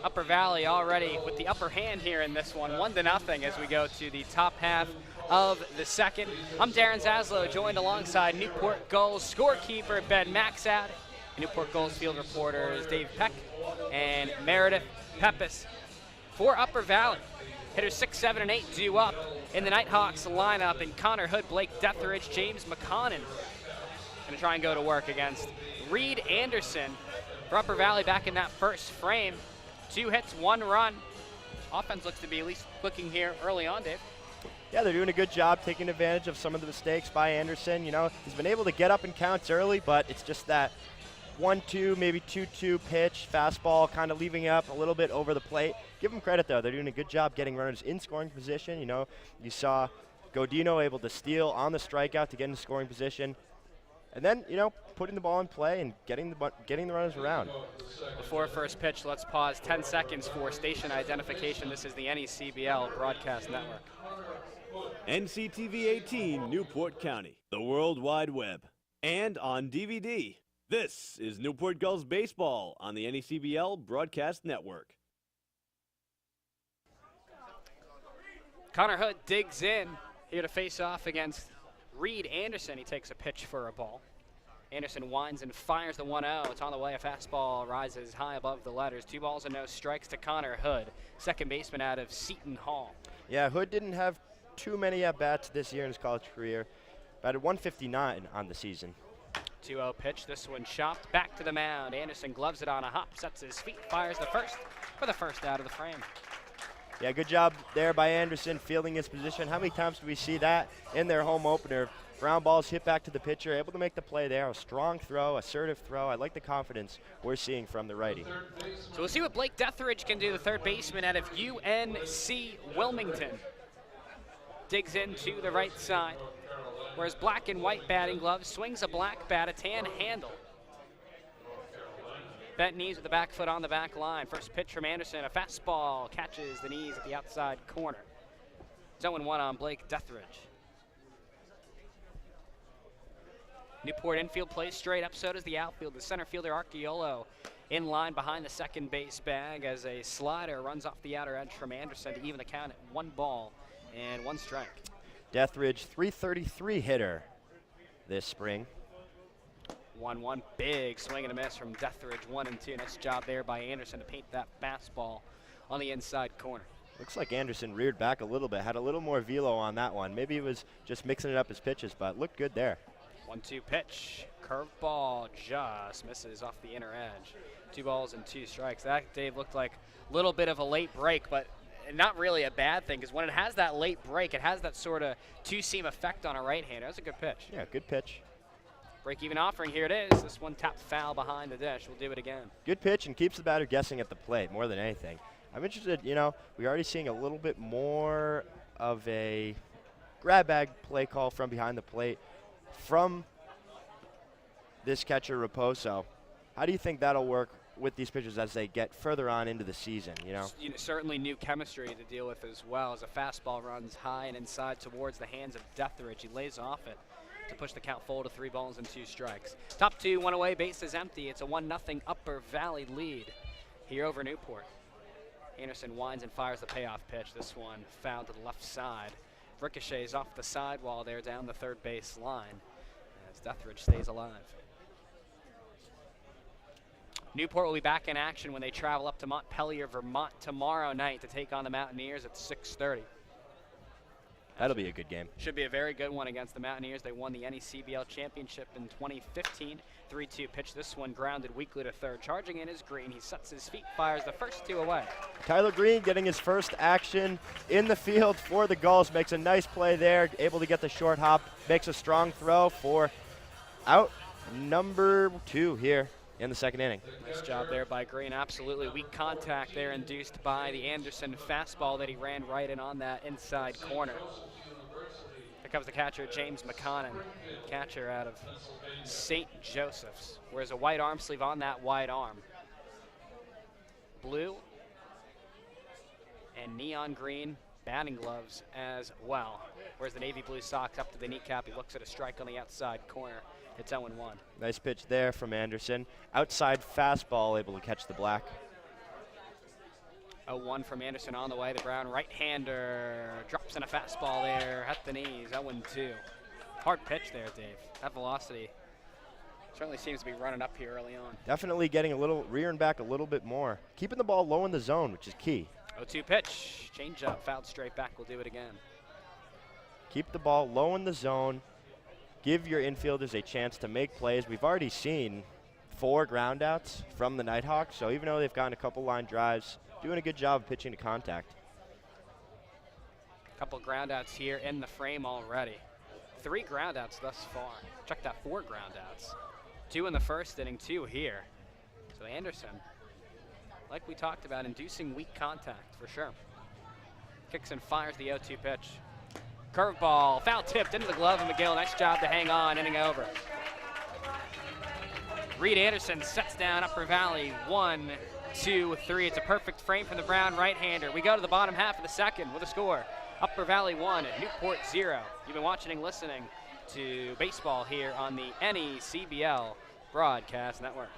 S3: Upper Valley already with the upper hand here in this one, 1-0 as we go to the top half of the second. I'm Darren Zaslow, joined alongside Newport Gulls scorekeeper Ben Maxad, Newport Gulls field reporters Dave Peck and Meredith Peppis. For Upper Valley, hitters 6, 7, and 8 due up in the Nighthawks lineup, and Connor Hood, Blake Detheridge, James McConnell going to try and go to work against Reed Anderson. For Upper Valley back in that first frame, 2 hits, 1 run. Offense looks to be at least clicking here early on, Dave.
S4: Yeah, they're doing a good job taking advantage of some of the mistakes by Anderson. You know, he's been able to get up in counts early, but it's just that 1-2, maybe 2-2 pitch, fastball, kind of leaving it up a little bit over the plate. Give them credit, though. They're doing a good job getting runners in scoring position. You know, you saw Godino able to steal on the strikeout to get into scoring position. And then, you know, putting the ball in play and getting the runners around.
S3: Before first pitch, let's pause 10 seconds for station identification. This is the NECBL Broadcast Network.
S2: NCTV 18, Newport County, the World Wide Web, and on DVD. This is Newport Gulls baseball on the NECBL Broadcast Network.
S3: Connor Hood digs in here to face off against Reed Anderson. He takes a pitch for a ball. Anderson winds and fires the 1-0. It's on the way. A fastball rises high above the letters. 2 balls and no strikes to Connor Hood, second baseman out of Seton Hall.
S4: Yeah, Hood didn't have too many at-bats this year in his college career. Batted 159 on the season.
S3: 2-0 pitch. This one chopped back to the mound. Anderson gloves it on a hop, sets his feet, fires the first for the first out of the frame.
S4: Yeah, good job there by Anderson fielding his position. How many times do we see that in their home opener? Ground balls hit back to the pitcher, able to make the play there. A strong throw, assertive throw. I like the confidence we're seeing from the righty.
S3: So we'll see what Blake Deathridge can do, the third baseman out of UNC Wilmington. Digs into the right side. Wears black and white batting gloves, swings a black bat, a tan handle. Bent knees with the back foot on the back line. First pitch from Anderson, a fastball, catches the knees at the outside corner. 0-1 on Blake Deathridge. Newport infield plays straight up, so does the outfield. The center fielder, Arciolo, in line behind the second base bag as a slider runs off the outer edge from Anderson to even the count at 1 ball and 1 strike.
S4: Deathridge, 333 hitter this spring.
S3: 1-1, big swing and a miss from Deathridge, 1-2. Nice job there by Anderson to paint that fastball on the inside corner.
S4: Looks like Anderson reared back a little bit, had a little more velo on that one. Maybe he was just mixing it up his pitches, but looked good there.
S3: 1-2 pitch, curveball just misses off the inner edge. 2 balls and 2 strikes. That, Dave, looked like a little bit of a late break, but not really a bad thing, because when it has that late break, it has that sort of two-seam effect on a right-hander. That's a good pitch.
S4: Yeah, good pitch.
S3: Break-even offering, here it is. This one tapped foul behind the dish. We'll do it again.
S4: Good pitch and keeps the batter guessing at the plate more than anything. I'm interested, you know, we're already seeing a little bit more of a grab bag play call from behind the plate from this catcher, Raposo. How do you think that'll work with these pitchers as they get further on into the season, you know?
S3: Certainly new chemistry to deal with as well, as a fastball runs high and inside towards the hands of Deathridge. He lays off it to push the count forward to 3 balls and 2 strikes. Top 2, 1 away, base is empty. It's a 1-0 Upper Valley lead here over Newport. Anderson winds and fires the payoff pitch. This one foul to the left side. Ricochets off the sidewall there down the third base line as Deathridge stays alive. Newport will be back in action when they travel up to Montpelier, Vermont tomorrow night to take on the Mountaineers at 6:30.
S4: That'll be a good game.
S3: Should be a very good one against the Mountaineers. They won the NECBL championship in 2015. 3-2 pitch. This one grounded weakly to third. Charging in is Green. He sets his feet, fires the first 2 away.
S4: Tyler Green getting his first action in the field for the Gulls. Makes a nice play there. Able to get the short hop. Makes a strong throw for out number 2 here in the second inning.
S3: Nice job there by Green. Absolutely weak contact there induced by the Anderson fastball that he ran right in on that inside corner. Here comes the catcher, James McConnon, catcher out of St. Joseph's. Wears a white arm sleeve on that white arm. Blue and neon green batting gloves as well. Wears the navy blue socks up to the kneecap. He looks at a strike on the outside corner. It's 0-1.
S4: Nice pitch there from Anderson. Outside fastball, able to catch the black.
S3: 0-1 from Anderson on the way. The Brown right-hander drops in a fastball there at the knees. 0-2. Hard pitch there, Dave. That velocity certainly seems to be running up here early on.
S4: Definitely getting a little, rearing back a little bit more. Keeping the ball low in the zone, which is key.
S3: 0-2 pitch. Change up, fouled straight back. We'll do it again.
S4: Keep the ball low in the zone. Give your infielders a chance to make plays. We've already seen 4 groundouts from the Nighthawks, so even though they've gotten a couple line drives, doing a good job of pitching to contact.
S3: A couple groundouts here in the frame already. 3 groundouts thus far. Check that, 4 groundouts. 2 in the first inning, 2 here. So Anderson, like we talked about, inducing weak contact for sure. Kicks and fires the 0-2 pitch. Curveball, foul tipped into the glove of McGill. Nice job to hang on, inning over. Reed Anderson sets down Upper Valley, 1, 2, 3. It's a perfect frame from the Brown right-hander. We go to the bottom half of the second with a score. Upper Valley 1, Newport 0. You've been watching and listening to baseball here on the NECBL Broadcast Network.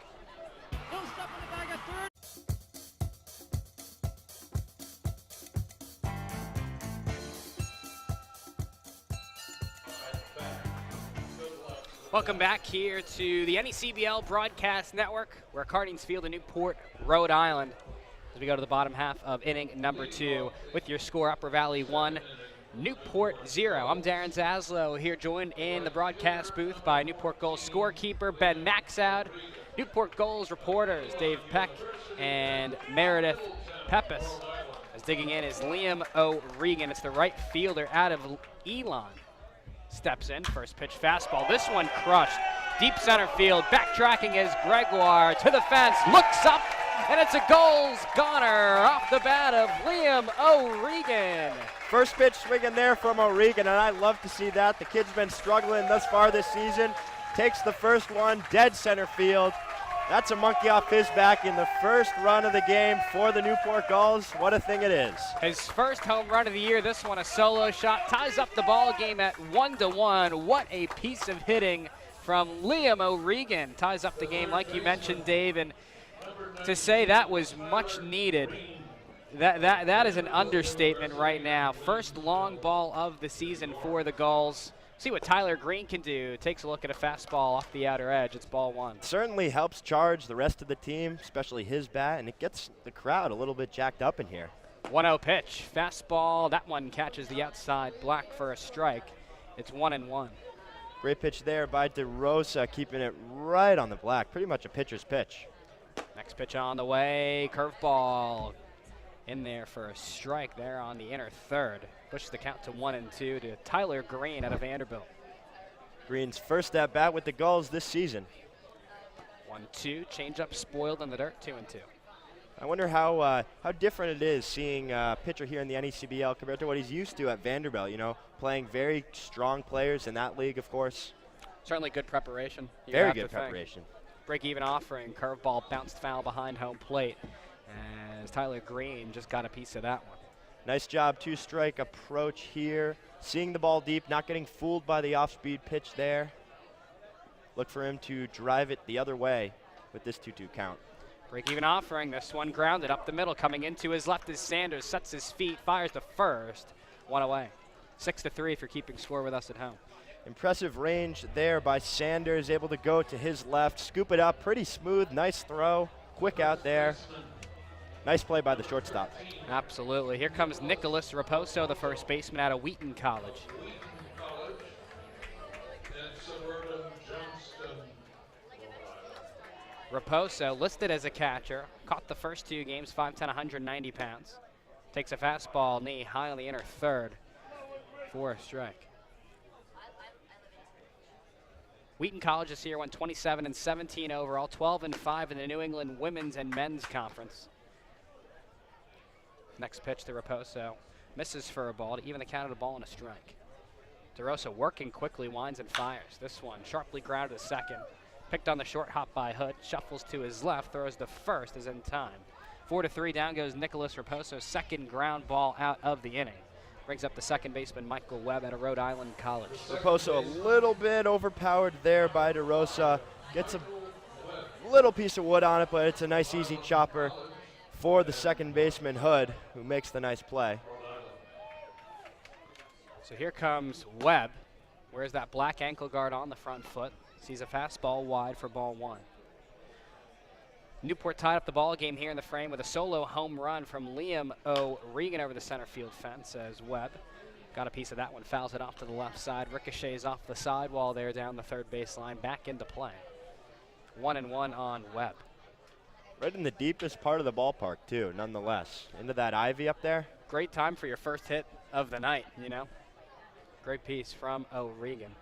S3: Welcome back here to the NECBL Broadcast Network. We're at Cardings Field in Newport, Rhode Island, as we go to the bottom half of inning number 2 with your score: Upper Valley 1, Newport 0. I'm Darren Zaslow here, joined in the broadcast booth by Newport Gulls scorekeeper Ben Maxoud, Newport Gulls reporters Dave Peck and Meredith Peppis. As digging in is Liam O'Regan. It's the right fielder out of Elon. Steps in, first pitch fastball. This one crushed. Deep center field, backtracking is Gregoire to the fence, looks up, and it's a Gulls goner off the bat of Liam O'Regan.
S4: First pitch swinging there from O'Regan, and I love to see that. The kid's been struggling thus far this season. Takes the first one, dead center field. That's a monkey off his back in the first run of the game for the Newport Gulls. What a thing it is.
S3: His first home run of the year, this one a solo shot, ties up the ball game at 1-1. What a piece of hitting from Liam O'Regan. Ties up the game like you mentioned, Dave, and to say that was much needed, that is an understatement right now. First long ball of the season for the Gulls. See what Tyler Green can do. Takes a look at a fastball off the outer edge. It's ball 1.
S4: Certainly helps charge the rest of the team, especially his bat, and it gets the crowd a little bit jacked up in here.
S3: 1-0 pitch. Fastball. That one catches the outside black for a strike. It's 1-1.
S4: Great pitch there by DeRosa, keeping it right on the black. Pretty much a pitcher's pitch.
S3: Next pitch on the way. Curveball. In there for a strike there on the inner third. Pushes the count to 1-2 to Tyler Green out of Vanderbilt.
S4: Green's first at bat with the Gulls this season.
S3: 1-2, changeup spoiled in the dirt, 2-2.
S4: I wonder how different it is seeing a pitcher here in the NECBL compared to what he's used to at Vanderbilt. You know, playing very strong players in that league, of course.
S3: Certainly good preparation.
S4: Very good preparation.
S3: Break-even offering, curveball bounced foul behind home plate. As Tyler Green just got a piece of that one.
S4: Nice job, 2-strike approach here. Seeing the ball deep, not getting fooled by the off-speed pitch there. Look for him to drive it the other way with this 2-2 count.
S3: Break-even offering, this one grounded up the middle. Coming into his left is Sanders, sets his feet, fires the first. 1 away. 6-3 if you're keeping score with us at home.
S4: Impressive range there by Sanders, able to go to his left, scoop it up, pretty smooth, nice throw, quick out there. Nice play by the shortstop.
S3: Absolutely. Here comes Nicholas Raposo, the first baseman out of Wheaton College. Raposo listed as a catcher, caught the first 2 games, 5'10", 190 pounds. Takes a fastball knee high on the inner third for a strike. Wheaton College this year went 27-17 overall, 12-5 in the New England Women's and Men's Conference. Next pitch to Raposo. Misses for a ball to even the count of the ball and a strike. DeRosa working quickly, winds and fires. This one sharply grounded to second. Picked on the short hop by Hood. Shuffles to his left. Throws the first, is in time. 4-3, down goes Nicholas Raposo. Second ground ball out of the inning. Brings up the second baseman Michael Webb out of Rhode Island College.
S4: Raposo a little bit overpowered there by DeRosa. Gets a little piece of wood on it, but it's a nice easy chopper for the second baseman Hood, who makes the nice play.
S3: So here comes Webb. Wears that black ankle guard on the front foot. Sees a fastball wide for ball 1. Newport tied up the ball game here in the frame with a solo home run from Liam O'Regan over the center field fence as Webb got a piece of that one, fouls it off to the left side, ricochets off the sidewall there down the third baseline, back into play. 1-1 on Webb.
S4: Right in the deepest part of the ballpark, too, nonetheless. Into that ivy up there.
S3: Great time for your first hit of the night, you know. Great piece from O'Regan.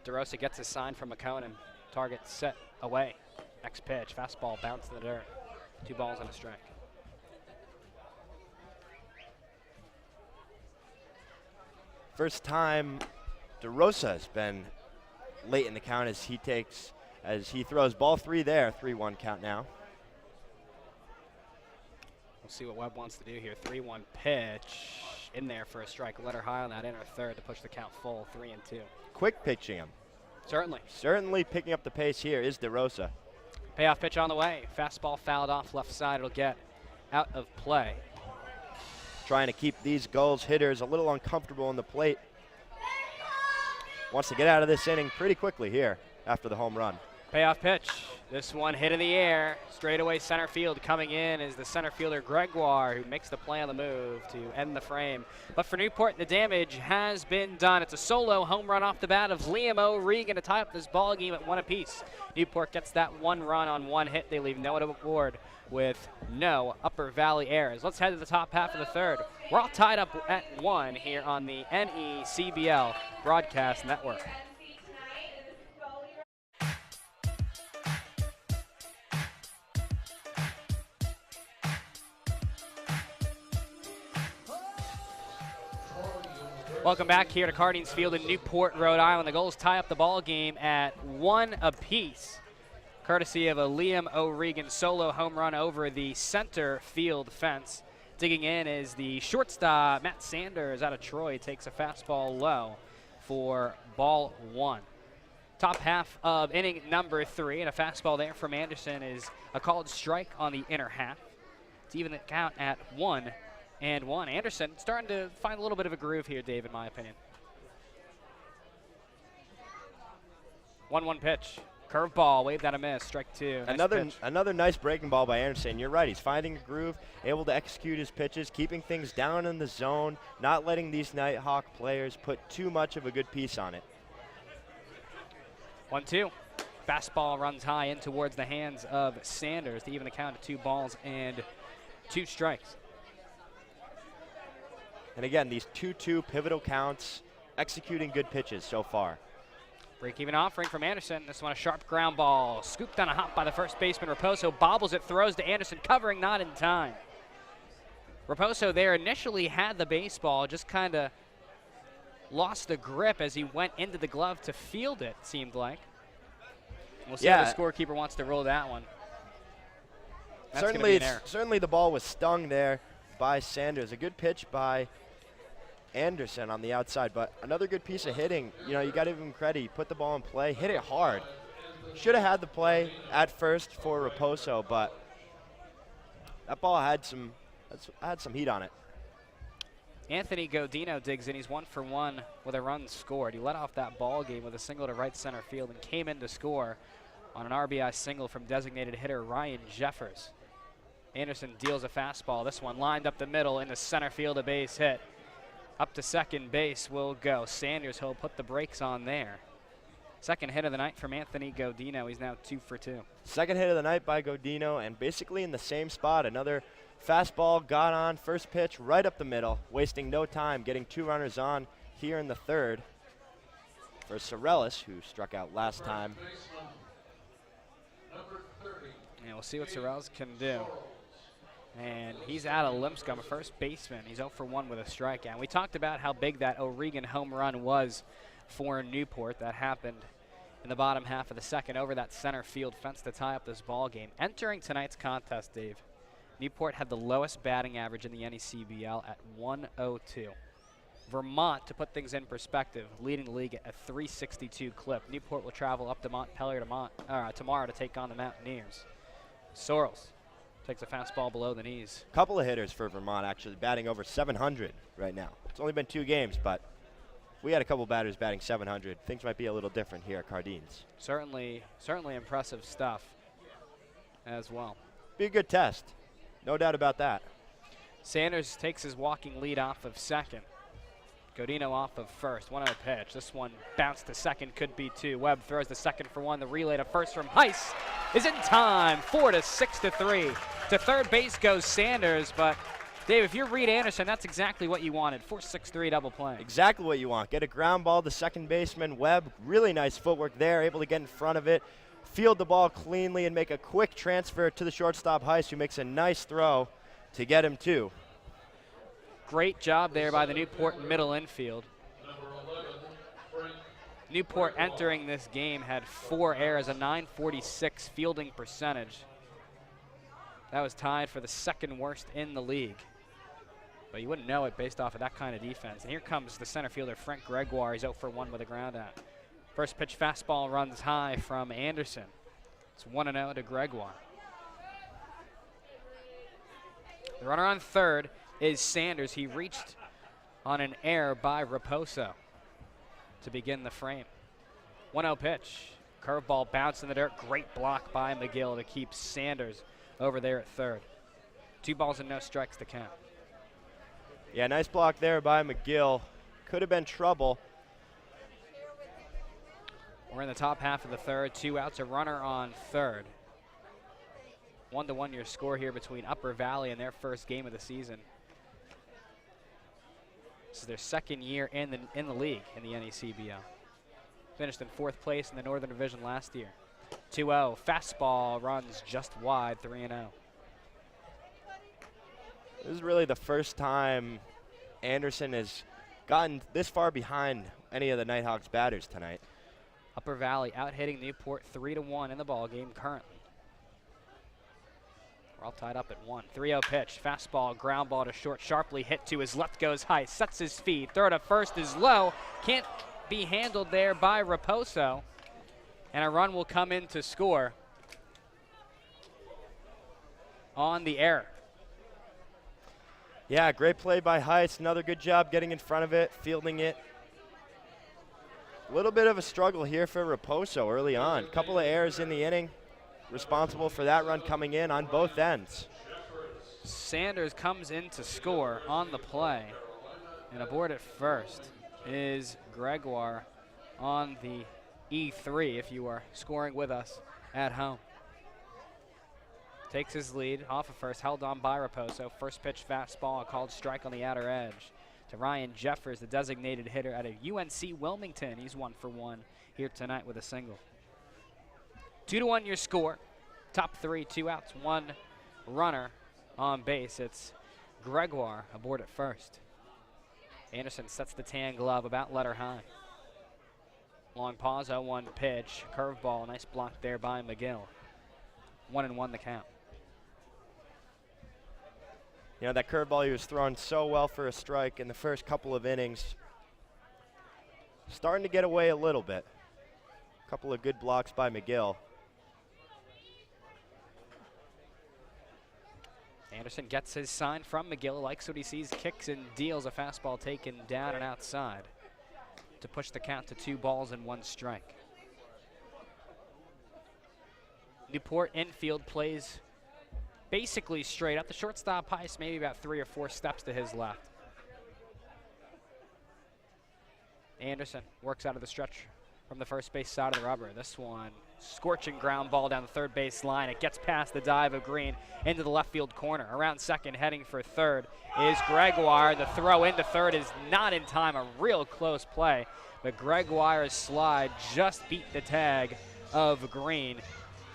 S3: DeRosa gets his sign from McConan. Target set away. Next pitch, fastball bounce in the dirt. 2 balls and a strike.
S4: First time DeRosa has been late in the count as he throws ball 3 there. 3-1 count now.
S3: We'll see what Webb wants to do here. 3-1 pitch in there for a strike. Let her high on that inner third to push the count full. 3-2.
S4: Quick pitching him.
S3: Certainly.
S4: Certainly picking up the pace here is DeRosa.
S3: Payoff pitch on the way. Fastball fouled off left side. It'll get out of play.
S4: Trying to keep these Gulls hitters a little uncomfortable on the plate. Wants to get out of this inning pretty quickly here after the home run.
S3: Payoff pitch. This one hit in the air. Straightaway center field. Coming in is the center fielder Gregoire, who makes the play on the move to end the frame. But for Newport, the damage has been done. It's a solo home run off the bat of Liam O'Regan to tie up this ball game at 1 apiece. Newport gets that 1 run on 1 hit. They leave no one aboard with no Upper Valley errors. Let's head to the top half of the third. We're all tied up at 1 here on the NECBL Broadcast Network. Welcome back here to Cardines Field in Newport, Rhode Island. The Gulls tie up the ball game at 1 apiece, courtesy of a Liam O'Regan solo home run over the center field fence. Digging in is the shortstop, Matt Sanders out of Troy, takes a fastball low for ball 1. Top half of inning number 3, and a fastball there from Anderson is a called strike on the inner half to even the count at 1-1. Anderson starting to find a little bit of a groove here, Dave, in my opinion. 1-1 pitch. Curveball, waved out a miss, strike 2.
S4: Another nice breaking ball by Anderson. You're right, he's finding a groove, able to execute his pitches, keeping things down in the zone, not letting these Nighthawk players put too much of a good piece on it.
S3: 1-2. Fastball runs high in towards the hands of Sanders to even the count of 2 balls and 2 strikes.
S4: And again, these 2-2 pivotal counts, executing good pitches so far.
S3: Break-even offering from Anderson. This one a sharp ground ball. Scooped on a hop by the first baseman. Raposo bobbles it, throws to Anderson, covering not in time. Raposo there initially had the baseball, just kind of lost the grip as he went into the glove to field it, seemed like. We'll see how the scorekeeper wants to roll that one. That's
S4: certainly the ball was stung there by Sanders. A good pitch by Anderson on the outside, but another good piece of hitting. You know, you got to give him credit. He put the ball in play, hit it hard. Should have had the play at first for Raposo, but that ball had some heat on it.
S3: Anthony Godino digs in. He's 1 for 1 with a run scored. He led off that ball game with a single to right center field and came in to score on an RBI single from designated hitter Ryan Jeffers. Anderson deals a fastball. This one lined up the middle into center field, a base hit. Up to second base will go Sanders. He'll put the brakes on there. Second hit of the night from Anthony Godino. He's now 2 for 2.
S4: Second hit of the night by Godino, and basically in the same spot. Another fastball got on, first pitch right up the middle, wasting no time, getting 2 runners on here in the third for Sorellis, who struck out last time.
S3: And we'll see what Sorellis can do. And he's out of Lipscomb, a first baseman. He's 0 for 1 with a strikeout. And we talked about how big that O'Regan home run was for Newport. That happened in the bottom half of the second over that center field fence to tie up this ball game. Entering tonight's contest, Dave, Newport had the lowest batting average in the NECBL at 102. Vermont, to put things in perspective, leading the league at a 362 clip. Newport will travel up to Montpelier tomorrow to take on the Mountaineers. Sorrells takes a fastball below the knees.
S4: Couple of hitters for Vermont actually batting over 700 right now. It's only been 2 games, but we had a couple batters batting 700. Things might be a little different here at Cardines.
S3: Certainly impressive stuff as well.
S4: Be a good test. No doubt about that.
S3: Sanders takes his walking lead off of second. Godino off of first. 1-0 pitch. This one bounced to second, could be 2. Webb throws the second for 1. The relay to first from Heiss is in time. 4-6-3. To third base goes Sanders, but Dave, if you're Reed Anderson, that's exactly what you wanted. 4-6-3 double play.
S4: Exactly what you want. Get a ground ball to second baseman Webb. Really nice footwork there, able to get in front of it, field the ball cleanly, and make a quick transfer to the shortstop Heiss, who makes a nice throw to get him two.
S3: Great job there by the Newport middle infield. Newport entering this game had 4 errors, a .946 fielding percentage. That was tied for the second worst in the league. But you wouldn't know it based off of that kind of defense. And here comes the center fielder, Frank Gregoire. He's 0 for 1 with a ground out. First pitch fastball runs high from Anderson. It's 1-0 to Gregoire. The runner on third is Sanders. He reached on an error by Raposo to begin the frame. 1-0 pitch. Curveball bounced in the dirt. Great block by McGill to keep Sanders over there at third. 2 balls and no strikes to count.
S4: Yeah, nice block there by McGill. Could have been trouble.
S3: We're in the top half of the third. 2 outs, a runner on third. 1-1 your score here between Upper Valley and their first game of the season. This is their second year in the league in the NECBL. Finished in 4th place in the Northern Division last year. 2-0, fastball runs just wide, 3-0.
S4: This is really the first time Anderson has gotten this far behind any of the Nighthawks batters tonight.
S3: Upper Valley out hitting Newport 3-1 in the ball game currently. We're all tied up at 1. 3-0 pitch, fastball, ground ball to short, sharply hit to his left, goes high, sets his feet. Throw to first is low, can't be handled there by Raposo, and a run will come in to score on the error.
S4: Yeah, great play by Heiss. Another good job getting in front of it, fielding it. A little bit of a struggle here for Raposo early on. Couple of errors in the inning, responsible for that run coming in on both ends.
S3: Sanders comes in to score on the play, and aboard at first is Gregoire on the E3 if you are scoring with us at home. Takes his lead off of first, held on by Raposo. First pitch fastball, a called strike on the outer edge to Ryan Jeffers, the designated hitter out of UNC Wilmington. He's 1 for 1 here tonight with a single. 2-1 your score. Top 3, 2 outs, 1 runner on base. It's Gregoire aboard at first. Anderson sets the tan glove about letter high. Long pause, 0-1 pitch, curveball, nice block there by McGill. 1-1 the count.
S4: You know, that curveball he was throwing so well for a strike in the first couple of innings. Starting to get away a little bit. A couple of good blocks by McGill.
S3: Anderson gets his sign from McGill, likes what he sees, kicks and deals a fastball taken down and outside to push the count to 2 balls and 1 strike. Newport infield plays basically straight up. The shortstop Heiss maybe about 3 or 4 steps to his left. Anderson works out of the stretch from the first base side of the rubber. This one, scorching ground ball down the third base line. It gets past the dive of Green into the left field corner. Around second, heading for third is Gregoire. The throw into third is not in time. A real close play, but Gregoire's slide just beat the tag of Green.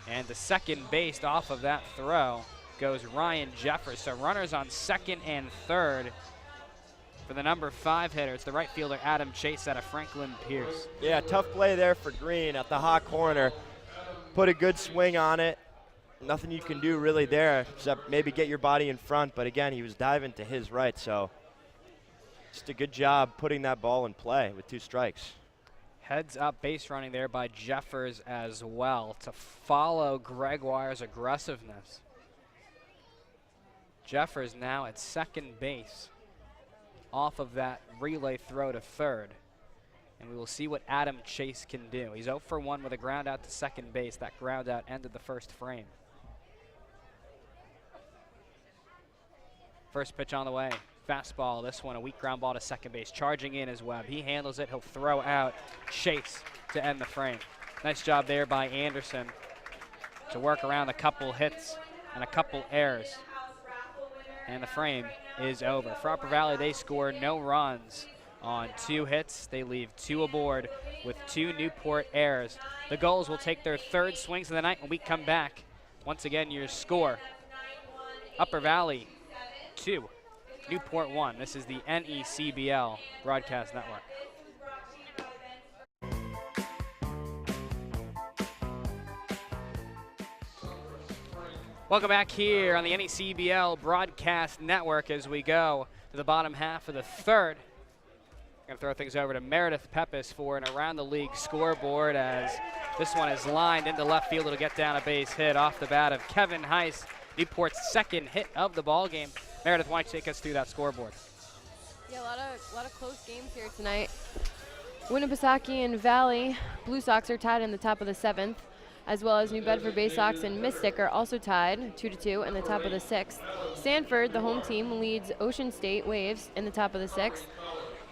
S3: And the second base off of that throw goes Ryan Jeffers. So runners on second and third for the number 5 hitter. It's the right fielder Adam Chase out of Franklin Pierce.
S4: Yeah, tough play there for Green at the hot corner. Put a good swing on it. Nothing you can do really there except maybe get your body in front. But again, he was diving to his right. So just a good job putting that ball in play with 2 strikes.
S3: Heads up base running there by Jeffers as well to follow Gregoire's aggressiveness. Jeffers now at second base off of that relay throw to third. And we will see what Adam Chase can do. He's 0 for 1 with a ground out to second base. That ground out ended the first frame. First pitch on the way. Fastball, this one a weak ground ball to second base. Charging in is Webb. He handles it. He'll throw out Chase to end the frame. Nice job there by Anderson to work around a couple hits and a couple errors. And the frame is over. For Upper Valley, they score no runs on 2 hits. They leave 2 aboard with 2 Newport errors. The Gulls will take their 3rd swings of the night when we come back. Once again, your score, Upper Valley 2, Newport 1. This is the NECBL Broadcast Network. Welcome back here on the NECBL Broadcast Network as we go to the bottom half of the 3rd. Going to throw things over to Meredith Peppis for an around the league scoreboard as this one is lined into left field. It'll get down a base hit off the bat of Kevin Heiss, Newport's 2nd hit of the ball game. Meredith, why don't you take us through that scoreboard?
S8: Yeah, a lot of close games here tonight. Winnipesaukee and Valley Blue Sox are tied in the top of the 7th, as well as New Bedford Bay Sox and Mystic are also tied 2-2 in the top of the 6th. Sanford, the home team, leads Ocean State Waves in the top of the 6th.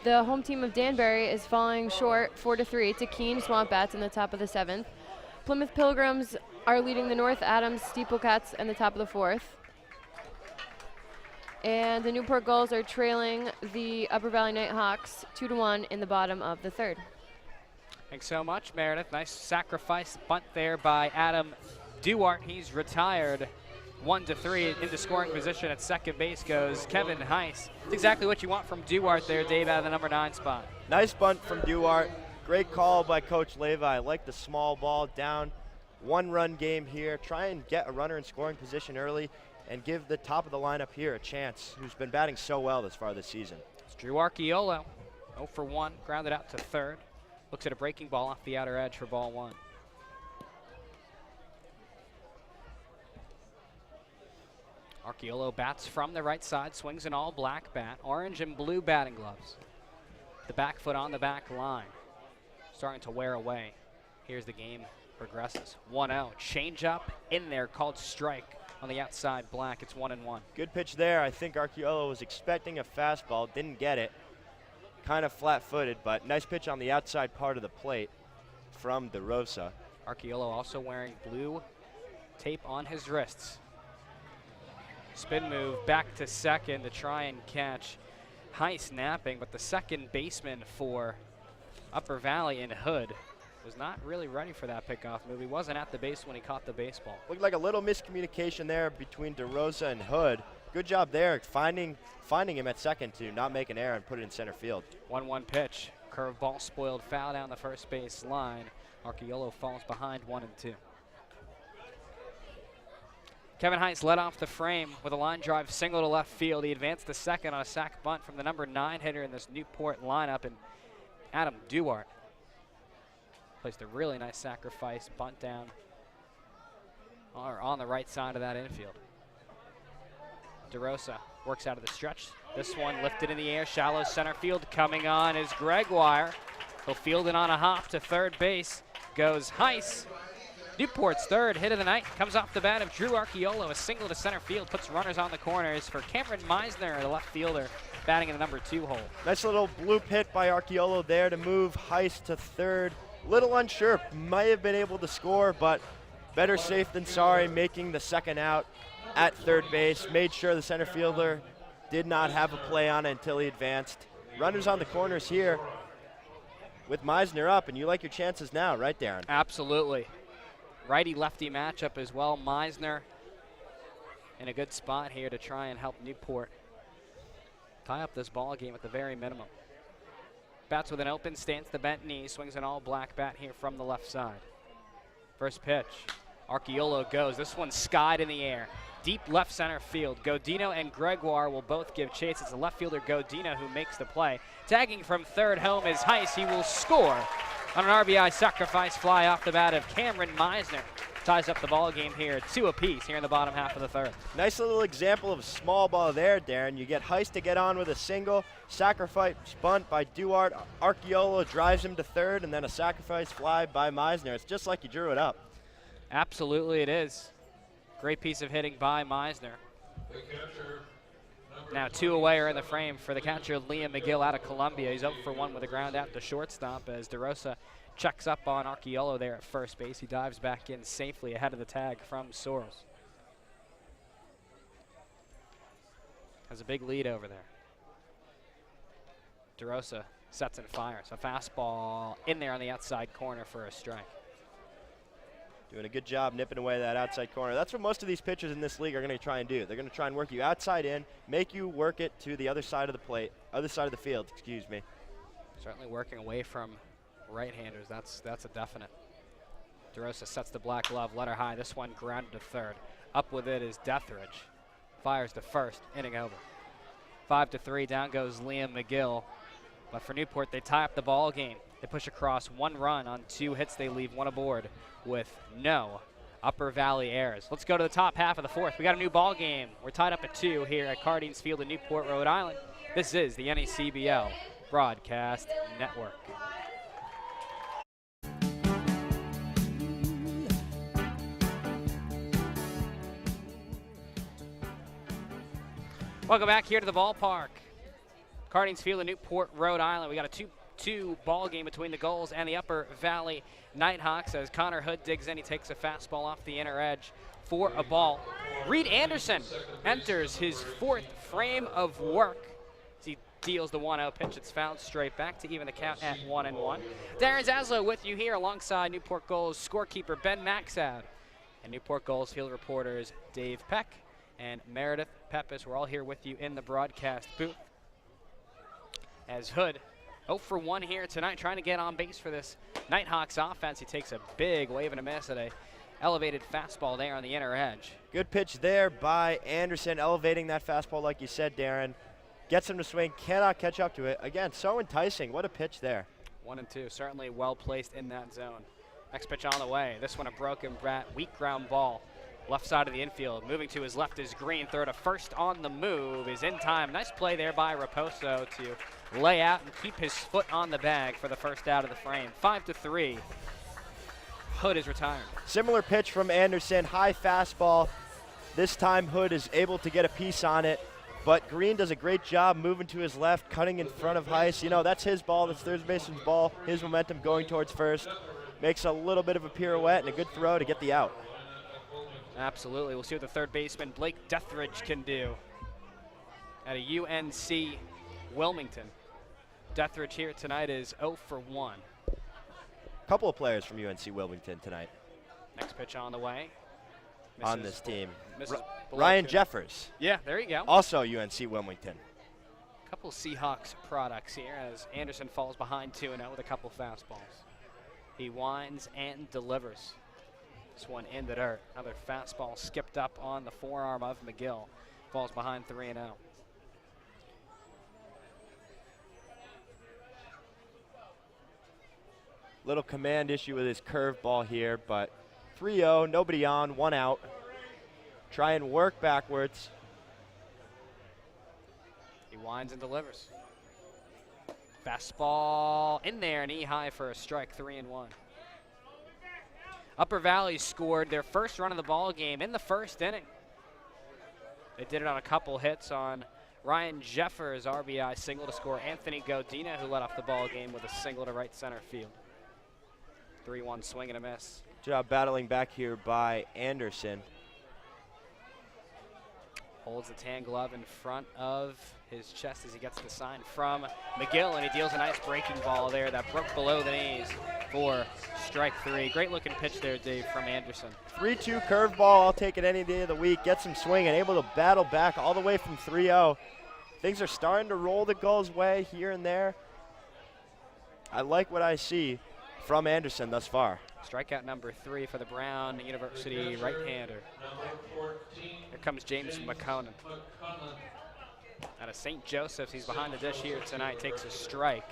S8: The home team of Danbury is falling short 4-3 to Keene Swamp Bats in the top of the 7th. Plymouth Pilgrims are leading the North Adams Steeplecats in the top of the 4th. And the Newport Gulls are trailing the Upper Valley Nighthawks 2-1 in the bottom of the 3rd.
S3: Thanks so much, Meredith. Nice sacrifice bunt there by Adam Duarte. He's retired. 1-3 into scoring position at second base goes Kevin Heiss. It's exactly what you want from Duarte there, Dave, out of the number 9 spot.
S4: Nice bunt from Duarte. Great call by Coach Leva. I like the small ball down. 1-run game here. Try and get a runner in scoring position early and give the top of the lineup here a chance, who's been batting so well this far this season.
S3: It's Drew Archiolo, 0 for 1, grounded out to 3rd. Looks at a breaking ball off the outer edge for ball 1. Archiolo bats from the right side, swings an all-black bat, orange and blue batting gloves. The back foot on the back line, starting to wear away. Here's the game progresses. 1-0, change up in there, called strike on the outside black. It's 1-1.
S4: Good pitch there. I think Archiolo was expecting a fastball, didn't get it. Kind of flat-footed, but nice pitch on the outside part of the plate from DeRosa.
S3: Archiolo also wearing blue tape on his wrists. Spin move back to second to try and catch Heiss napping, but the second baseman for Upper Valley in Hood was not really ready for that pickoff move. He wasn't at the base when he caught the baseball.
S4: Looked like a little miscommunication there between DeRosa and Hood. Good job there, finding him at second to not make an error and put it in center field.
S3: 1-1 pitch. Curveball spoiled foul down the first base line. Archiolo falls behind 1-2. Kevin Heiss led off the frame with a line drive single to left field. He advanced to second on a sac bunt from the number 9 hitter in this Newport lineup, and Adam Duarte placed a really nice sacrifice bunt down or on the right side of that infield. DeRosa works out of the stretch. This one lifted in the air, shallow center field. Coming on is Gregoire. He'll field it on a hop to third base. Goes Heiss. Newport's 3rd hit of the night comes off the bat of Drew Archiolo. A single to center field puts runners on the corners for Cameron Meisner, the left fielder, batting in the number 2 hole.
S4: Nice little bloop hit by Archiolo there to move Heiss to 3rd. Little unsure, might have been able to score, but better safe than sorry, making the second out at third base. Made sure the center fielder did not have a play on it until he advanced. Runners on the corners here with Meisner up, and you like your chances now, right, Darren?
S3: Absolutely. Righty-lefty matchup as well. Meisner in a good spot here to try and help Newport tie up this ball game at the very minimum. Bats with an open stance, the bent knee, swings an all-black bat here from the left side. First pitch, Archiolo goes. This one's skied in the air. Deep left center field. Godino and Gregoire will both give chase. It's the left fielder Godino who makes the play. Tagging from third home is Heiss. He will score on an RBI sacrifice fly off the bat of Cameron Meisner. Ties up the ball game here, 2 apiece here in the bottom half of the 3rd.
S4: Nice little example of small ball there, Darren. You get Heiss to get on with a single, sacrifice bunt by Duarte. Archiolo drives him to 3rd, and then a sacrifice fly by Meisner. It's just like you drew it up.
S3: Absolutely it is. Great piece of hitting by Meisner. Now 2 away are in the frame for the catcher Liam McGill out of Columbia. He's 0 for 1 with a ground out to shortstop as DeRosa checks up on Archiolo there at first base. He dives back in safely ahead of the tag from Soros. has a big lead over there. DeRosa sets and fires. A fastball in there on the outside corner for a strike.
S4: Doing a good job nipping away that outside corner. That's what most of these pitchers in this league are going to try and do. They're going to try and work you outside in, make you work it to the other side of the plate, other side of the field, excuse me.
S3: Certainly working away from right-handers. That's a definite. DeRosa sets the black glove, letter high. This one grounded to third. Up with it is Deathridge. Fires to first, inning over. 5-3, down goes Liam McGill. But for Newport, they tie up the ball game. They push across 1 run on 2 hits. They leave 1 aboard with no Upper Valley errors. Let's go to the top half of the 4th. We got a new ball game. We're tied up at 2 here at Cardines Field in Newport, Rhode Island. This is the NECBL Broadcast Network. Welcome back here to the ballpark. Cardines Field in Newport, Rhode Island. We got a 2-2 ball game between the Gulls and the Upper Valley Nighthawks as Connor Hood digs in. He takes a fastball off the inner edge for a ball. Reed Anderson enters his 4th frame of work as he deals the 1-0 pitch. It's fouled straight back to even the count at 1-1. Darren Zaslow with you here alongside Newport Gulls scorekeeper Ben Maxad and Newport Gulls field reporters Dave Peck and Meredith Peppis. We're all here with you in the broadcast booth. As Hood 0 for 1 here tonight, trying to get on base for this Nighthawks offense. He takes a big wave and a miss at a elevated fastball there on the inner edge.
S4: Good pitch there by Anderson, elevating that fastball like you said, Darren. Gets him to swing, cannot catch up to it. Again, so enticing. What a pitch there.
S3: 1-2, certainly well placed in that zone. Next pitch on the way. This one a broken bat, weak ground ball. Left side of the infield. Moving to his left is Green. Throw to first on the move is in time. Nice play there by Raposo to lay out and keep his foot on the bag for the first out of the frame. 5-3. Hood is retired.
S4: Similar pitch from Anderson. High fastball. This time Hood is able to get a piece on it. But Green does a great job moving to his left, cutting in front of Heiss. You know, that's his ball. That's third baseman's ball. His momentum going towards first. Makes a little bit of a pirouette and a good throw to get the out.
S3: Absolutely. We'll see what the third baseman, Blake Deathridge, can do at a UNC Wilmington. Deathridge here tonight is 0 for 1.
S4: Couple of players from UNC Wilmington tonight.
S3: Next pitch on the way.
S4: On this team.
S3: Ryan
S4: Jeffers.
S3: Yeah, there you go.
S4: Also UNC Wilmington.
S3: Couple Seahawks products here as Anderson falls behind 2-0 with a couple fastballs. He winds and delivers. This one in the dirt. Another fastball skipped up on the forearm of McGill. Falls behind 3-0.
S4: Little command issue with his curveball here, but 3-0, nobody on, 1 out. Try and work backwards.
S3: He winds and delivers. Fastball in there, knee high for a strike, 3-1. Upper Valley scored their first run of the ball game in the first inning. They did it on a couple hits on Ryan Jeffers' RBI single to score Anthony Godina, who led off the ball game with a single to right center field. 3-1 swing and a miss.
S4: Good job battling back here by Anderson.
S3: Holds the tan glove in front of his chest as he gets the sign from McGill, and he deals a nice breaking ball there that broke below the knees for strike 3. Great looking pitch there, Dave, from Anderson.
S4: 3-2 curveball, I'll take it any day of the week. Gets him swinging, able to battle back all the way from 3-0. Things are starting to roll the Gulls' way here and there. I like what I see from Anderson thus far.
S3: Strikeout number 3 for the Brown University right-hander. Here comes James McConan. Out of St. Joseph's, he's behind the dish here tonight, takes a strike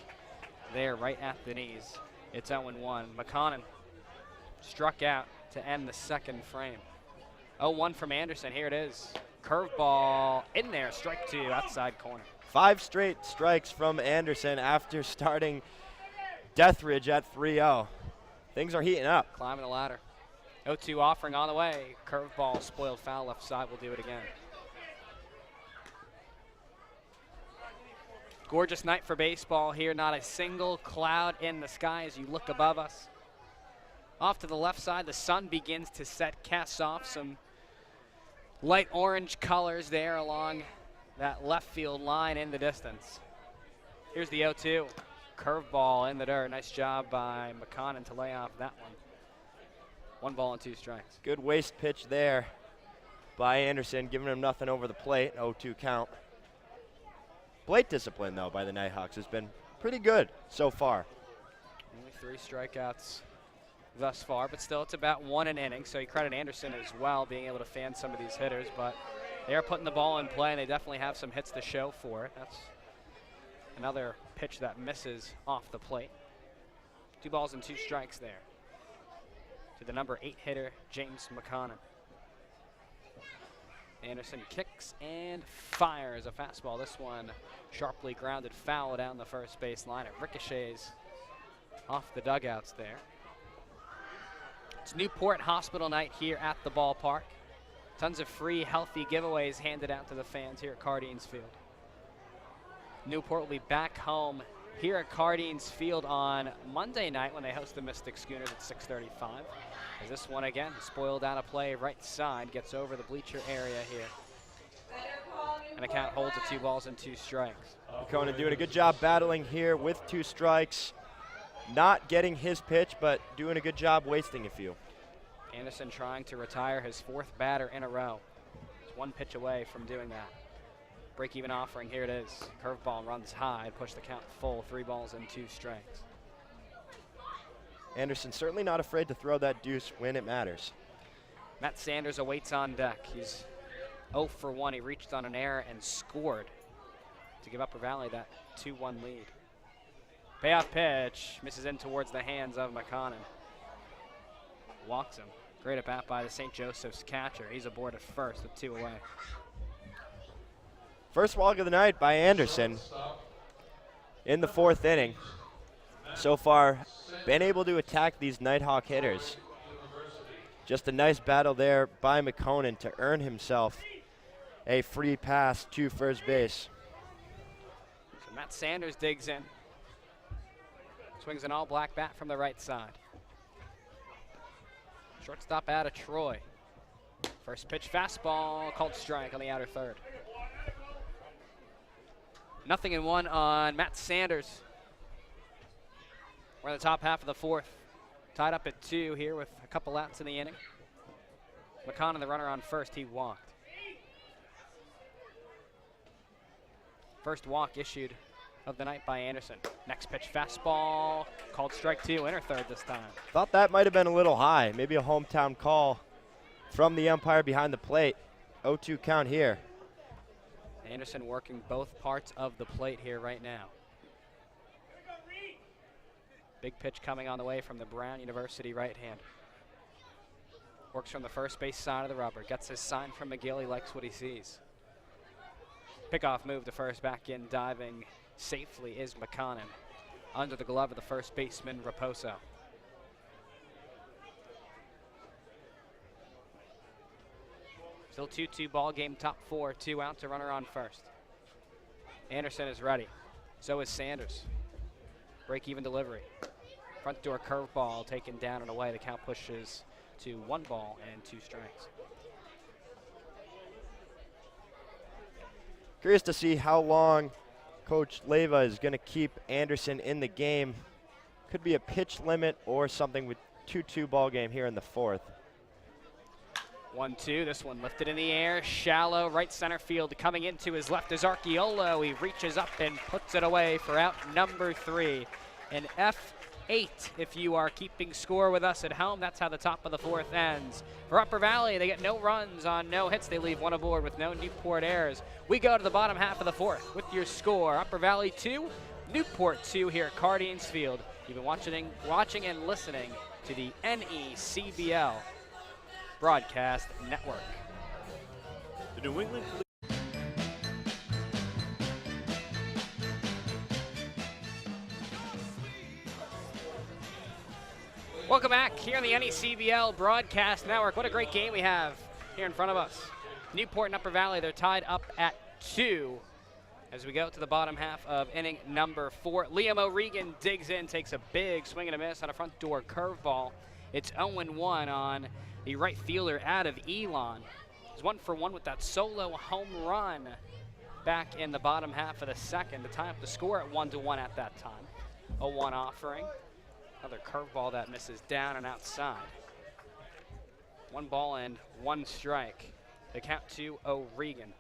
S3: there right at the knees. It's 0-1. McConan struck out to end the second frame. 0-1 from Anderson, here it is. Curveball in there, strike 2, outside corner.
S4: 5 straight strikes from Anderson after starting Deathridge at 3-0. Things are heating up.
S3: Climbing the ladder. 0-2 offering on the way. Curveball, spoiled foul left side. We'll do it again. Gorgeous night for baseball here. Not a single cloud in the sky as you look above us. Off to the left side, the sun begins to set, casts off some light orange colors there along that left field line in the distance. Here's the 0-2. Curveball in the dirt. Nice job by McConnell to lay off that one. 1 ball and 2 strikes.
S4: Good waste pitch there by Anderson, giving him nothing over the plate. 0-2 count. Plate discipline, though, by the Nighthawks has been pretty good so far.
S3: Only 3 strikeouts thus far, but still it's about 1 an inning, so you credit Anderson as well, being able to fan some of these hitters, but they are putting the ball in play, and they definitely have some hits to show for it. That's another pitch that misses off the plate. 2 balls and 2 strikes there to the number 8 hitter, James McConnell. Anderson kicks and fires a fastball. This one sharply grounded foul down the first base line. It ricochets off the dugouts there. It's Newport Hospital night here at the ballpark. Tons of free, healthy giveaways handed out to the fans here at Cardines Field. Newport will be back home here at Cardines Field on Monday night when they host the Mystic Schooners at 6:35. As this one again, spoiled out of play right side, gets over the bleacher area here. And the count holds at 2 balls and 2 strikes.
S4: Conan doing a good job battling here with 2 strikes. Not getting his pitch, but doing a good job wasting a few.
S3: Anderson trying to retire his 4th batter in a row. He's 1 pitch away from doing that. Break-even offering, here it is. Curveball runs high, push the count full, 3 balls and 2 strikes.
S4: Anderson certainly not afraid to throw that deuce when it matters.
S3: Matt Sanders awaits on deck. He's 0 for 1. He reached on an error and scored to give Upper Valley that 2-1 lead. Payoff pitch, misses in towards the hands of McConnell. Walks him. Great at bat by the St. Joseph's catcher. He's aboard at first with 2 away.
S4: First walk of the night by Anderson in the 4th inning. So far, been able to attack these Nighthawk hitters. Just a nice battle there by McConan to earn himself a free pass to first base.
S3: So Matt Sanders digs in. Swings an all-black bat from the right side. Shortstop out of Troy. First pitch fastball, called strike on the outer third. 0-1 on Matt Sanders. We're in the top half of the 4th. Tied up at 2 here with a couple outs in the inning. McConnell, the runner on first, he walked. First walk issued of the night by Anderson. Next pitch fastball, called strike 2, inner third this time.
S4: Thought that might have been a little high. Maybe a hometown call from the umpire behind the plate. 0-2 count here.
S3: Anderson working both parts of the plate here right now. Big pitch coming on the way from the Brown University right hand. Works from the first base side of the rubber. Gets his sign from McGill. He likes what he sees. Pickoff move to first, back in, diving safely is McConnell. Under the glove of the first baseman, Raposo. Still 2-2 ball game, top 4, 2 out to runner on first. Anderson is ready. So is Sanders. Break-even delivery. Front door curveball taken down and away. The count pushes to 1 ball and 2 strikes.
S4: Curious to see how long Coach Leyva is going to keep Anderson in the game. Could be a pitch limit or something with 2-2 ball game here in the 4th.
S3: 1-2, this one lifted in the air, shallow, right center field. Coming into his left is Archiolo. He reaches up and puts it away for out number 3. An F8 if you are keeping score with us at home. That's how the top of the 4th ends. For Upper Valley, they get no runs on no hits. They leave 1 aboard with no Newport errors. We go to the bottom half of the 4th with your score. Upper Valley 2, Newport 2 here at Cardines Field. You've been watching and listening to the NECBL Broadcast Network.
S2: The New England
S3: Welcome back here on the NECBL Broadcast Network. What a great game we have here in front of us. Newport and Upper Valley, they're tied up at 2 as we go to the bottom half of inning number 4. Liam O'Regan digs in, takes a big swing and a miss on a front door curveball. It's 0-1 on the right fielder out of Elon. He's 1 for 1 with that solo home run back in the bottom half of the second to tie up the score at 1-1 at that time. 0-1 offering. Another curveball that misses down and outside. 1 ball and 1 strike. The count to O'Regan.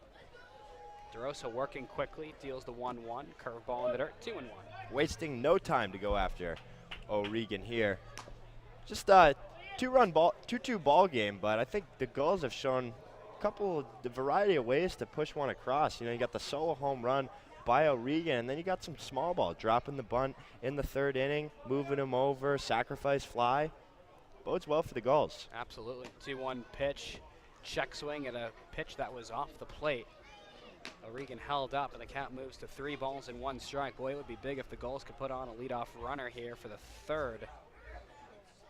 S3: DeRosa working quickly, deals the 1-1. Curveball in the dirt, 2-1.
S4: Wasting no time to go after O'Regan here. Just a 2-2 ball game, but I think the Gulls have shown the variety of ways to push one across. You know, you got the solo home run by O'Regan, and then you got some small ball, dropping the bunt in the 3rd inning, moving him over, sacrifice fly. Bodes well for the Gulls.
S3: Absolutely. 2-1 pitch, check swing at a pitch that was off the plate. O'Regan held up, and the count moves to 3 balls and 1 strike. Boy, it would be big if the Gulls could put on a leadoff runner here for the 3rd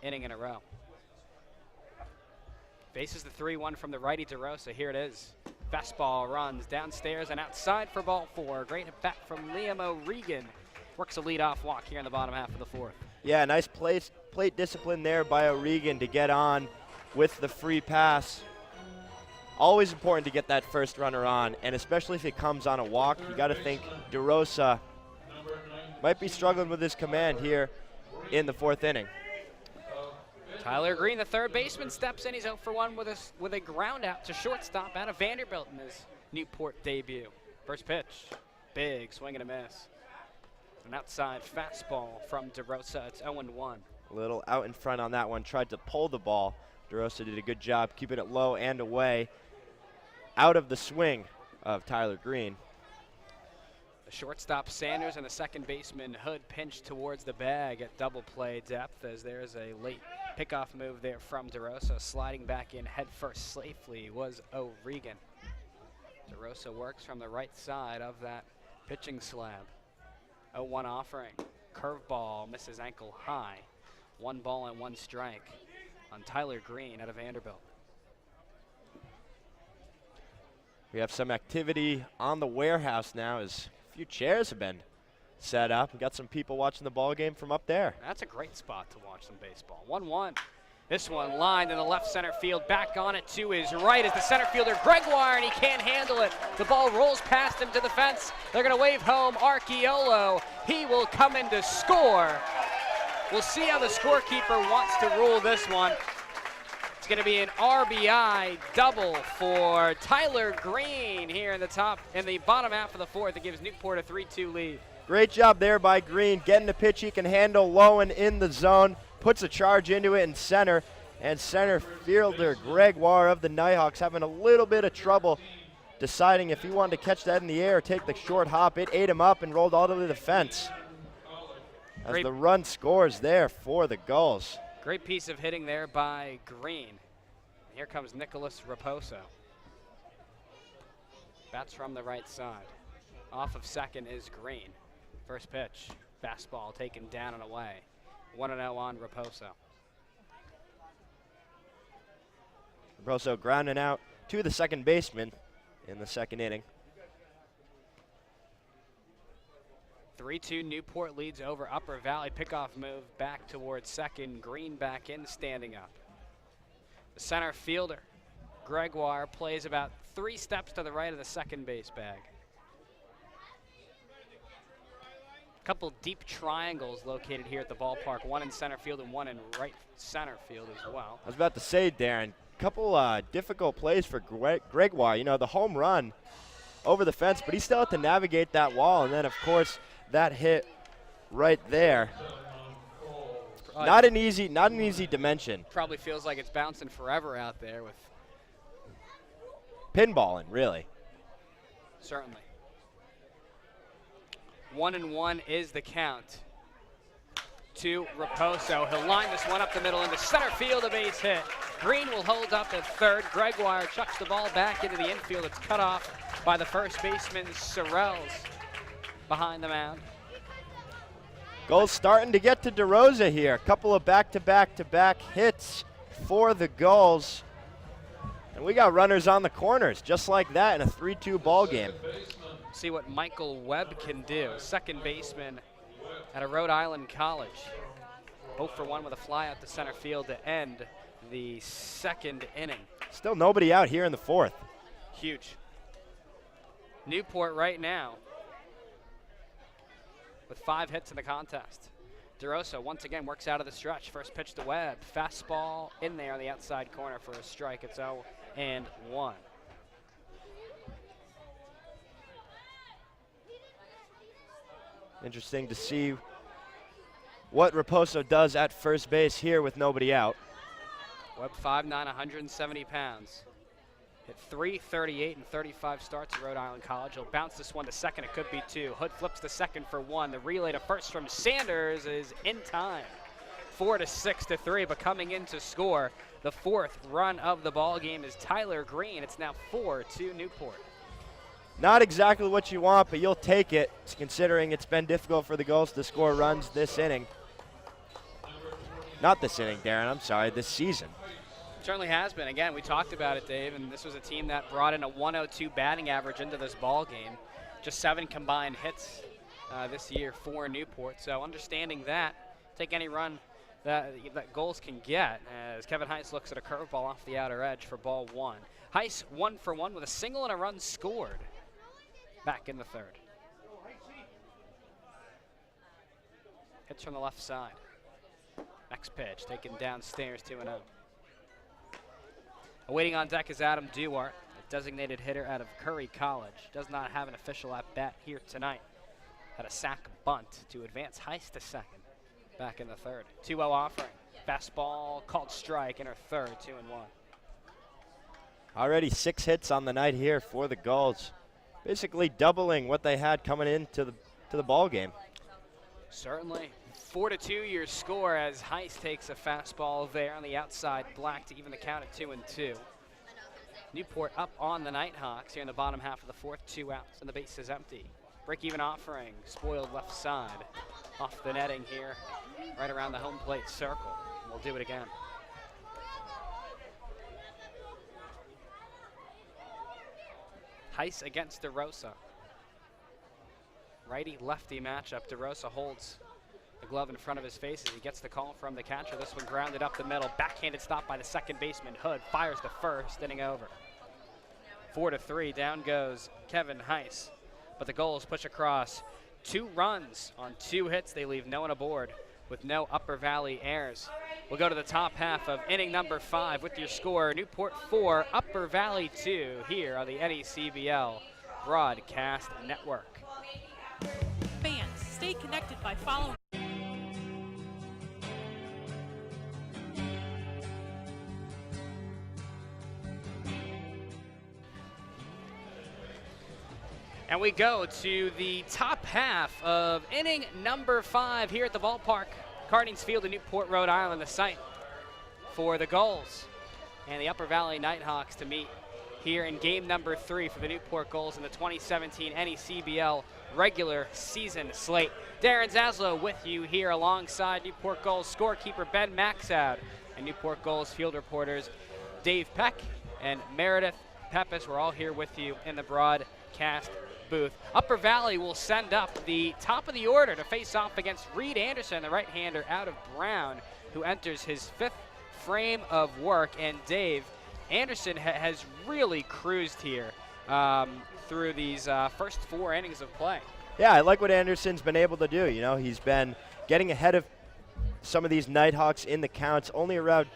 S3: inning in a row. Faces the 3-1 from the righty DeRosa. Here it is. Fastball runs downstairs and outside for ball 4. Great at bat from Liam O'Regan. Works a leadoff walk here in the bottom half of the 4th.
S4: Yeah, nice plate discipline there by O'Regan to get on with the free pass. Always important to get that first runner on, and especially if it comes on a walk. You got to think DeRosa might be struggling with his command here in the 4th inning.
S3: Tyler Green, the 3rd baseman, steps in. He's 0 for 1 with a ground out to shortstop out of Vanderbilt in his Newport debut. First pitch, big swing and a miss. An outside fastball from DeRosa. It's 0-1.
S4: A little out in front on that one. Tried to pull the ball. DeRosa did a good job keeping it low and away, out of the swing of Tyler Green.
S3: The shortstop Sanders and the 2nd baseman Hood pinch towards the bag at double play depth, as there's a late pickoff move there from DeRosa. Sliding back in head first safely was O'Regan. DeRosa works from the right side of that pitching slab. 0-1 offering. Curveball misses ankle high. 1 ball and 1 strike on Tyler Green out of Vanderbilt.
S4: We have some activity on the warehouse now as a few chairs have been set up. We got some people watching the ball game from up there.
S3: That's a great spot to watch some baseball. 1-1. This one lined in the left center field. Back on it to his right is the center fielder Gregoire, and he can't handle it. The ball rolls past him to the fence. They're going to wave home Archiolo. He will come in to score. We'll see how the scorekeeper wants to rule this one. It's going to be an RBI double for Tyler Green here in the bottom half of the 4th. It gives Newport a 3-2 lead.
S4: Great job there by Green, getting the pitch he can handle low and in the zone. Puts a charge into it in center, and center fielder Gregoire of the Nighthawks having a little bit of trouble deciding if he wanted to catch that in the air or take the short hop. It ate him up and rolled all the way to the fence. As the run scores there for the Gulls.
S3: Great piece of hitting there by Green. Here comes Nicholas Raposo. Bats from the right side. Off of second is Green. First pitch, fastball taken down and away. 1-0 on Raposo.
S4: Raposo grounding out to the 2nd baseman in the 2nd inning.
S3: 3-2 Newport leads over Upper Valley. Pickoff move back towards second. Green back in, standing up. The center fielder, Gregoire, plays about 3 steps to the right of the 2nd base bag. A couple deep triangles located here at the ballpark, one in center field and one in right center field as well.
S4: I was about to say, Darren, couple difficult plays for Gregoire. You know, the home run over the fence, but he still had to navigate that wall, and then, of course, that hit right there. Not an easy dimension.
S3: Probably feels like it's bouncing forever out there with
S4: pinballing, really.
S3: Certainly. 1-1 is the count to Raposo. He'll line this one up the middle into center field, a base hit. Green will hold up at 3rd. Gregoire chucks the ball back into the infield. It's cut off by the first baseman, Sorrells, behind the mound.
S4: Gulls starting to get to DeRosa here. A couple of back-to-back hits for the Gulls. And we got runners on the corners, just like that in a 3-2 ball game.
S3: See what Michael Webb can do. 2nd baseman at a Rhode Island college. 0 for 1 with a fly out to center field to end the 2nd inning.
S4: Still nobody out here in the 4th.
S3: Huge. Newport right now with 5 hits in the contest. DeRosa once again works out of the stretch. First pitch to Webb. Fastball in there on the outside corner for a strike. It's 0-1.
S4: Interesting to see what Raposo does at first base here with nobody out.
S3: Webb 5'9", 170 pounds. Hit .338 and 35 starts at Rhode Island College. He'll bounce this one to second. It could be 2. Hood flips to second for 1. The relay to first from Sanders is in time. 4-6-3, but coming in to score the 4th run of the ball game is Tyler Green. It's now 4-2 Newport.
S4: Not exactly what you want, but you'll take it, considering it's been difficult for the Gulls to score runs this inning. Not this inning, Darren, I'm sorry, this season.
S3: Certainly has been. Again, we talked about it, Dave, and this was a team that brought in a 102 batting average into this ball game. Just 7 combined hits this year for Newport. So understanding that, take any run that Gulls can get, as Kevin Heiss looks at a curveball off the outer edge for ball 1. Heiss 1 for 1 with a single and a run scored back in the 3rd. Hits from the left side. Next pitch taken downstairs 2-0. Awaiting on deck is Adam Duart, a designated hitter out of Curry College. Does not have an official at-bat here tonight. Had a sac bunt to advance Heiss to second back in the 3rd. 2-0 offering. Fastball called strike in her 3rd, 2-1.
S4: Already 6 hits on the night here for the Gulls. Basically doubling what they had coming into the ball game.
S3: Certainly. 4-2 your score as Heiss takes a fastball there on the outside black to even the count at 2-2. Newport up on the Nighthawks here in the bottom half of the 4th, 2 outs, and the base is empty. Break-even offering, spoiled left side, off the netting here, right around the home plate circle. We'll do it again. Heiss against DeRosa. Righty-lefty matchup. DeRosa holds the glove in front of his face as he gets the call from the catcher. This one grounded up the middle. Backhanded stop by the second baseman. Hood fires the first, inning over. 4-3, down goes Kevin Heiss. But the Gulls push across 2 runs on 2 hits. They leave no one aboard with no Upper Valley errors. We'll go to the top half of inning number 5 with your score. Newport 4, Upper Valley 2 here on the NECBL Broadcast Network.
S9: Fans, stay connected by following.
S3: And we go to the top half of inning number 5 here at the ballpark. Cardings Field in Newport, Rhode Island, the site for the Gulls and the Upper Valley Nighthawks to meet here in game number 3 for the Newport Gulls in the 2017 NECBL regular season slate. Darren Zaslow with you here alongside Newport Gulls scorekeeper Ben Maxoud and Newport Gulls field reporters Dave Peck and Meredith Pepis. We're all here with you in the broadcast booth. Upper Valley will send up the top of the order to face off against Reed Anderson, the right-hander out of Brown, who enters his 5th frame of work. And Dave, Anderson has really cruised here through these first 4 innings of play.
S4: Yeah, I like what Anderson's been able to do. You know, he's been getting ahead of some of these Nighthawks in the counts, only allowed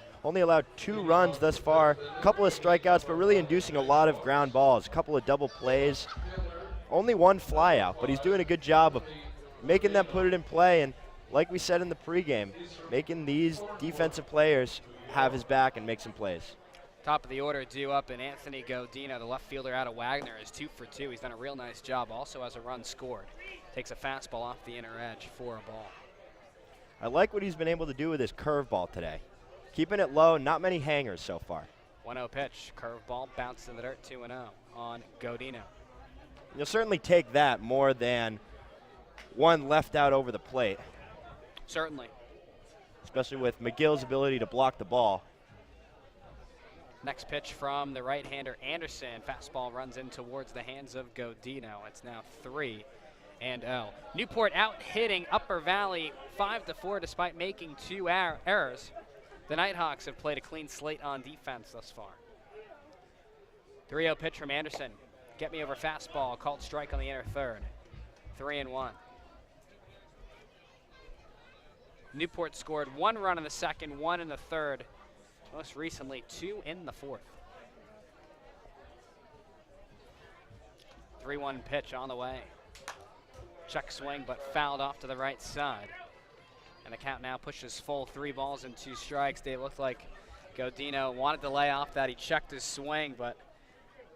S4: 2 runs thus far, a couple of strikeouts, but really inducing a lot of ground balls, a couple of double plays. Only 1 flyout, but he's doing a good job of making them put it in play. And like we said in the pregame, making these defensive players have his back and make some plays.
S3: Top of the order due up, and Anthony Godino, the left fielder out of Wagner, is 2 for 2. He's done a real nice job. Also has a run scored. Takes a fastball off the inner edge for a ball.
S4: I like what he's been able to do with his curveball today. Keeping it low, not many hangers so far.
S3: 1-0 pitch, curveball, bounced in the dirt, 2-0 on Godino.
S4: You'll certainly take that more than 1 left out over the plate.
S3: Certainly.
S4: Especially with McGill's ability to block the ball.
S3: Next pitch from the right-hander Anderson. Fastball runs in towards the hands of Godino. It's now 3-0. Newport out hitting Upper Valley 5-4 despite making 2 errors. The Nighthawks have played a clean slate on defense thus far. 3-0 pitch from Anderson. Get me over fastball, called strike on the inner third. 3-1. Newport scored 1 run in the second, 1 in the third. Most recently, 2 in the fourth. 3-1 pitch on the way. Check swing, but fouled off to the right side. And the count now pushes full 3 balls and 2 strikes. It looked like Godino wanted to lay off that. He checked his swing, but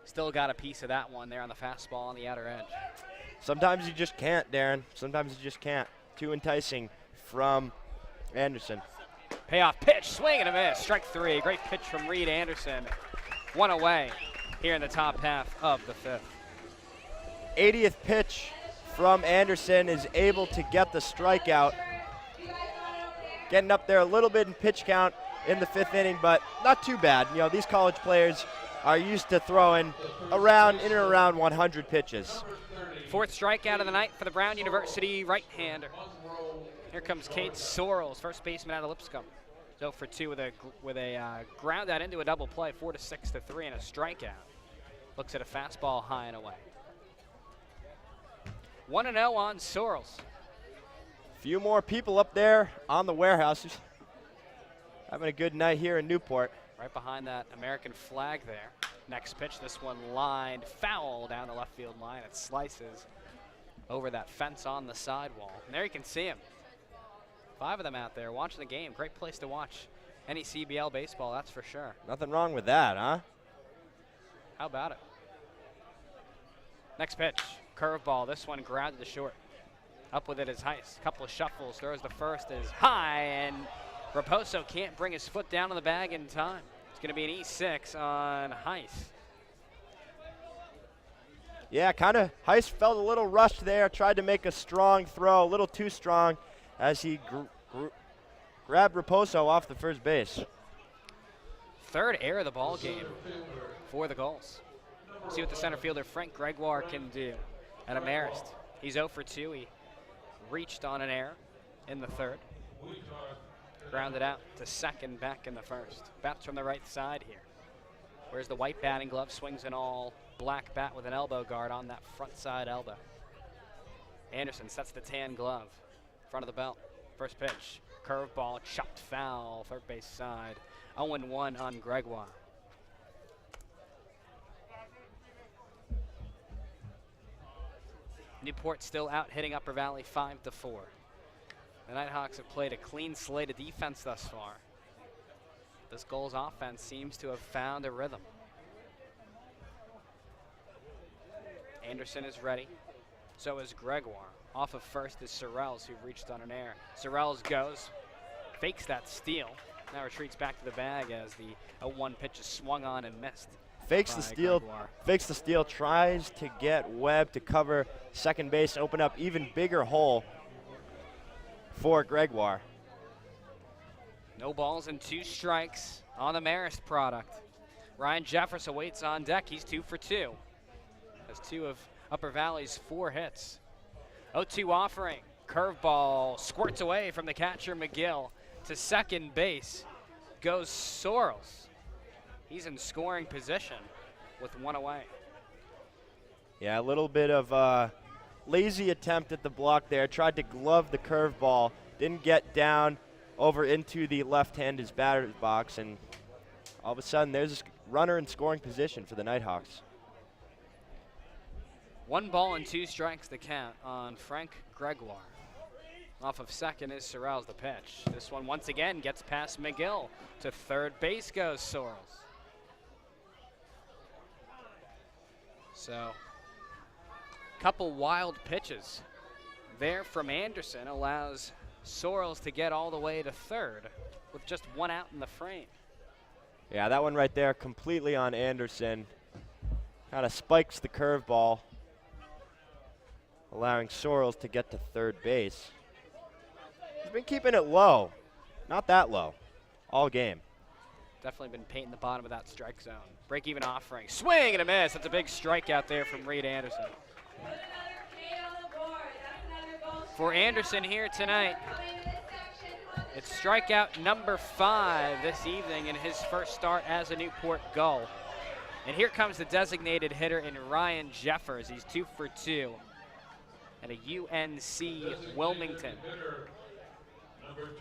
S3: still got a piece of that one there on the fastball on the outer edge.
S4: Sometimes you just can't, Darren. Sometimes you just can't. Too enticing from Anderson.
S3: Payoff pitch, swing and a miss. Strike 3. Great pitch from Reed Anderson. 1 away here in the top half of the 5th.
S4: 80th pitch from Anderson is able to get the strikeout. Getting up there a little bit in pitch count in the 5th inning, but not too bad. You know, these college players are used to throwing in and around 100 pitches.
S3: 4th strikeout of the night for the Brown University right-hander. Here comes Cade Sorrells, first baseman out of Lipscomb. 0 for 2 with a ground out into a double play, 4-6-3, and a strikeout. Looks at a fastball high and away. 1-0 on Sorrells.
S4: Few more people up there on the warehouses. Having a good night here in Newport.
S3: Right behind that American flag there. Next pitch, this one lined foul down the left field line. It slices over that fence on the sidewall. And there you can see him. 5 of them out there watching the game. Great place to watch NECBL baseball, that's for sure.
S4: Nothing wrong with that, huh?
S3: How about it? Next pitch, curveball. This one grounded to short. Up with it is Heiss. Couple of shuffles, throws the first is high, and Raposo can't bring his foot down on the bag in time. It's going to be an E6 on Heiss.
S4: Yeah, Heiss felt a little rushed there, tried to make a strong throw, a little too strong as he grabbed Raposo off the first base.
S3: 3rd error of the ball game for the Gulls. See what the center fielder Frank Gregoire can do at Marist. He's 0 for 2. He reached on an error in the 3rd. Grounded out to second back in the 1st. Bats from the right side here. Where's the white batting glove? Swings an all black bat with an elbow guard on that front side elbow. Anderson sets the tan glove. Front of the belt. First pitch. Curveball, chopped foul, third base side. 0-1 on Gregoire. Newport still out hitting Upper Valley 5-4. The Nighthawks have played a clean slate of defense thus far. This Gulls offense seems to have found a rhythm. Anderson is ready. So is Gregoire. Off of first is Sorrells, who reached on an error. Sorrells goes, fakes that steal. Now retreats back to the bag as the 0-1 pitch is swung on and missed.
S4: Fakes the steal, tries to get Webb to cover second base, open up even bigger hole for Gregoire.
S3: No balls and 2 strikes on the Marist product. Ryan Jeffress awaits on deck. He's 2 for 2. Has 2 of Upper Valley's 4 hits. 0-2 offering. Curveball squirts away from the catcher McGill to second base. Goes Sorrells. He's in scoring position with 1 away.
S4: Yeah, a little bit of a lazy attempt at the block there. Tried to glove the curveball. Didn't get down over into the left-handed batter's box. And all of a sudden, there's a runner in scoring position for the Nighthawks.
S3: 1 ball and 2 strikes to count on Frank Gregoire. Off of second is Sorrells the pitch. This one once again gets past McGill. To third base goes Sorrells. So, couple wild pitches there from Anderson allows Sorrells to get all the way to third with just 1 out in the frame.
S4: Yeah, that one right there completely on Anderson. Kind of spikes the curveball, allowing Sorrells to get to third base. He's been keeping it low, not that low, all game.
S3: Definitely been painting the bottom of that strike zone. Break-even offering. Swing and a miss. That's a big strikeout there from Reed Anderson. For Anderson here tonight, it's strikeout number 5 this evening in his first start as a Newport Gull. And here comes the designated hitter in Ryan Jeffers. He's 2 for 2 at a UNC Wilmington.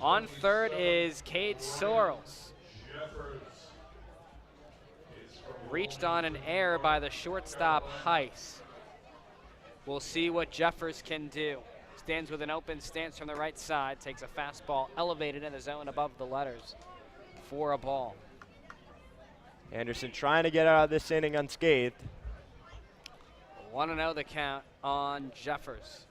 S3: On third is Cade Sorrells. Reached on an error by the shortstop Heiss. We'll see what Jeffers can do. Stands with an open stance from the right side, takes a fastball elevated in the zone above the letters for a ball.
S4: Anderson trying to get out of this inning unscathed.
S3: 1-0 the count on Jeffers.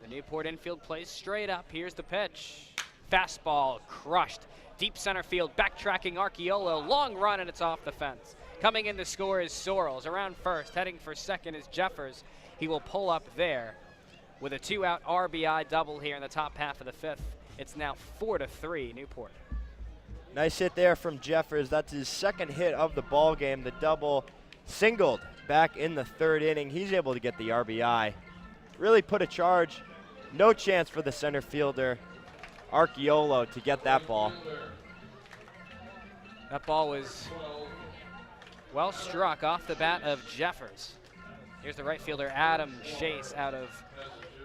S3: The Newport infield plays straight up. Here's the pitch. Fastball crushed. Deep center field, backtracking Archeolo. Long run, and it's off the fence. Coming in to score is Sorrells. Around first, heading for second is Jeffers. He will pull up there with a 2-out RBI double here in the top half of the fifth. It's now 4-3 Newport.
S4: Nice hit there from Jeffers. That's his second hit of the ball game. The double singled back in the third inning. He's able to get the RBI. Really put a charge. No chance for the center fielder, Archeolo, to get that ball.
S3: That ball was well struck off the bat of Jeffers. Here's the right fielder, Adam Chase, out of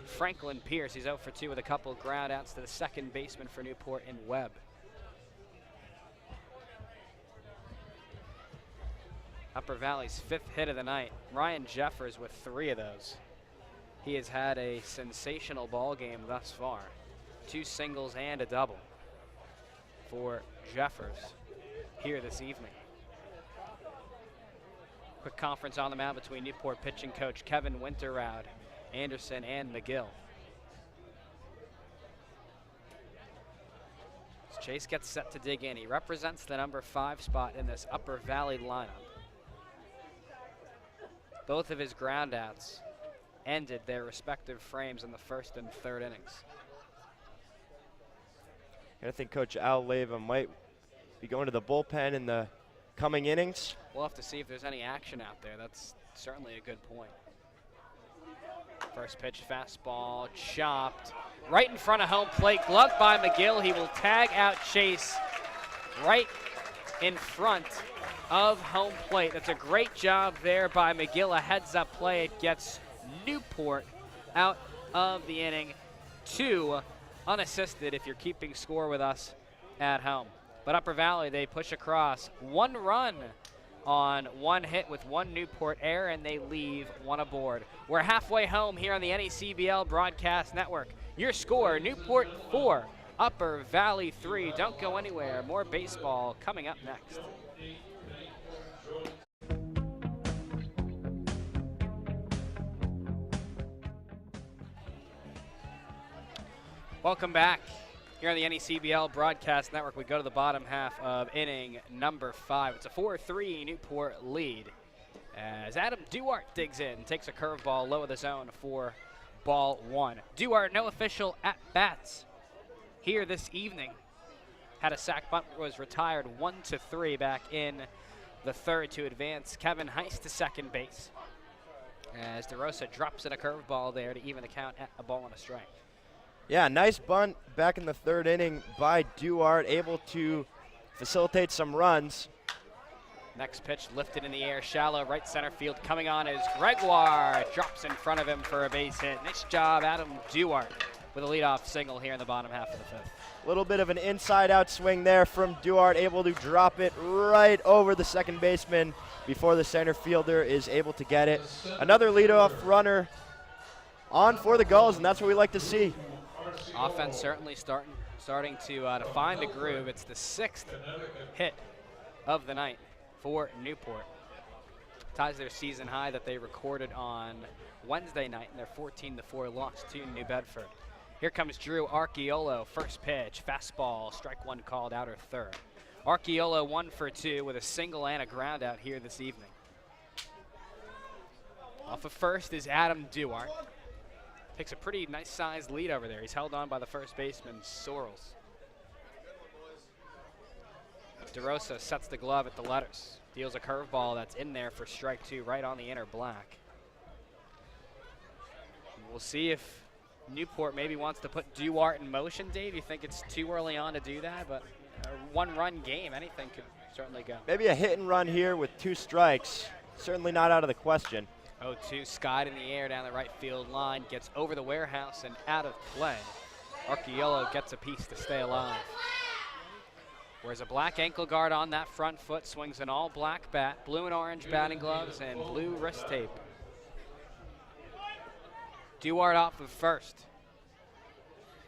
S3: Franklin Pierce. He's 0 for 2 with a couple ground outs to the second baseman for Newport in Webb. Upper Valley's 5th hit of the night. Ryan Jeffers with 3 of those. He has had a sensational ball game thus far. 2 singles and a double for Jeffers here this evening. Quick conference on the mound between Newport pitching coach Kevin Winterroud, Anderson, and McGill. As Chase gets set to dig in, he represents the number 5 spot in this Upper Valley lineup. Both of his ground outs ended their respective frames in the first and third innings.
S4: And I think Coach Al Leyva might be going to the bullpen in the coming innings.
S3: We'll have to see if there's any action out there. That's certainly a good point. First pitch, fastball, chopped. Right in front of home plate, gloved by McGill. He will tag out Chase right in front of home plate. That's a great job there by McGill. A heads-up play. It gets Newport out of the inning. 2 unassisted if you're keeping score with us at home. But Upper Valley, they push across 1 run on 1 hit with 1 Newport error, and they leave 1 aboard. We're halfway home here on the NECBL Broadcast Network. Your score, Newport 4, Upper Valley 3. Don't go anywhere. More baseball coming up next. Welcome back. Here on the NECBL Broadcast Network, we go to the bottom half of inning number 5. It's a 4-3 Newport lead as Adam Duarte digs in, takes a curveball low of the zone for ball 1. Duarte, no official at-bats here this evening. Had a sac bunt, was retired 1-3 back in the third to advance Kevin Heiss to second base as DeRosa drops in a curveball there to even the count at a ball and a strike.
S4: Yeah, nice bunt back in the third inning by Duarte, able to facilitate some runs.
S3: Next pitch lifted in the air, shallow right center field. Coming on is Gregoire. Drops in front of him for a base hit. Nice job, Adam Duarte, with a leadoff single here in the bottom half of the 5th.
S4: A little bit of an inside-out swing there from Duarte, able to drop it right over the second baseman before the center fielder is able to get it. Another leadoff runner on for the Gulls, and that's what we like to see.
S3: Offense certainly starting to find the groove. It's the 6th hit of the night for Newport. Ties their season high that they recorded on Wednesday night in their 14-4 loss to New Bedford. Here comes Drew Archeolo. First pitch, fastball, strike 1 called, outer third. Archeolo 1 for 2 with a single and a ground out here this evening. Off of first is Adam Duarte. Takes a pretty nice sized lead over there. He's held on by the first baseman, Sorrells. DeRosa sets the glove at the letters. Deals a curveball that's in there for strike 2, right on the inner black. We'll see if Newport maybe wants to put Duarte in motion, Dave. You think it's too early on to do that, but a 1-run game, anything could certainly go.
S4: Maybe a hit and run here with 2 strikes. Certainly not out of the question.
S3: 0-2, skied in the air down the right field line, gets over the warehouse and out of play. Archiolo gets a piece to stay alive. Wears a black ankle guard on that front foot, swings an all black bat, blue and orange batting gloves, and blue wrist tape. Duarte off of first.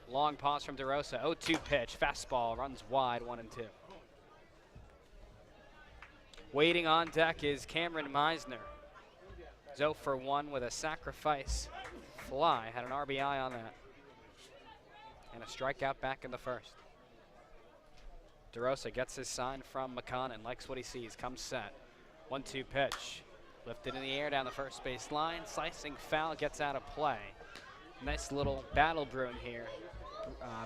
S3: Long pause from DeRosa, 0-2 pitch, fastball, runs wide, 1-2. Waiting on deck is Cameron Meisner. 0 for 1 with a sacrifice fly, had an RBI on that. And a strikeout back in the first. DeRosa gets his sign from McConnon, likes what he sees, comes set. 1-2 pitch, lifted in the air down the first base line, slicing foul, gets out of play. Nice little battle brewing here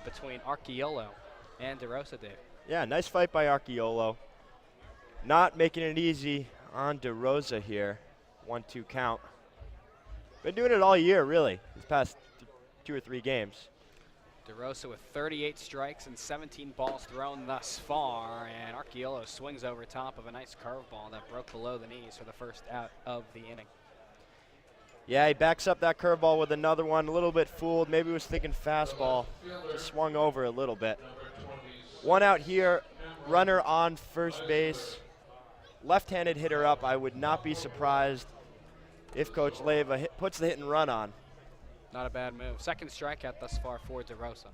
S3: between Archiolo and DeRosa, Dave.
S4: Yeah, nice fight by Archiolo. Not making it easy on DeRosa here. 1-2 count. Been doing it all year, really, these past 2 or 3 games.
S3: DeRosa with 38 strikes and 17 balls thrown thus far, and Archiolo swings over top of a nice curveball that broke below the knees for the first out of the inning.
S4: Yeah, he backs up that curveball with another one, a little bit fooled, maybe was thinking fastball, just swung over a little bit. 1 out here, runner on first base, left-handed hitter up. I would not be surprised if Coach Leyva puts the hit and run on.
S3: Not a bad move. Second strikeout thus far for DeRosa.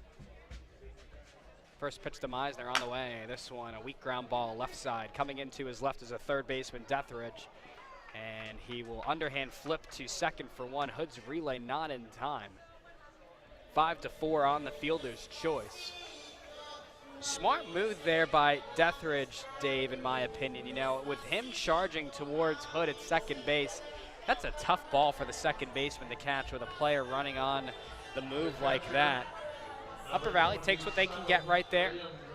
S3: First pitch to Meisner on the way. This one, a weak ground ball left side. Coming into his left is a third baseman, Deathridge. And he will underhand flip to second for 1. Hood's relay not in time. 5-4 on the fielder's choice. Smart move there by Deathridge, Dave, in my opinion. You know, with him charging towards Hood at second base, that's a tough ball for the second baseman to catch with a player running on the move like that. Upper Valley takes what they can get right there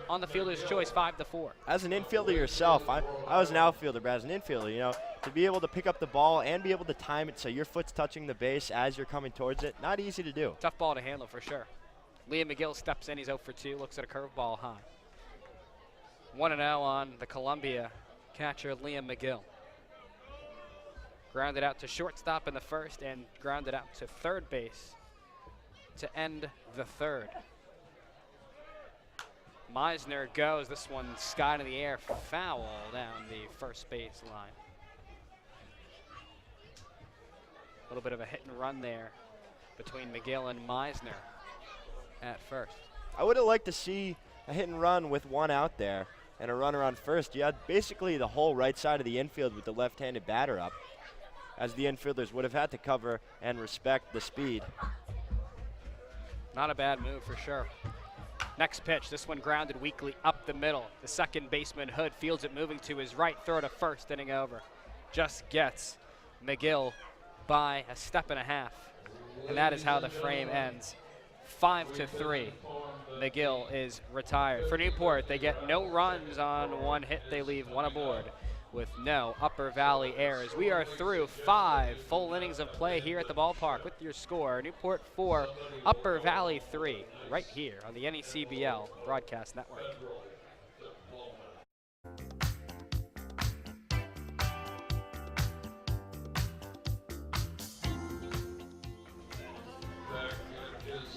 S3: on the fielder's choice, 5-4.
S4: As an infielder yourself, I was an outfielder, but as an infielder, you know, to be able to pick up the ball and be able to time it so your foot's touching the base as you're coming towards it, not easy to do.
S3: Tough ball to handle for sure. Liam McGill steps in, he's 0 for 2, looks at a curveball high. 1-0 on the Columbia catcher, Liam McGill. Grounded out to shortstop in the first and grounded out to third base to end the third. Meisner goes, this one skied in the air, foul down the first base line. A little bit of a hit and run there between McGill and Meisner at first.
S4: I would have liked to see a hit and run with 1 out there and a runner on first. You had basically the whole right side of the infield with the left-handed batter up, as the infielders would have had to cover and respect the speed.
S3: Not a bad move for sure. Next pitch, this one grounded weakly up the middle. The second baseman, Hood, fields it moving to his right, throw to first, inning over. Just gets McGill by a step and a half. And that is how the frame ends. 5-3. McGill is retired. For Newport, they get no runs on 1 hit. They leave 1 aboard with no Upper Valley errors. We are through 5 full innings of play here at the ballpark with your score. Newport 4, Upper Valley 3, right here on the NECBL Broadcast Network.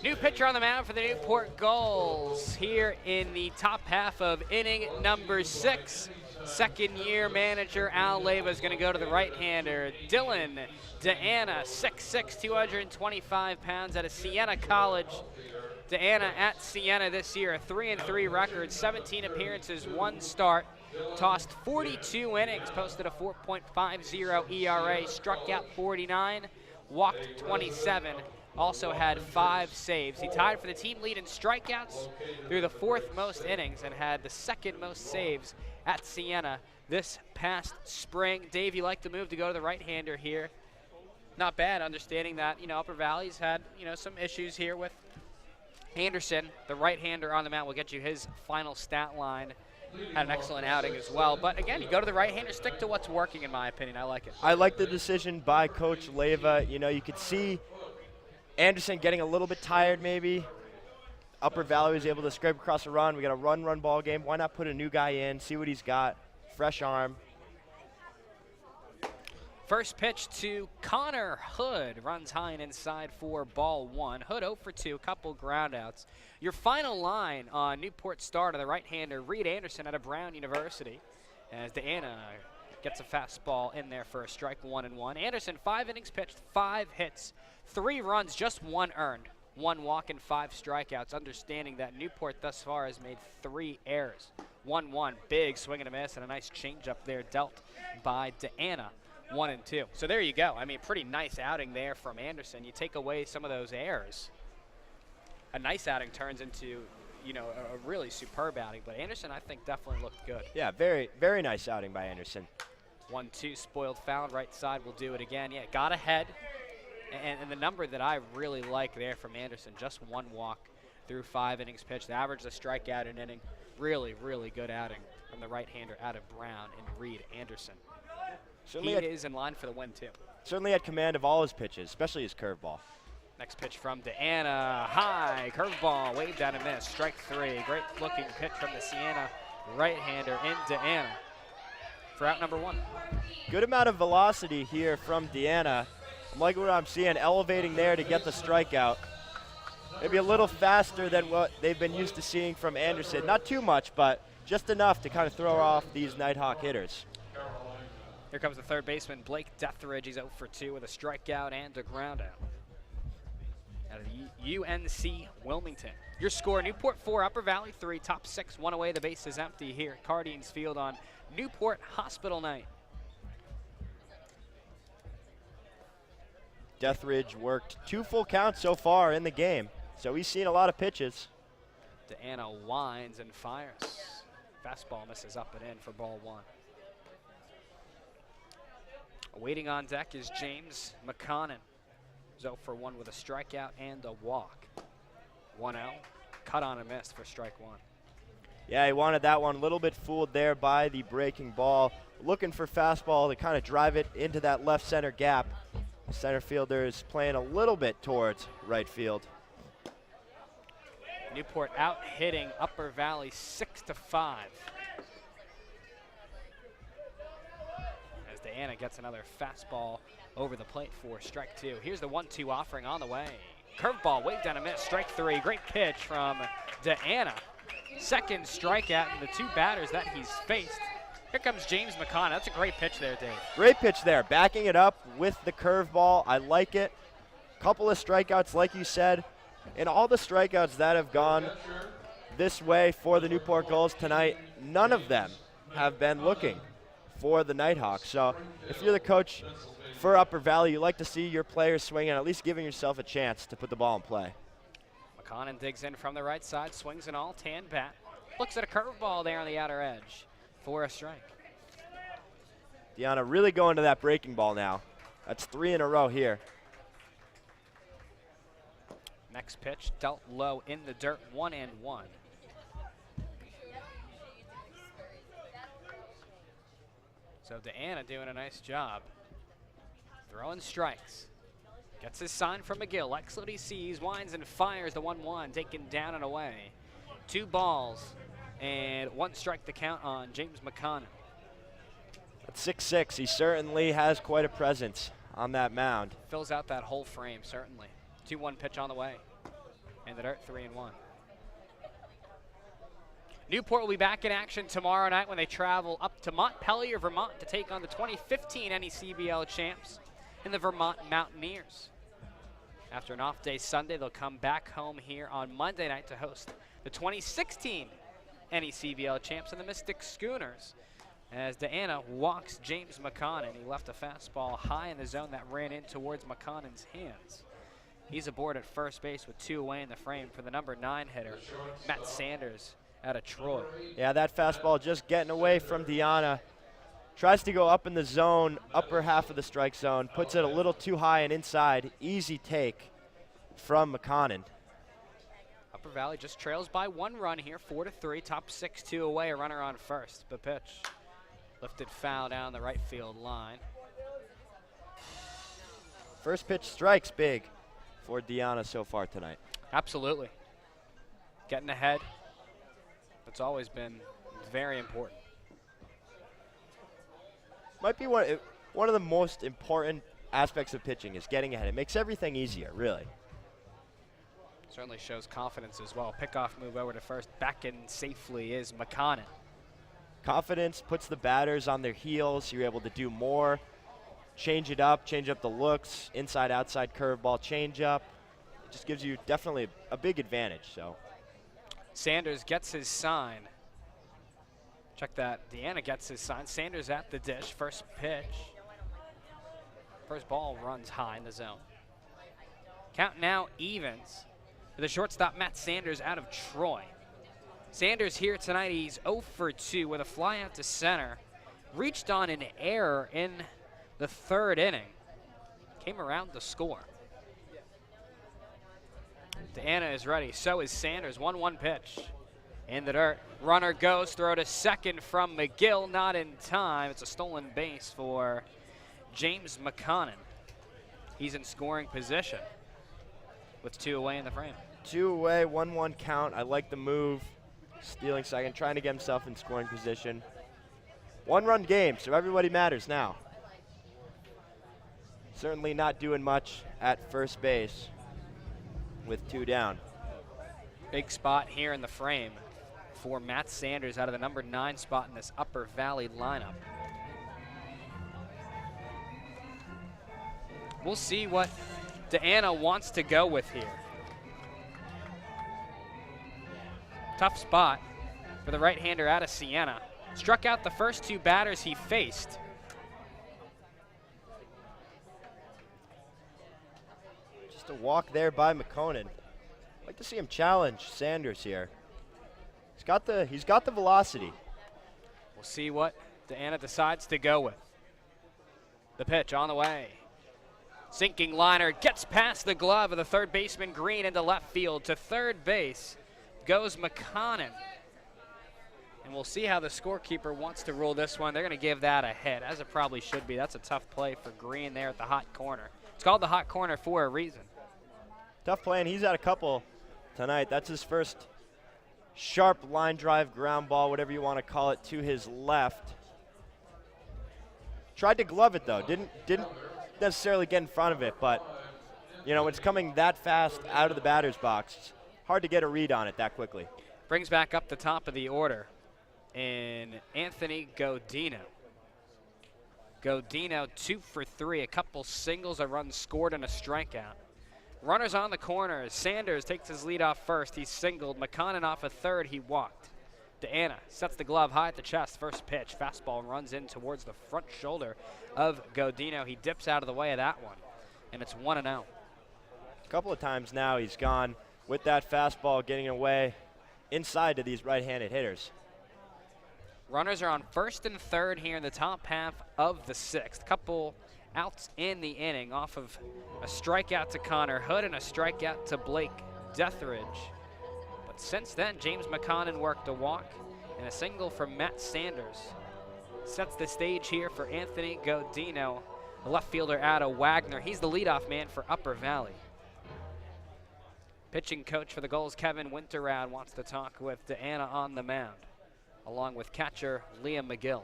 S3: New pitcher on the mound for the Newport Gulls here in the top half of inning number 6. Second-year manager Al Leyva is going to go to the right-hander, Dylan Deanna, 6'6", 225 pounds out of Siena College. Deanna at Siena this year, a 3-3 record, 17 appearances, 1 start, tossed 42 innings, posted a 4.50 ERA, struck out 49, walked 27. Also had 5 saves. He tied for the team lead in strikeouts through the 4th most innings and had the 2nd most saves at Siena this past spring. Dave, you like the move to go to the right-hander here. Not bad, understanding that, you know, Upper Valley's had, you know, some issues here with Anderson. The right-hander on the mound will get you his final stat line. Had an excellent outing as well. But again, you go to the right-hander, stick to what's working, in my opinion. I like it.
S4: I like the decision by Coach Leyva. You know, you could see Anderson getting a little bit tired maybe. Upper Valley was able to scrape across a run. We got a run ball game. Why not put a new guy in, see what he's got, fresh arm.
S3: First pitch to Connor Hood. Runs high and inside for ball 1. Hood 0 for 2, couple groundouts. Your final line on Newport start of the right-hander Reed Anderson out of Brown University, as Deanna gets a fastball in there for a strike, 1-1. Anderson, 5 innings pitched, 5 hits, 3 runs, just 1 earned, 1 walk and 5 strikeouts, understanding that Newport thus far has made 3 errors. 1-1, big swing and a miss, and a nice changeup there dealt by Deanna. 1-2. So there you go. I mean, pretty nice outing there from Anderson. You take away some of those errors, a nice outing turns into, you know, a really superb outing. But Anderson, I think, definitely looked good.
S4: Yeah, very, very nice outing by Anderson.
S3: 1-2, spoiled foul, right side will do it again. Yeah, got ahead. And the number that I really like there from Anderson, just 1 walk through 5 innings pitched. Averaged a strikeout an inning. Really, really good outing from the right-hander out of Brown and Reed Anderson. He is in line for the win, too.
S4: Certainly had command of all his pitches, especially his curveball.
S3: Next pitch from Deanna. High, curveball, waved down and missed. Strike 3. Great looking pitch from the Siena right-hander in Deanna for out number 1.
S4: Good amount of velocity here from Deanna. I'm liking what I'm seeing, elevating there to get the strikeout. Maybe a little faster than what they've been used to seeing from Anderson. Not too much, but just enough to kind of throw off these Nighthawk hitters.
S3: Here comes the third baseman, Blake Deathridge. He's 0 for 2 with a strikeout and a groundout. Out of the UNC Wilmington. Your score, Newport 4, Upper Valley 3, top 6, 1 away. The base is empty here at Cardines Field on Newport Hospital night.
S4: Deathridge worked 2 full counts so far in the game, so he's seen a lot of pitches.
S3: Deanna winds and fires. Fastball misses up and in for ball 1. Waiting on deck is James McConnon. 0 for 1 with a strikeout and a walk. 1-0. Cut on and missed for strike 1.
S4: Yeah, he wanted that one. A little bit fooled there by the breaking ball. Looking for fastball to kind of drive it into that left center gap. The center fielder is playing a little bit towards right field.
S3: Newport out hitting Upper Valley 6-5. As Deanna gets another fastball over the plate for strike 2. Here's the 1-2 offering on the way. Curveball, waved down a miss, strike 3. Great pitch from Deanna. Second strikeout in the 2 batters that he's faced. Here comes James McConnon. That's a great pitch there, Dave.
S4: Great pitch there, backing it up with the curveball. I like it. Couple of strikeouts, like you said. And all the strikeouts that have gone this way for the Newport Gulls tonight, none of them have been looking for the Nighthawks. So if you're the coach for Upper Valley, you like to see your players swing and at least giving yourself a chance to put the ball in play.
S3: McConnon digs in from the right side, swings an all-tan bat. Looks at a curveball there on the outer edge for a strike.
S4: Deanna really going to that breaking ball now. That's 3 in a row here.
S3: Next pitch dealt low in the dirt, 1-1. So Deanna doing a nice job. Throwing strikes. Gets his sign from McGill. Likes what he sees. Winds and fires the 1-1. Taken down and away. 2 balls and 1 strike to count on James McConnon.
S4: At 6'6", he certainly has quite a presence on that mound.
S3: Fills out that whole frame, certainly. 2-1 pitch on the way. In the dirt, 3-1. Newport will be back in action tomorrow night when they travel up to Montpelier, Vermont to take on the 2015 NECBL champs in the Vermont Mountaineers. After an off day Sunday, they'll come back home here on Monday night to host the 2016 NECBL champs and the Mystic Schooners. As Deanna walks James McConnon, he left a fastball high in the zone that ran in towards McConnon's hands. He's aboard at first base with 2 away in the frame for the number 9 hitter, Matt Sanders out of Troy.
S4: Yeah, that fastball just getting away from Deanna. Tries to go up in the zone, upper half of the strike zone, puts it a little too high and inside. Easy take from McConnon.
S3: Upper Valley just trails by 1 run here, 4-3, top 6, 2 away, a runner on first. The pitch lifted foul down the right field line.
S4: First pitch strikes big for Deanna so far tonight.
S3: Absolutely. Getting ahead. That's always been very important.
S4: might be one of the most important aspects of pitching is getting ahead. It makes everything easier, really.
S3: Certainly shows confidence as well. Pickoff move over to first. Back in safely is McConnell.
S4: Confidence puts the batters on their heels. You're able to do more. Change up the looks, inside, outside curveball, change up. It just gives you definitely a big advantage. So
S3: Sanders gets his sign. Check that. Deanna gets his sign. Sanders at the dish. First pitch. First ball runs high in the zone. Count now evens. The shortstop, Matt Sanders, out of Troy. Sanders here tonight, he's 0 for 2 with a fly out to center. Reached on an error in the third inning. Came around to score. Deanna is ready, so is Sanders. 1-1 pitch. In the dirt, runner goes, throw to second from McGill, not in time. It's a stolen base for James McConnell. He's in scoring position with 2 away in the frame.
S4: 2 away, 1-1 count. I like the move. Stealing second, trying to get himself in scoring position. 1-run game, so everybody matters now. Certainly not doing much at first base with 2 down.
S3: Big spot here in the frame for Matt Sanders out of the number 9 spot in this Upper Valley lineup. We'll see what Deanna wants to go with here. Tough spot for the right-hander out of Siena. Struck out the first 2 batters he faced.
S4: Just a walk there by McConan. I'd like to see him challenge Sanders here. He's got the velocity.
S3: We'll see what Deanna decides to go with. The pitch on the way. Sinking liner gets past the glove of the third baseman Green into left field. To third base goes McConnell. And we'll see how the scorekeeper wants to rule this one. They're going to give that a hit, as it probably should be. That's a tough play for Green there at the hot corner. It's called the hot corner for a reason.
S4: Tough play, and he's had a couple tonight. That's his first sharp line drive, ground ball, whatever you want to call it, to his left. Tried to glove it, though. Didn't necessarily get in front of it, but, you know, it's coming that fast out of the batter's box. It's hard to get a read on it that quickly.
S3: Brings back up the top of the order in Anthony Godino. Godino 2 for 3, a couple singles, a run scored, and a strikeout. Runners on the corner. Sanders takes his lead off first. He's singled. McConnell off a third. He walked. Deanna sets the glove high at the chest. First pitch. Fastball runs in towards the front shoulder of Godino. He dips out of the way of that one, and it's 1-0.
S4: A couple of times now he's gone with that fastball, getting away inside to these right-handed hitters.
S3: Runners are on first and third here in the top half of the 6th. Couple outs in the inning off of a strikeout to Connor Hood and a strikeout to Blake Deathridge. But since then, James McConnell worked a walk and a single from Matt Sanders. Sets the stage here for Anthony Godino, the left fielder out of Wagner. He's the leadoff man for Upper Valley. Pitching coach for the Gulls, Kevin Winterrad, wants to talk with Deanna on the mound, along with catcher Liam McGill.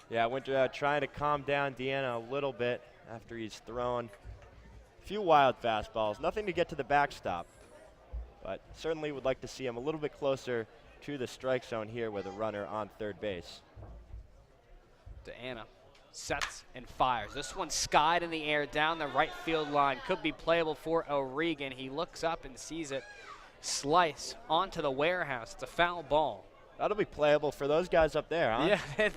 S4: Yeah, Winterrad trying to calm down Deanna a little bit after he's thrown a few wild fastballs. Nothing to get to the backstop, but certainly would like to see him a little bit closer to the strike zone here with a runner on third base.
S3: Deanna sets and fires. This one skied in the air down the right field line. Could be playable for O'Regan. He looks up and sees it slice onto the warehouse. It's a foul ball.
S4: That'll be playable for those guys up there, huh?
S3: Yeah,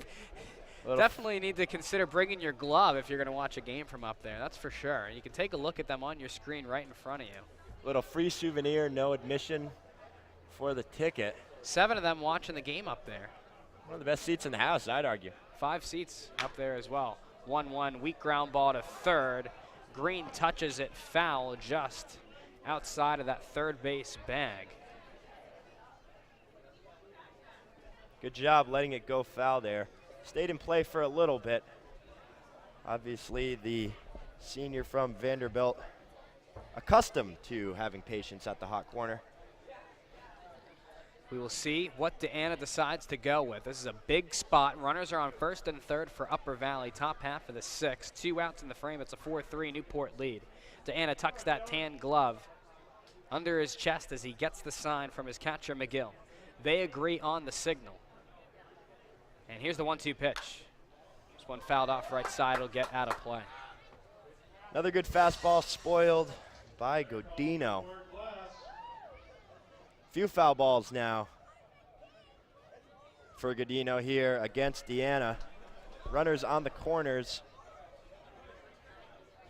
S3: definitely need to consider bringing your glove if you're going to watch a game from up there. That's for sure. You can take a look at them on your screen right in front of you.
S4: Little free souvenir, no admission for the ticket.
S3: 7 of them watching the game up there.
S4: One of the best seats in the house, I'd argue.
S3: 5 seats up there as well. 1-1, weak ground ball to third. Green touches it foul just outside of that third base bag.
S4: Good job letting it go foul there. Stayed in play for a little bit. Obviously, the senior from Vanderbilt, accustomed to having patience at the hot corner.
S3: We will see what Deanna decides to go with. This is a big spot. Runners are on first and third for Upper Valley, top half of the sixth. 2 outs in the frame. It's a 4-3 Newport lead. Deanna tucks that tan glove under his chest as he gets the sign from his catcher, McGill. They agree on the signal. And here's the 1-2 pitch. This one fouled off right side. It'll get out of play.
S4: Another good fastball spoiled by Godino. Few foul balls now for Godino here against Deanna. Runners on the corners.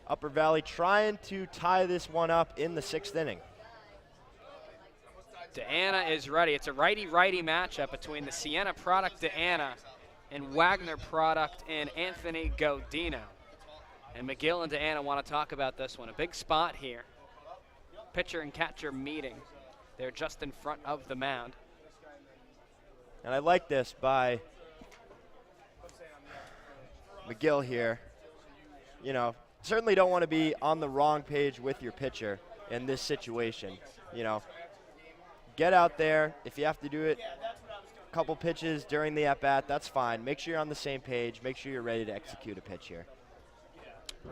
S4: Upper Valley trying to tie this one up in the 6th inning.
S3: Deanna is ready. It's a righty-righty matchup between the Siena product Deanna and Wagner product in Anthony Godino. And McGill and Deanna want to talk about this one. A big spot here. Pitcher and catcher meeting. They're just in front of the mound.
S4: And I like this by McGill here. You know, certainly don't want to be on the wrong page with your pitcher in this situation. You know, get out there. If you have to do it a couple pitches during the at-bat, that's fine. Make sure you're on the same page. Make sure you're ready to execute a pitch here.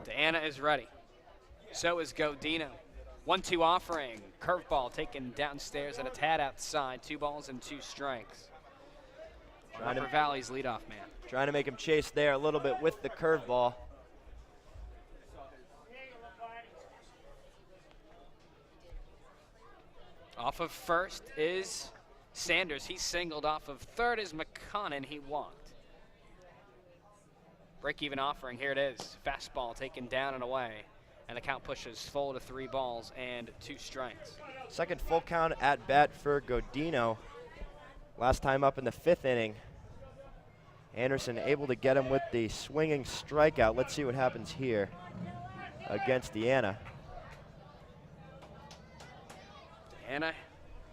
S3: Deanna is ready. So is Godino. 1-2 offering. Curveball taken downstairs and a tad outside. 2 balls and 2 strikes. Upper Valley's leadoff man.
S4: Trying to make him chase there a little bit with the curveball.
S3: Off of first is Sanders. He singled. Off of third is McConnon. He walked. Break-even offering. Here it is. Fastball taken down and away. And the count pushes full to 3 balls and 2 strikes.
S4: Second full count at bat for Godino. Last time up in the 5th inning. Anderson able to get him with the swinging strikeout. Let's see what happens here against Deanna.
S3: Deanna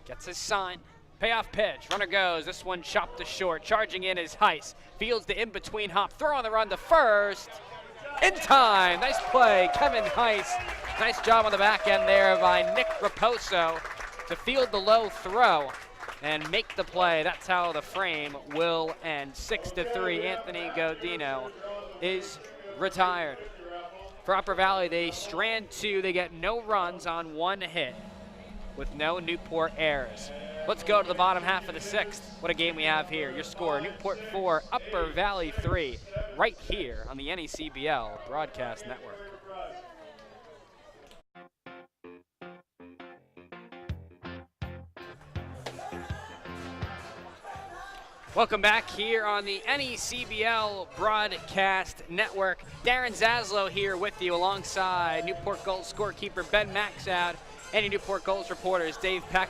S3: gets his sign. Payoff pitch. Runner goes. This one chopped to short. Charging in is Heiss. Fields the in-between hop. Throw on the run to first. In time. Nice play. Kevin Heiss. Nice job on the back end there by Nick Raposo to field the low throw and make the play. That's how the frame will end. 6-3. Anthony Godino is retired. For Upper Valley, they strand 2. They get no runs on 1 hit with no Newport errors. Let's go to the bottom half of the 6th. What a game we have here. Your score, Newport 4, Upper Valley 3, right here on the NECBL Broadcast Network. Welcome back here on the NECBL Broadcast Network. Darren Zaslow here with you alongside Newport Gulls scorekeeper Ben Maxout and your Newport Gulls reporters Dave Peck,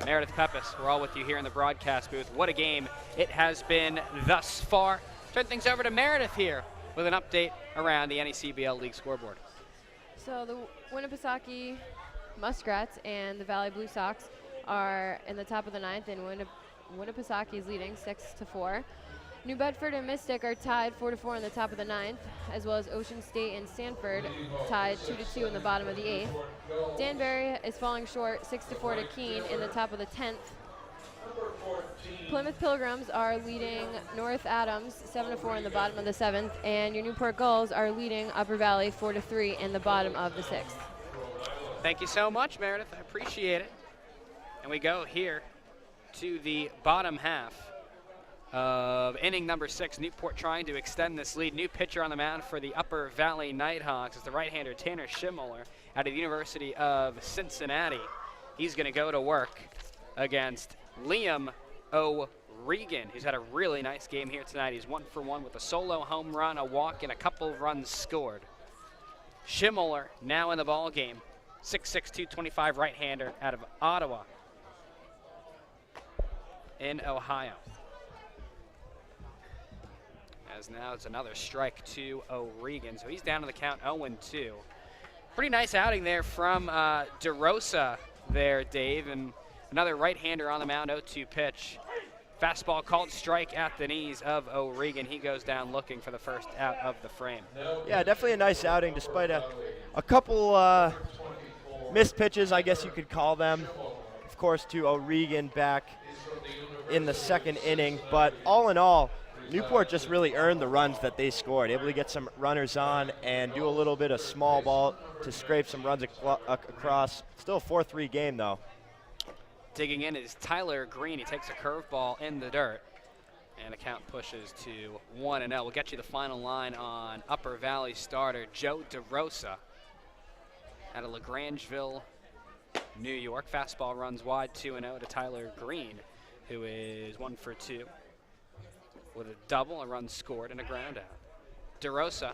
S3: Meredith Pepis. We're all with you here in the broadcast booth. What a game it has been thus far. Turn things over to Meredith here with an update around the NECBL League scoreboard.
S8: So the Winnipesaukee Muskrats and the Valley Blue Sox are in the top of the 9th, and Winnipesaukee is leading 6-4. New Bedford and Mystic are tied 4-4 in the top of the 9th, as well as Ocean State and Sanford tied 2-2 in the bottom of the 8th. Danbury is falling short 6-4 to Keene in the top of the 10th. Plymouth Pilgrims are leading North Adams 7-4 in the bottom of the 7th, and your Newport Gulls are leading Upper Valley 4-3 in the bottom of the 6th.
S3: Thank you so much, Meredith. I appreciate it. And we go here to the bottom half of inning number 6. Newport trying to extend this lead. New pitcher on the mound for the Upper Valley Nighthawks is the right-hander Tanner Schimmuller out of the University of Cincinnati. He's going to go to work against Liam O'Regan, who's had a really nice game here tonight. He's 1 for 1 with a solo home run, a walk, and a couple of runs scored. Schimmuller now in the ball game. 6'6", 225 right-hander out of Ottawa in Ohio. As now it's another strike to O'Regan. So he's down to the count 0-2. Pretty nice outing there from DeRosa there, Dave. And another right-hander on the mound, 0-2 pitch. Fastball called strike at the knees of O'Regan. He goes down looking for the first out of the frame.
S4: Yeah, definitely a nice outing despite a couple missed pitches, I guess you could call them. Of course, to O'Regan back in the second inning, but all in all, Newport just really earned the runs that they scored, able to get some runners on and do a little bit of small ball to scrape some runs across. Still a 4-3 game, though.
S3: Digging in is Tyler Green. He takes a curveball in the dirt, and the count pushes to 1-0. We'll get you the final line on Upper Valley starter Joe DeRosa out of LaGrangeville, New York. Fastball runs wide, 2-0 to Tyler Green, who is 1 for 2 with a double, a run scored, and a ground out. DeRosa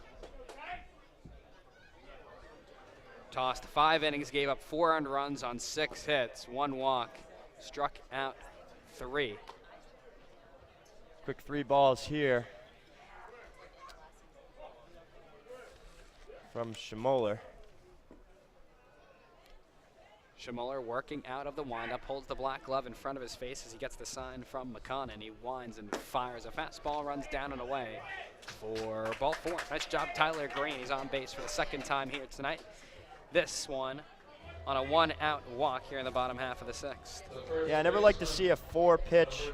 S3: tossed 5 innings, gave up 4 earned runs on 6 hits, 1 walk, struck out 3.
S4: Quick 3 balls here from Schmoller.
S3: Schmoller working out of the windup, holds the black glove in front of his face as he gets the sign from McConnell. He winds and fires a fastball, runs down and away for ball 4. Nice job, Tyler Green. He's on base for the second time here tonight. This one on a 1-out walk here in the bottom half of the 6th.
S4: Yeah, I never like to see a 4-pitch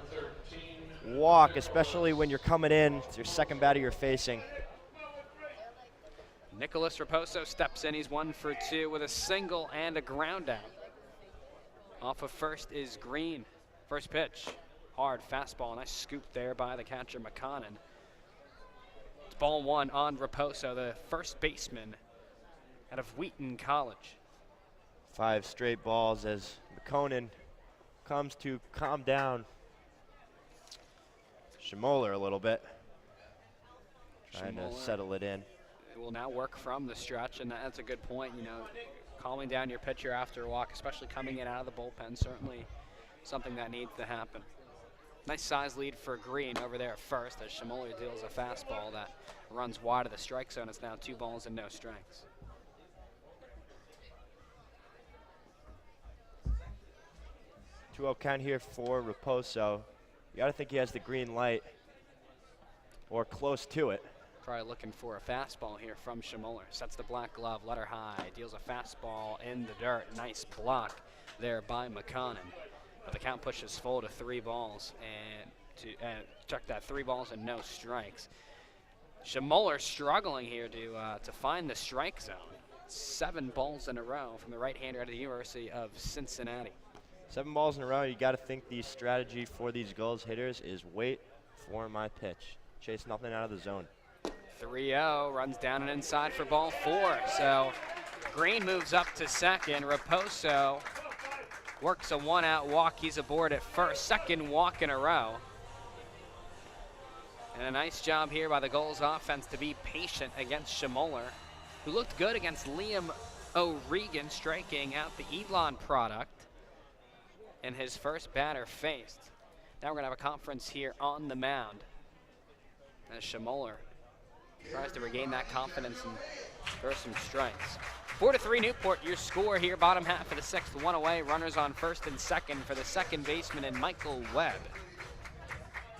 S4: walk, especially when you're coming in. It's your second batter you're facing.
S3: Nicholas Raposo steps in. He's 1 for 2 with a single and a ground out. Off of first is Green. First pitch, hard fastball. Nice scoop there by the catcher, McConnell. It's ball 1 on Raposo, the first baseman out of Wheaton College.
S4: 5 straight balls as McConan comes to calm down Schmoller a little bit. Trying to settle it in.
S3: It will now work from the stretch, and that's a good point. You know, calming down your pitcher after a walk, especially coming in out of the bullpen, certainly something that needs to happen. Nice size lead for Green over there at first as Schmoller deals a fastball that runs wide of the strike zone. It's now 2 balls and no strikes.
S4: Two out count here for Raposo. You got to think he has the green light or close to it.
S3: Probably looking for a fastball here from Schmoller. Sets the black glove, letter high, deals a fastball in the dirt. Nice block there by McConnell. But the count pushes full to 3 balls and check that, 3 balls and no strikes. Schmoller struggling here to find the strike zone. 7 balls in a row from the right-hander out of the University of Cincinnati.
S4: 7 balls in a row. You got to think the strategy for these Gulls hitters is wait for my pitch. Chase nothing out of the zone.
S3: 3-0, runs down and inside for ball 4. So Green moves up to second. Raposo works a 1-out walk. He's aboard at first. Second walk in a row. And a nice job here by the Gulls offense to be patient against Schmoller, who looked good against Liam O'Regan, striking out the Elon product in his first batter faced. Now we're going to have a conference here on the mound as Schmoller tries to regain that confidence and throw some strikes. 4-3 Newport, your score here, bottom half of the 6th, 1 away. Runners on first and second for the second baseman and Michael Webb.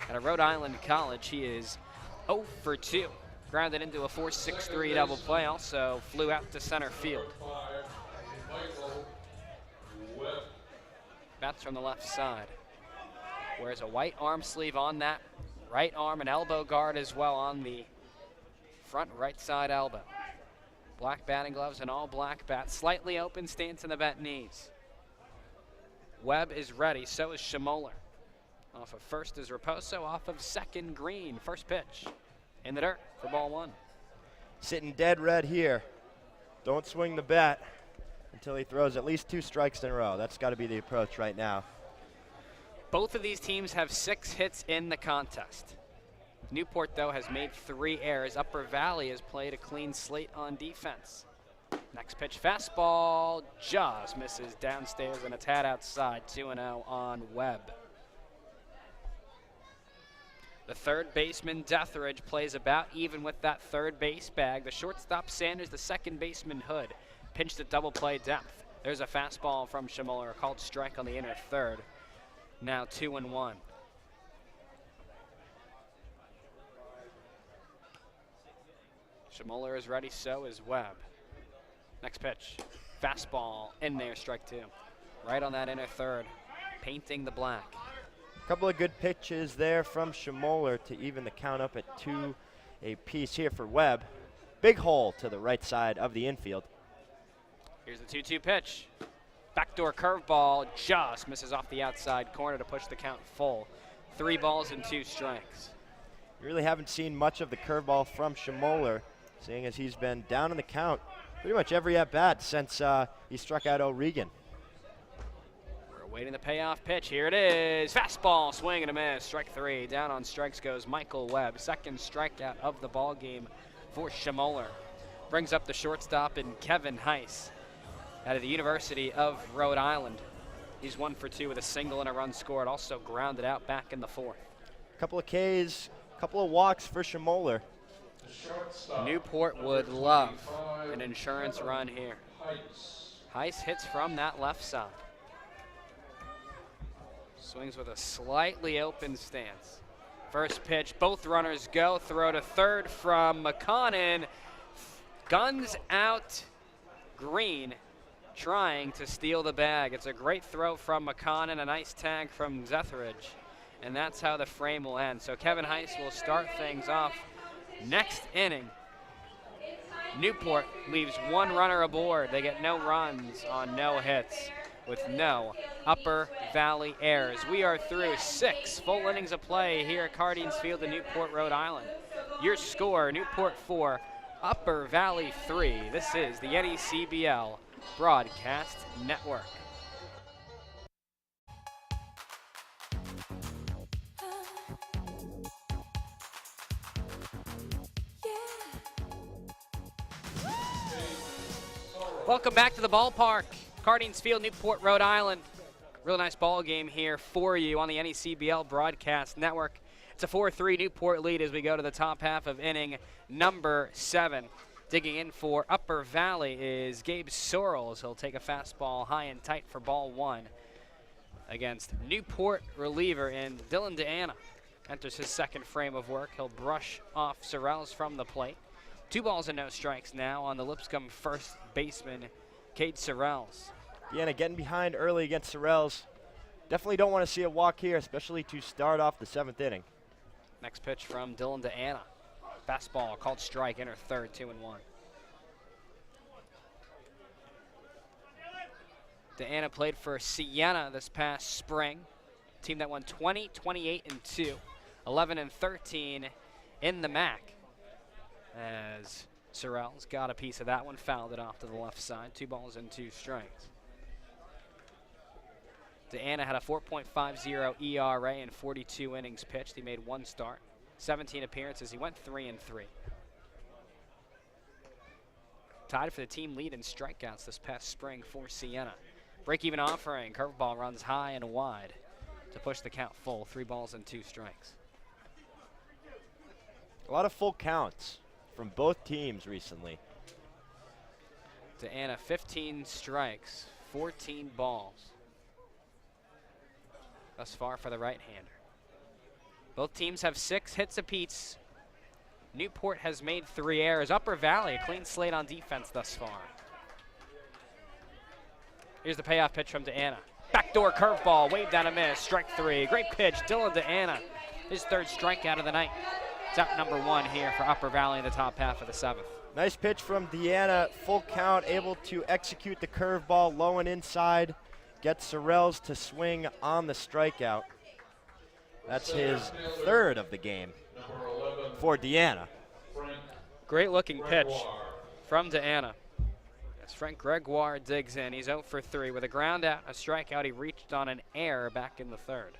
S3: At a Rhode Island College, he is 0 for 2. Grounded into a 4-6-3 double play, also flew out to center field. Bats from the left side. Wears a white arm sleeve on that right arm, and elbow guard as well on the front right side elbow. Black batting gloves and all black bats. Slightly open stance in the bent knees. Webb is ready, so is Schmoller. Off of first is Raposo, off of second Green. First pitch in the dirt for ball 1.
S4: Sitting dead red here. Don't swing the bat until he throws at least 2 strikes in a row. That's got to be the approach right now.
S3: Both of these teams have 6 hits in the contest. Newport, though, has made 3 errors. Upper Valley has played a clean slate on defense. Next pitch, fastball, just misses downstairs and a tad outside. 2-0 on Webb. The third baseman, Deathridge, plays about even with that third base bag. The shortstop, Sanders, the second baseman, Hood, pinched at double play depth. There's a fastball from Schmoller, a called strike on the inner third. Now 2-1. Schmoller is ready, so is Webb. Next pitch, fastball in there, strike 2. Right on that inner third, painting the black.
S4: Couple of good pitches there from Schmoller to even the count up at 2 apiece here for Webb. Big hole to the right side of the infield.
S3: Here's the 2-2 pitch. Backdoor curveball just misses off the outside corner to push the count full. 3 balls and 2 strikes.
S4: You really haven't seen much of the curveball from Schmoller, seeing as he's been down in the count pretty much every at-bat since he struck out O'Regan.
S3: We're awaiting the payoff pitch. Here it is. Fastball, swing and a miss. Strike 3. Down on strikes goes Michael Webb. Second strikeout of the ball game for Schmoller. Brings up the shortstop in Kevin Heiss out of the University of Rhode Island. He's 1 for 2 with a single and a run scored. Also grounded out back in the 4th.
S4: Couple of Ks, couple of walks for Schmoller.
S3: Newport would love an insurance run here. Heiss hits from that left side. Swings with a slightly open stance. First pitch, both runners go. Throw to third from McConnon. Guns out Green, trying to steal the bag. It's a great throw from McConnon, a nice tag from Zetheridge, and that's how the frame will end. So Kevin Heiss will start things off next inning. Newport leaves 1 runner aboard. They get no runs on no hits with no Upper Valley errors. We are through 6 full innings of play here at Cardines Field in Newport, Rhode Island. Your score, Newport 4, Upper Valley 3. This is the NECBL Broadcast Network. Welcome back to the ballpark. Cardines Field, Newport, Rhode Island. Real nice ball game here for you on the NECBL Broadcast Network. It's a 4-3 Newport lead as we go to the top half of inning number 7. Digging in for Upper Valley is Gabe Sorrells. He'll take a fastball high and tight for ball 1 against Newport reliever in Dylan DeAnna. Enters his second frame of work. He'll brush off Sorrells from the plate. 2 balls and no strikes now on the Lipscomb first baseman, Cade Sorrells.
S4: DeAnna getting behind early against Sorrells. Definitely don't want to see a walk here, especially to start off the 7th inning.
S3: Next pitch from Dylan DeAnna. Fastball called strike, enter third, 2-1. DeAnna played for Siena this past spring. Team that won 20, 28-2, 11-13 in the MAC. As Sorrells got a piece of that one, fouled it off to the left side. 2 balls and 2 strikes. DeAnna had a 4.50 ERA in 42 innings pitched. He made 1 start, 17 appearances. He went 3-3. Tied for the team lead in strikeouts this past spring for Siena. Break-even offering. Curveball runs high and wide to push the count full. 3 balls and 2 strikes.
S4: A lot of full counts from both teams recently.
S3: DeAnna 15 strikes, 14 balls thus far for the right-hander. Both teams have 6 hits apiece. Newport has made 3 errors. Upper Valley, a clean slate on defense thus far. Here's the payoff pitch from DeAnna. Backdoor curveball, waved down a miss, strike 3. Great pitch, Dylan DeAnna, his 3rd strikeout of the night. It's out number 1 here for Upper Valley in the top half of the 7th.
S4: Nice pitch from DeAnna, full count, able to execute the curveball low and inside. Gets Sorrells to swing on the strikeout. That's his 3rd of the game for DeAnna.
S3: Great looking pitch from DeAnna. As Frank Gregoire digs in, he's 0 for 3 with a ground out, a strikeout. He reached on an error back in the 3rd.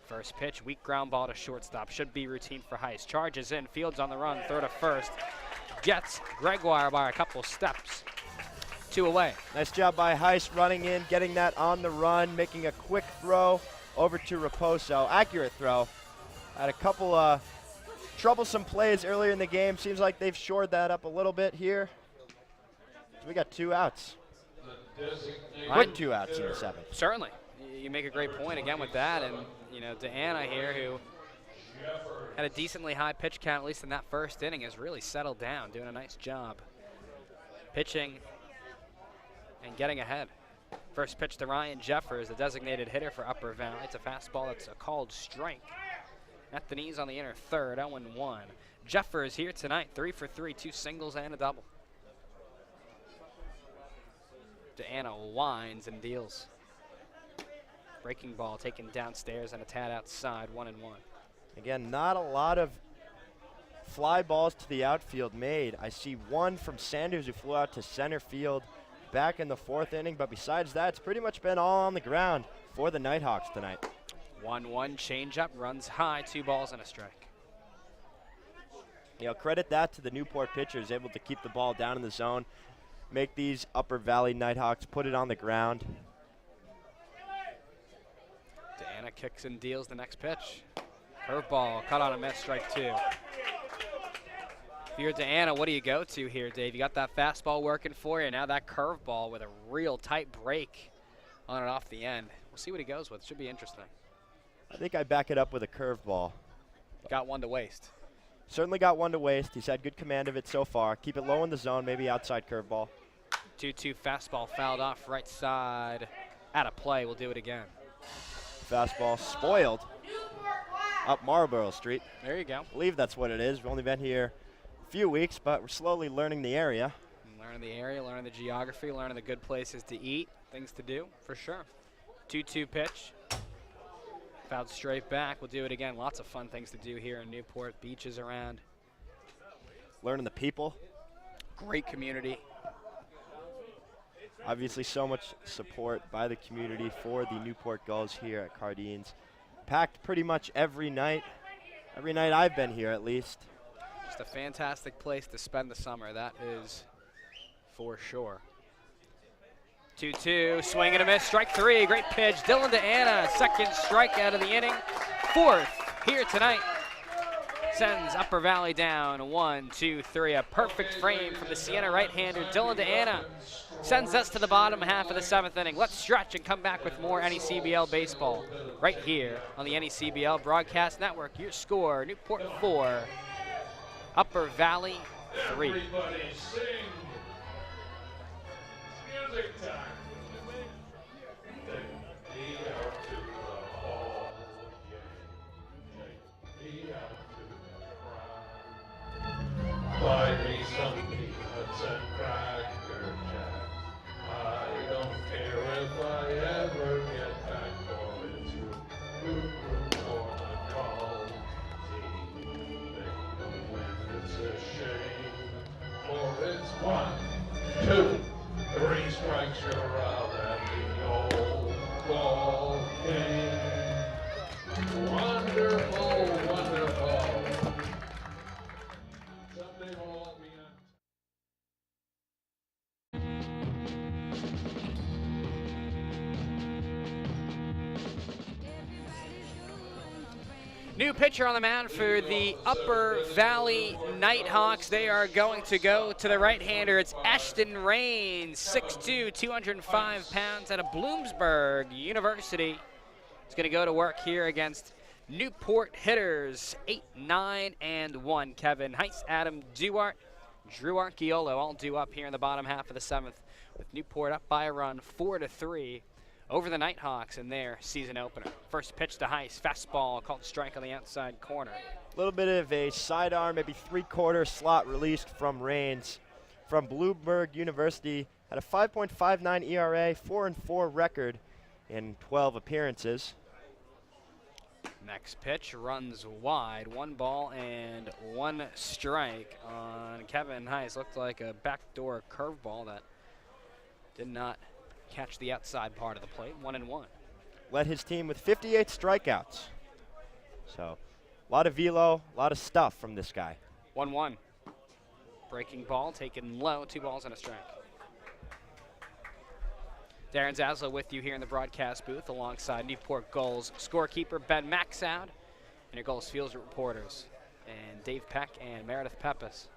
S3: First pitch, weak ground ball to shortstop. Should be routine for Heiss. Charges in, fields on the run, throw to first. Gets Gregoire by a couple steps. 2 away.
S4: Nice job by Heiss running in, getting that on the run, making a quick throw over to Raposo. Accurate throw. Had a couple troublesome plays earlier in the game. Seems like they've shored that up a little bit here. We got 2 outs. Good 2 outs in the 7th.
S3: Certainly. You make a great point again with that. And, you know, DeAnna here, who had a decently high pitch count, at least in that first inning, has really settled down, doing a nice job pitching and getting ahead. First pitch to Ryan Jeffers, the designated hitter for Upper Valley. It's a fastball that's a called strike. At the knees on the inner third, 0-1. Jeffers here tonight, 3 for 3, 2 singles and a double. Deanna winds and deals. Breaking ball taken downstairs and a tad outside, 1-1.
S4: Again, not a lot of fly balls to the outfield made. I see one from Sanders who flew out to center field back in the 4th inning, but besides that, it's pretty much been all on the ground for the Nighthawks tonight.
S3: 1-1 changeup, runs high, 2 balls and a strike.
S4: You know, credit that to the Newport pitchers, able to keep the ball down in the zone, make these Upper Valley Nighthawks put it on the ground.
S3: Deanna kicks and deals the next pitch. Curveball, cut on a miss, strike 2. If you're Deanna, what do you go to here, Dave? You got that fastball working for you. Now that curveball with a real tight break on and off the end. We'll see what he goes with. Should be interesting.
S4: I think I back it up with a curveball.
S3: Got one to waste.
S4: Certainly got one to waste. He's had good command of it so far. Keep it low in the zone, maybe outside curveball.
S3: 2-2 fastball fouled off right side. Out of play, we'll do it again.
S4: Fastball spoiled up Marlborough Street.
S3: There you go.
S4: I believe that's what it is. We've only been here a few weeks, but we're slowly learning the area.
S3: Learning the area, learning the geography, learning the good places to eat, things to do, for sure. 2-2 pitch. Fouled straight back. We'll do it again. Lots of fun things to do here in Newport. Beaches around.
S4: Learning the people.
S3: Great community.
S4: Obviously so much support by the community for the Newport Gulls here at Cardines. Packed pretty much every night. Every night I've been here at least.
S3: Just a fantastic place to spend the summer. That is for sure. 2-2, swing and a miss, strike 3. Great pitch. Dylan Deanna, second strike out of the inning. 4th here tonight. Sends Upper Valley down 1-2-3. A perfect frame from the Siena right-hander Dylan Deanna sends us to the bottom half of the 7th inning. Let's stretch and come back with more NECBL baseball right here on the NECBL Broadcast Network. Your score, Newport 4, Upper Valley 3.
S10: Everybody sing. Music time. Take me out to the hall, yeah. Take me out to the crowd. Buy me some peanuts and Cracker Jack. I don't care if I ever get back, for it's root for the call team. They don't win, it's a shame, for it's 1, 2, 3 strikes, you're out at the old ball game. Wonderful, wonderful. Someday we'll all be on.
S3: New pitcher on the mound for the Upper Valley Nighthawks. They are going to go to the right-hander. It's Ashton Rains, 6'2", 205 pounds out of Bloomsburg University. He's going to go to work here against Newport hitters 8-9-1. Kevin Heiss, Adam Duart, Drew Archiolo all due up here in the bottom half of the 7th, with Newport up by a run 4-3 over the Nighthawks in their season opener. First pitch to Heiss, fastball called strike on the outside corner.
S4: A little bit of a sidearm, maybe 3/4 slot released from Rains from Bloomsburg University. Had a 5.59 ERA, 4-4 record in 12 appearances.
S3: Next pitch runs wide, 1 ball and 1 strike on Kevin Heiss. Looked like a backdoor curveball that did not catch the outside part of the plate. 1-1.
S4: Led his team with 58 strikeouts. So a lot of velo, a lot of stuff from this guy.
S3: 1-1. Breaking ball taken low, 2 balls and a strike. Darren Zaslow with you here in the broadcast booth alongside Newport Gulls scorekeeper Ben Maxoud and your Gulls field reporters and Dave Peck and Meredith Peppas.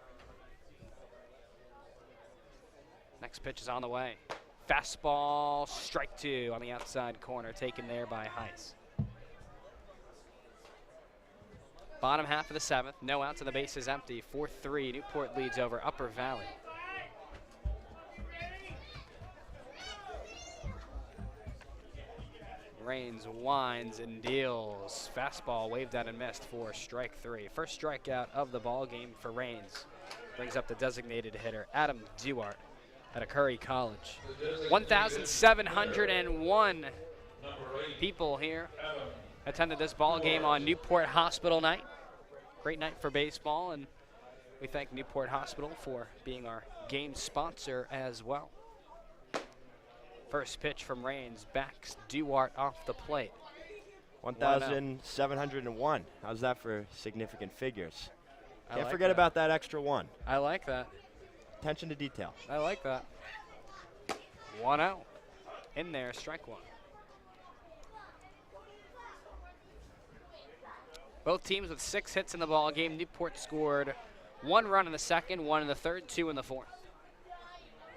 S3: Next pitch is on the way. Fastball, strike 2 on the outside corner, taken there by Heiss. Bottom half of the 7th, no outs and the base is empty. 4-3, Newport leads over Upper Valley. Rains winds and deals. Fastball waved out and missed for strike 3. First strikeout of the ball game for Rains. Brings up the designated hitter, Adam Duarte, out of Curry College. 1,701 people here attended this ball game on Newport Hospital night. Great night for baseball, and we thank Newport Hospital for being our game sponsor as well. First pitch from Rains, backs Duarte off the plate.
S4: 1,701. How's that for significant figures? Can't
S3: like
S4: forget
S3: that.
S4: about that extra one.
S3: I like that.
S4: Attention to detail.
S3: I like that. 1-0. In there, strike 1. Both teams with 6 hits in the ball game. Newport scored 1 run in the second, 1 in the third, 2 in the fourth.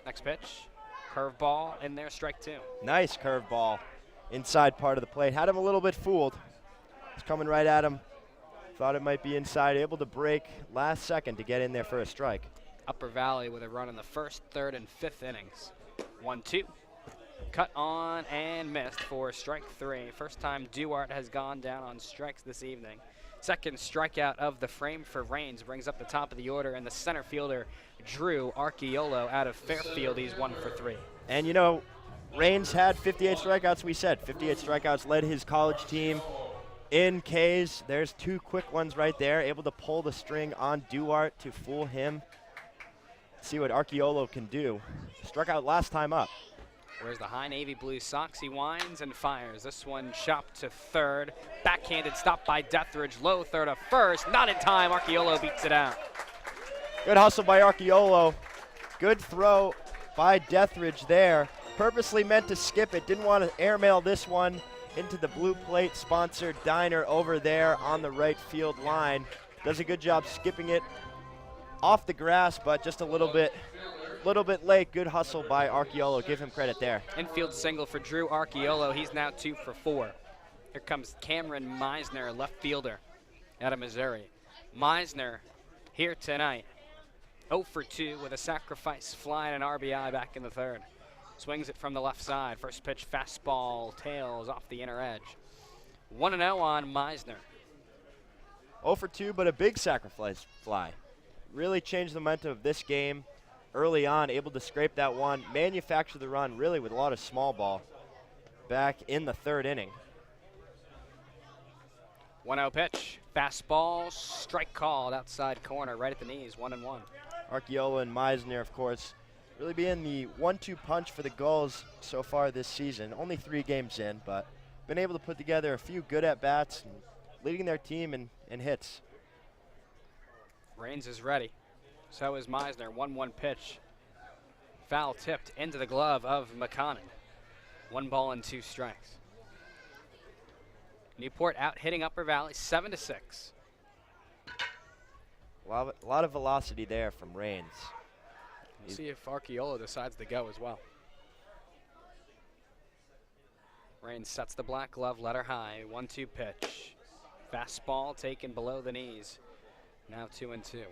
S3: Next pitch, curveball in there, strike 2.
S4: Nice curveball inside part of the plate. Had him a little bit fooled. It's coming right at him. Thought it might be inside. Able to break last second to get in there for a strike.
S3: Upper Valley with a run in the first, third, and fifth innings. 1-2. Cut on and missed for strike 3. First time Duarte has gone down on strikes this evening. Second strikeout of the frame for Rains brings up the top of the order, and the center fielder, Drew Archiolo, out of Fairfield. He's 1 for 3.
S4: And you know, Rains had 58 strikeouts, we said. 58 strikeouts, led his college team in Ks. There's 2 quick ones right there, able to pull the string on Duarte to fool him. See what Archiolo can do. Struck out last time up.
S3: Where's the high navy blue socks? He winds and fires. This one chopped to third. Backhanded stop by Deathridge. Low third to first. Not in time. Archiolo beats it out.
S4: Good hustle by Archiolo. Good throw by Deathridge there. Purposely meant to skip it. Didn't want to airmail this one into the Blue Plate sponsored diner over there on the right field line. Does a good job skipping it off the grass, but just a little bit late. Good hustle by Archiolo. Give him credit there.
S3: Infield single for Drew Archiolo. He's now 2 for 4. Here comes Cameron Meisner, left fielder out of Missouri. Meisner here tonight, 0 for 2 with a sacrifice fly and an RBI back in the third. Swings it from the left side. First pitch, fastball, tails off the inner edge. 1-0 on Meisner.
S4: 0 for 2, but a big sacrifice fly. Really changed the momentum of this game early on, able to scrape that one, manufacture the run really with a lot of small ball back in the third inning.
S3: 1-0 pitch, fastball, strike called outside corner, right at the knees, 1-1.
S4: Archiolo and Meisner, of course, really being the 1-2 punch for the Gulls so far this season. Only 3 games in, but been able to put together a few good at-bats and leading their team in hits.
S3: Rains is ready. So is Meisner. 1-1 pitch. Foul tipped into the glove of McConnell. 1 ball and 2 strikes. Newport out hitting Upper Valley 7-6.
S4: A lot of velocity there from Rains.
S3: We'll see if Archiolo decides to go as well. Rains sets the black glove, letter high. 1-2 pitch. Fastball taken below the knees. Now 2-2.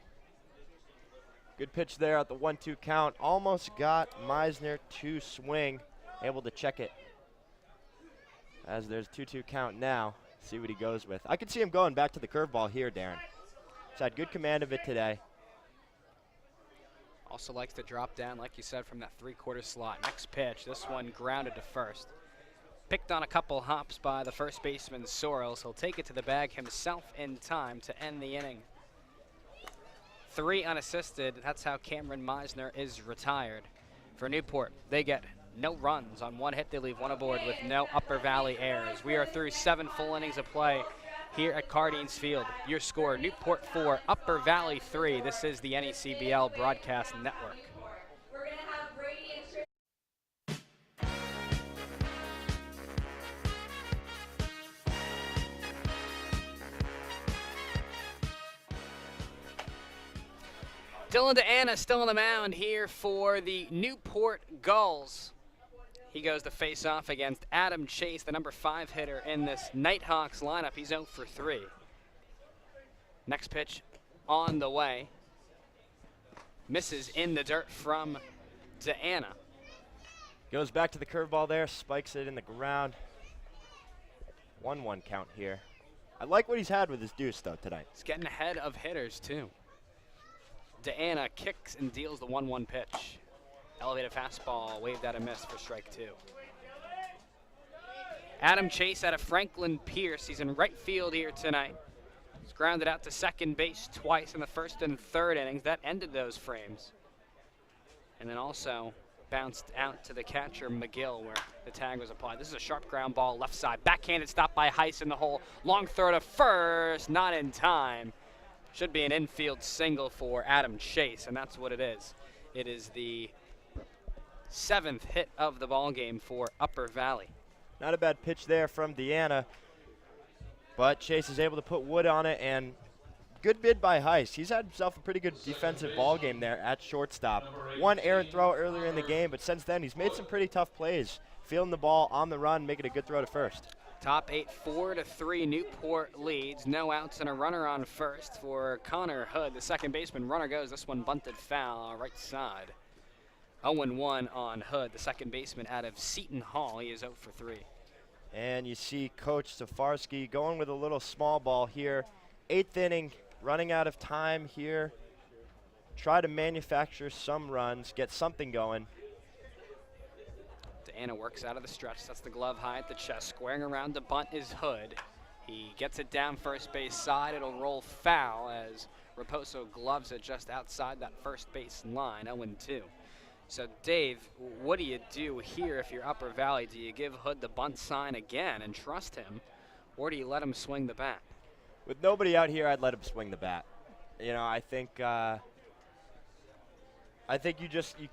S4: Good pitch there at the 1-2 count. Almost got Meisner to swing. Able to check it as there's 2-2 count now. See what he goes with. I could see him going back to the curveball here, Darren. He's had good command of it today.
S3: Also likes to drop down, like you said, from that 3/4 slot. Next pitch, this one grounded to first. Picked on a couple hops by the first baseman, Sorrells. He'll take it to the bag himself in time to end the inning. 3 unassisted. That's how Cameron Meisner is retired. For Newport, they get no runs on 1 hit. They leave 1 aboard with no Upper Valley errors. We are through 7 full innings of play here at Cardines Field. Your score, Newport 4, Upper Valley 3. This is the NECBL Broadcast Network. Dylan DeAnna still on the mound here for the Newport Gulls. He goes to face off against Adam Chase, the number 5 hitter in this Nighthawks lineup. He's 0 for 3. Next pitch on the way. Misses in the dirt from DeAnna.
S4: Goes back to the curveball there, spikes it in the ground. 1-1 count here. I like what he's had with his deuce, though, tonight.
S3: He's getting ahead of hitters, too. Deanna kicks and deals the 1-1 pitch. Elevated fastball, waved at a miss for strike 2. Adam Chase out of Franklin Pierce. He's in right field here tonight. He's grounded out to second base twice in the first and third innings. That ended those frames. And then also bounced out to the catcher, McGill, where the tag was applied. This is a sharp ground ball, left side. Backhanded stop by Heiss in the hole. Long throw to first, not in time. Should be an infield single for Adam Chase, and that's what it is. It is the 7th hit of the ball game for Upper Valley.
S4: Not a bad pitch there from Deanna, but Chase is able to put wood on it, and good bid by Heiss. He's had himself a pretty good defensive ball game there at shortstop. One errant throw earlier in the game, but since then he's made some pretty tough plays, fielding the ball on the run, making a good throw to first.
S3: Top 8, 4-3, Newport leads. No outs and a runner on first for Connor Hood, the second baseman. Runner goes, this one bunted foul, right side. 0-1 on Hood, the second baseman out of Seton Hall. He is 0 for 3.
S4: And you see Coach Safarski going with a little small ball here. 8th inning, running out of time here. Try to manufacture some runs, get something going.
S3: Deanna works out of the stretch, sets the glove high at the chest. Squaring around to bunt is Hood. He gets it down first base side. It'll roll foul as Raposo gloves it just outside that first base line, 0-2. So, Dave, what do you do here if you're Upper Valley? Do you give Hood the bunt sign again and trust him, or do you let him swing the bat?
S4: With nobody out here, I'd let him swing the bat. You know, I think you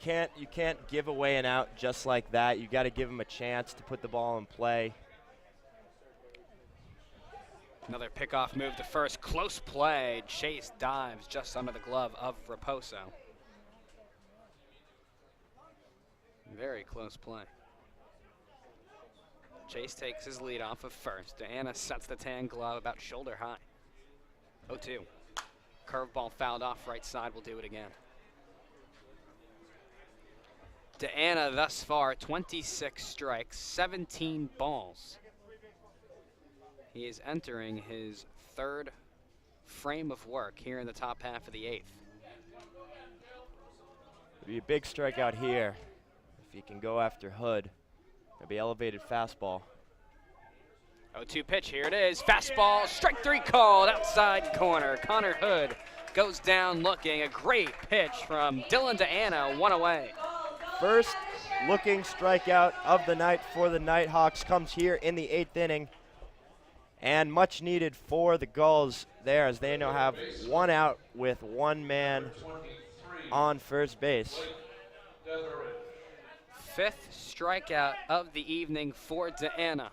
S4: can't give away an out just like that. You got to give him a chance to put the ball in play.
S3: Another pickoff move to first, close play. Chase dives just under the glove of Raposo. Very close play. Chase takes his lead off of first. Deanna sets the tan glove about shoulder high. 0-2. Curveball fouled off right side. Will do it again. Deanna thus far 26 strikes, 17 balls. He is entering his 3rd frame of work here in the top half of the 8th.
S4: It'll be a big strikeout here. If he can go after Hood, it'll be elevated fastball.
S3: 0-2 pitch, here it is. Fastball, strike 3 called, outside corner. Connor Hood goes down looking. A great pitch from Dylan Deanna, 1 away.
S4: First looking strikeout of the night for the Nighthawks comes here in the 8th inning. And much needed for the Gulls there, as they now have 1 out with 1 man on first base.
S3: 5th strikeout of the evening for Deanna.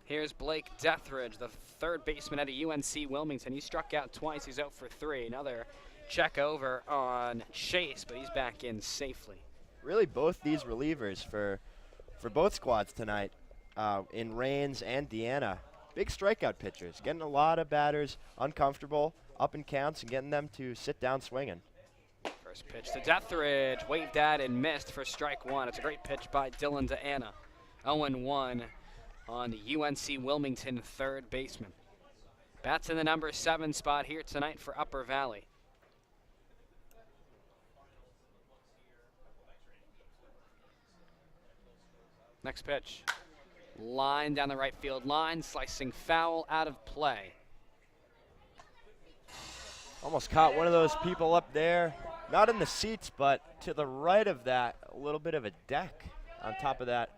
S3: Here's Blake Deathridge, the 3rd baseman out of UNC Wilmington. He struck out twice. He's 0 for 3. Another check over on Chase, but he's back in safely.
S4: Really both these relievers for both squads tonight, in Rains and Deanna. Big strikeout pitchers, getting a lot of batters uncomfortable, up in counts, and getting them to sit down swinging.
S3: First pitch to Deathridge, waved at and missed for strike 1. It's a great pitch by Dylan Deanna. 0-1 on the UNC Wilmington 3rd baseman. Bats in the number 7 spot here tonight for Upper Valley. Next pitch. Line down the right field line, slicing foul out of play.
S4: Almost caught one of those people up there. Not in the seats, but to the right of that, a little bit of a deck on top of that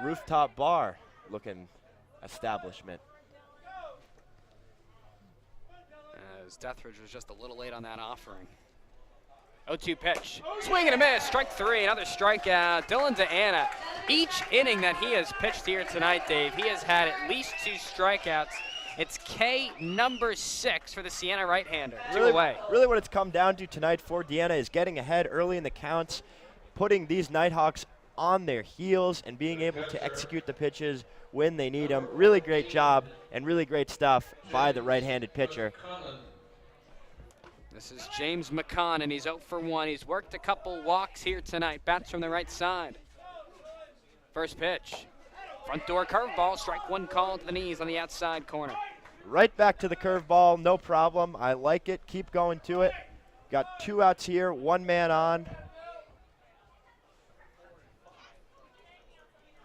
S4: rooftop bar looking establishment.
S3: As Deathridge was just a little late on that offering. 0-2 pitch, swing and a miss, strike 3, another strikeout. Dylan Deanna, each inning that he has pitched here tonight, Dave, he has had at least 2 strikeouts. It's K number 6 for the Siena right-hander, 2 away.
S4: Really what it's come down to tonight for Deanna is getting ahead early in the counts, putting these Nighthawks on their heels and being able to execute the pitches when they need them. Really great job and really great stuff by the right-handed pitcher.
S3: This is James McCon, and he's 0 for 1. He's worked a couple walks here tonight. Bats from the right side. First pitch. Front door curveball, strike one called to the knees on the outside corner.
S4: Right back to the curveball, no problem. I like it. Keep going to it. Got 2 outs here, 1 man on.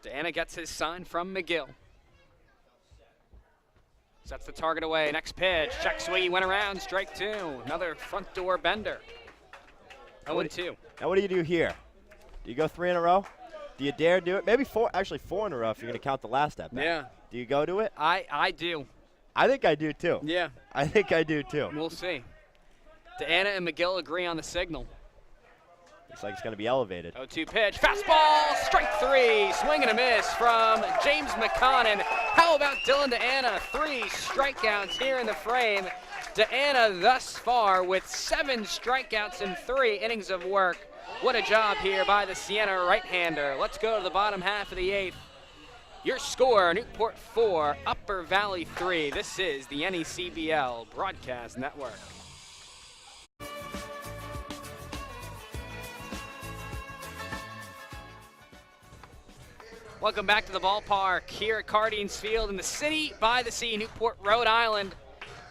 S3: Deanna gets his sign from McGill. Sets the target away. Next pitch. Check swing. He went around. Strike 2. Another front door bender. 0-2.
S4: Now what do you do here? Do you go 3 in a row? Do you dare do it? Maybe 4. Actually 4 in a row if you're going to count the last at bat.
S3: Yeah.
S4: Do you go to it?
S3: I do.
S4: I think I do too.
S3: Yeah.
S4: I think I do too.
S3: We'll see. Deanna and McGill agree on the signal.
S4: Looks like it's going to be elevated.
S3: 0-2 pitch. Fastball. Strike 3. Swing and a miss from James McConnon. How about Dylan Deanna? 3 strikeouts here in the frame. Deanna thus far with 7 strikeouts in 3 innings of work. What a job here by the Siena right-hander. Let's go to the bottom half of the 8th. Your score, Newport 4, Upper Valley 3. This is the NECBL Broadcast Network. Welcome back to the ballpark here at Cardines Field in the city by the sea, Newport, Rhode Island.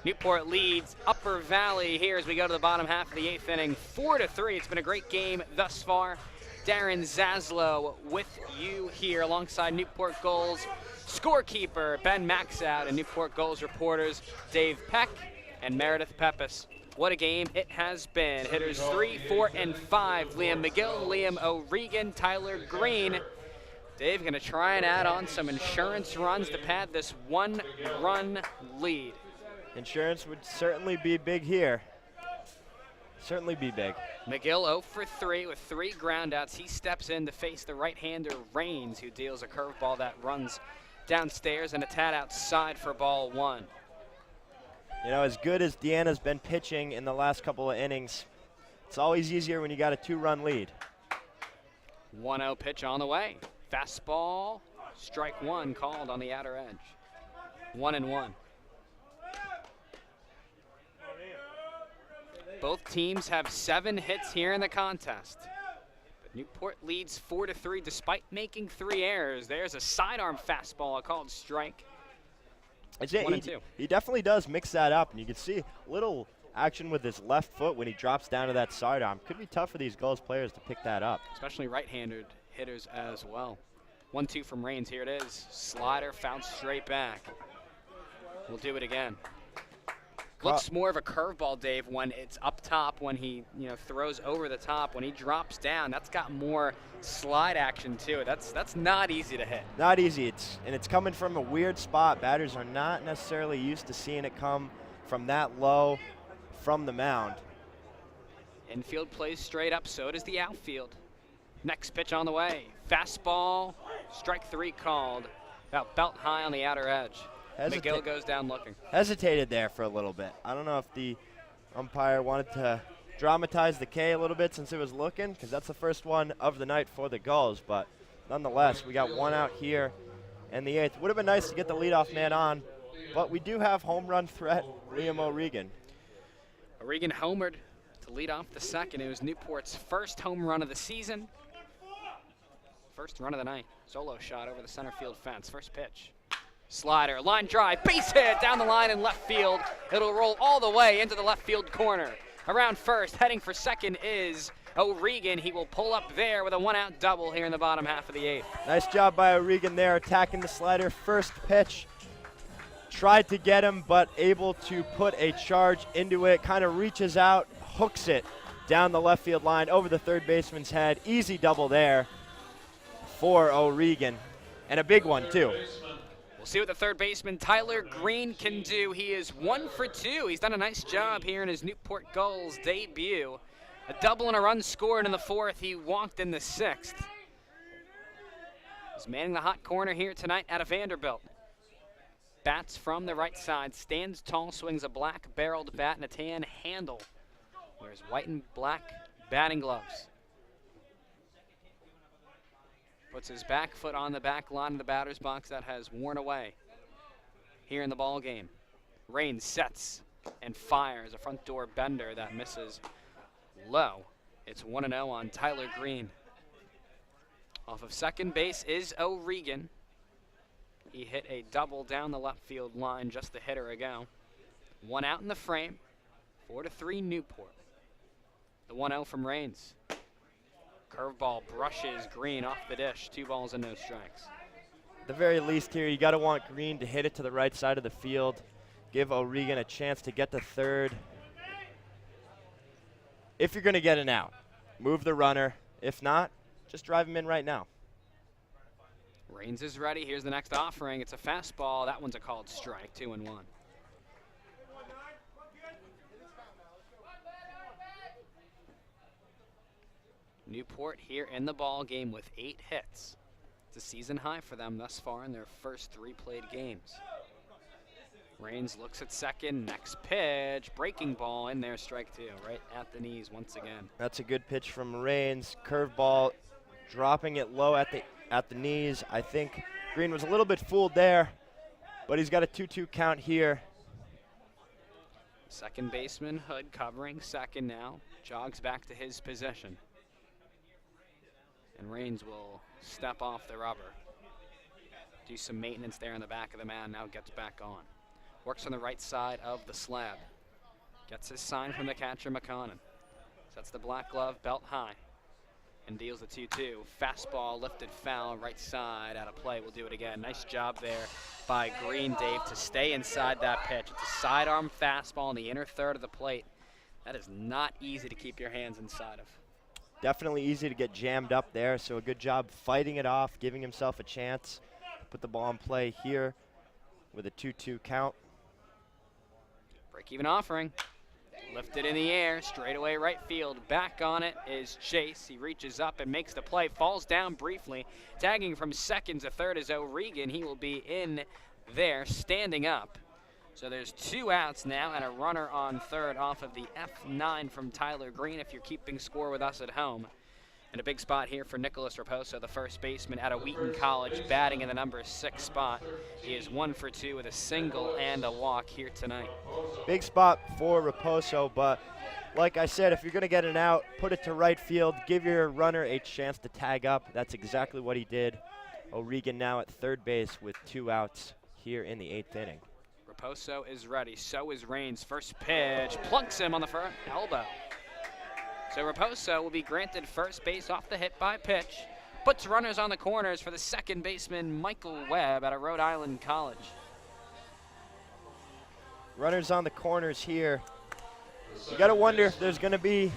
S3: Newport leads Upper Valley here as we go to the bottom half of the 8th inning, 4-3. It's been a great game thus far. Darren Zaslow with you here alongside Newport Gulls scorekeeper Ben Maxout and Newport Gulls reporters Dave Peck and Meredith Peppis. What a game it has been. Hitters 3, 4, and 5. Liam McGill, Liam O'Regan, Tyler Green. Dave going to try and add on some insurance runs to pad this 1-run lead.
S4: Insurance would certainly be big here. Certainly be big.
S3: McGill 0 for 3 with 3 groundouts. He steps in to face the right-hander Raines, who deals a curveball that runs downstairs and a tad outside for ball 1.
S4: You know, as good as Deanna's been pitching in the last couple of innings, it's always easier when you got a 2-run lead.
S3: 1-0 pitch on the way. Fastball, strike 1 called on the outer edge. 1-1. Both teams have 7 hits here in the contest. But Newport leads 4-3 despite making 3 errors. There's a sidearm fastball, a called strike. 1-2.
S4: He definitely does mix that up, and you can see a little action with his left foot when he drops down to that sidearm. Could be tough for these Gulls players to pick that up.
S3: Especially right-handed hitters as well. 1-2 from Raines. Here it is. Slider fouled straight back. We'll do it again. Looks more of a curveball, Dave, when it's up top, when he throws over the top. When he drops down, that's got more slide action to it. That's not easy to hit.
S4: Not easy. It's coming from a weird spot. Batters are not necessarily used to seeing it come from that low from the mound.
S3: Infield plays straight up, so does the outfield. Next pitch on the way. Fastball, strike 3 called. About belt high on the outer edge. McGill goes down looking.
S4: Hesitated there for a little bit. I don't know if the umpire wanted to dramatize the K a little bit since it was looking, because that's the first one of the night for the Gulls. But nonetheless, we got 1 out here in the 8th. Would have been nice to get the leadoff man on, but we do have home run threat, Liam O'Regan.
S3: O'Regan homered to lead off the second. It was Newport's first home run of the season. First run of the night. Solo shot over the center field fence. First pitch. Slider, line drive, base hit down the line in left field. It'll roll all the way into the left field corner. Around first, heading for second is O'Regan. He will pull up there with a 1-out double here in the bottom half of the 8th.
S4: Nice job by O'Regan there, attacking the slider. First pitch, tried to get him, but able to put a charge into it. Kind of reaches out, hooks it down the left field line over the third baseman's head. Easy double there for O'Regan, and a big one too.
S3: We'll see what the third baseman Tyler Green can do. He is 1 for 2. He's done a nice job here in his Newport Gulls debut. A double and a run scored in the 4th. He walked in the 6th. He's manning the hot corner here tonight out of Vanderbilt. Bats from the right side. Stands tall, swings a black-barreled bat and a tan handle. Wears white and black batting gloves. Puts his back foot on the back line of the batter's box that has worn away here in the ball game. Raines sets and fires a front door bender that misses low. It's 1-0 on Tyler Green. Off of second base is O'Regan. He hit a double down the left field line just a hitter ago. 1 out in the frame. 4-3 Newport. The 1-0 from Rains. Curveball brushes Green off the dish. 2 balls and no strikes.
S4: At the very least here, you got to want Green to hit it to the right side of the field. Give O'Regan a chance to get to third. If you're going to get an out, move the runner. If not, just drive him in right now.
S3: Rains is ready. Here's the next offering. It's a fastball. That one's a called strike. 2-1. Newport here in the ball game with 8 hits. It's a season high for them thus far in their first 3 played games. Rains looks at second. Next pitch. Breaking ball in there. Strike 2. Right at the knees once again.
S4: That's a good pitch from Rains. Curveball, dropping it low at the knees. I think Green was a little bit fooled there, but he's got a 2-2 count here.
S3: Second baseman Hood covering second now. Jogs back to his position. And Rains will step off the rubber. Do some maintenance there in the back of the mound. Now gets back on. Works on the right side of the slab. Gets his sign from the catcher, McConnon. Sets the black glove, belt high. And deals the 2-2. Fastball lifted foul, right side, out of play. We'll do it again. Nice job there by Green, Dave, to stay inside that pitch. It's a sidearm fastball in the inner third of the plate. That is not easy to keep your hands inside of.
S4: Definitely easy to get jammed up there, so a good job fighting it off, giving himself a chance to put the ball in play here with a 2-2 count.
S3: Break-even offering. Lifted in the air, straightaway right field. Back on it is Chase. He reaches up and makes the play, falls down briefly. Tagging from second to third is O'Regan. He will be in there, standing up. So there's 2 outs now and a runner on third off of the F9 from Tyler Green if you're keeping score with us at home. And a big spot here for Nicholas Raposo, the first baseman out of Wheaton College, batting in the number 6 spot. He is 1 for 2 with a single and a walk here tonight.
S4: Big spot for Raposo, but like I said, if you're going to get an out, put it to right field, give your runner a chance to tag up. That's exactly what he did. O'Regan now at third base with 2 outs here in the 8th inning.
S3: Raposo is ready, so is Rains. First pitch, plunks him on the front elbow. So Raposo will be granted first base off the hit by pitch. Puts runners on the corners for the second baseman, Michael Webb, out of Rhode Island College.
S4: Runners on the corners here. You got to wonder if there's going to be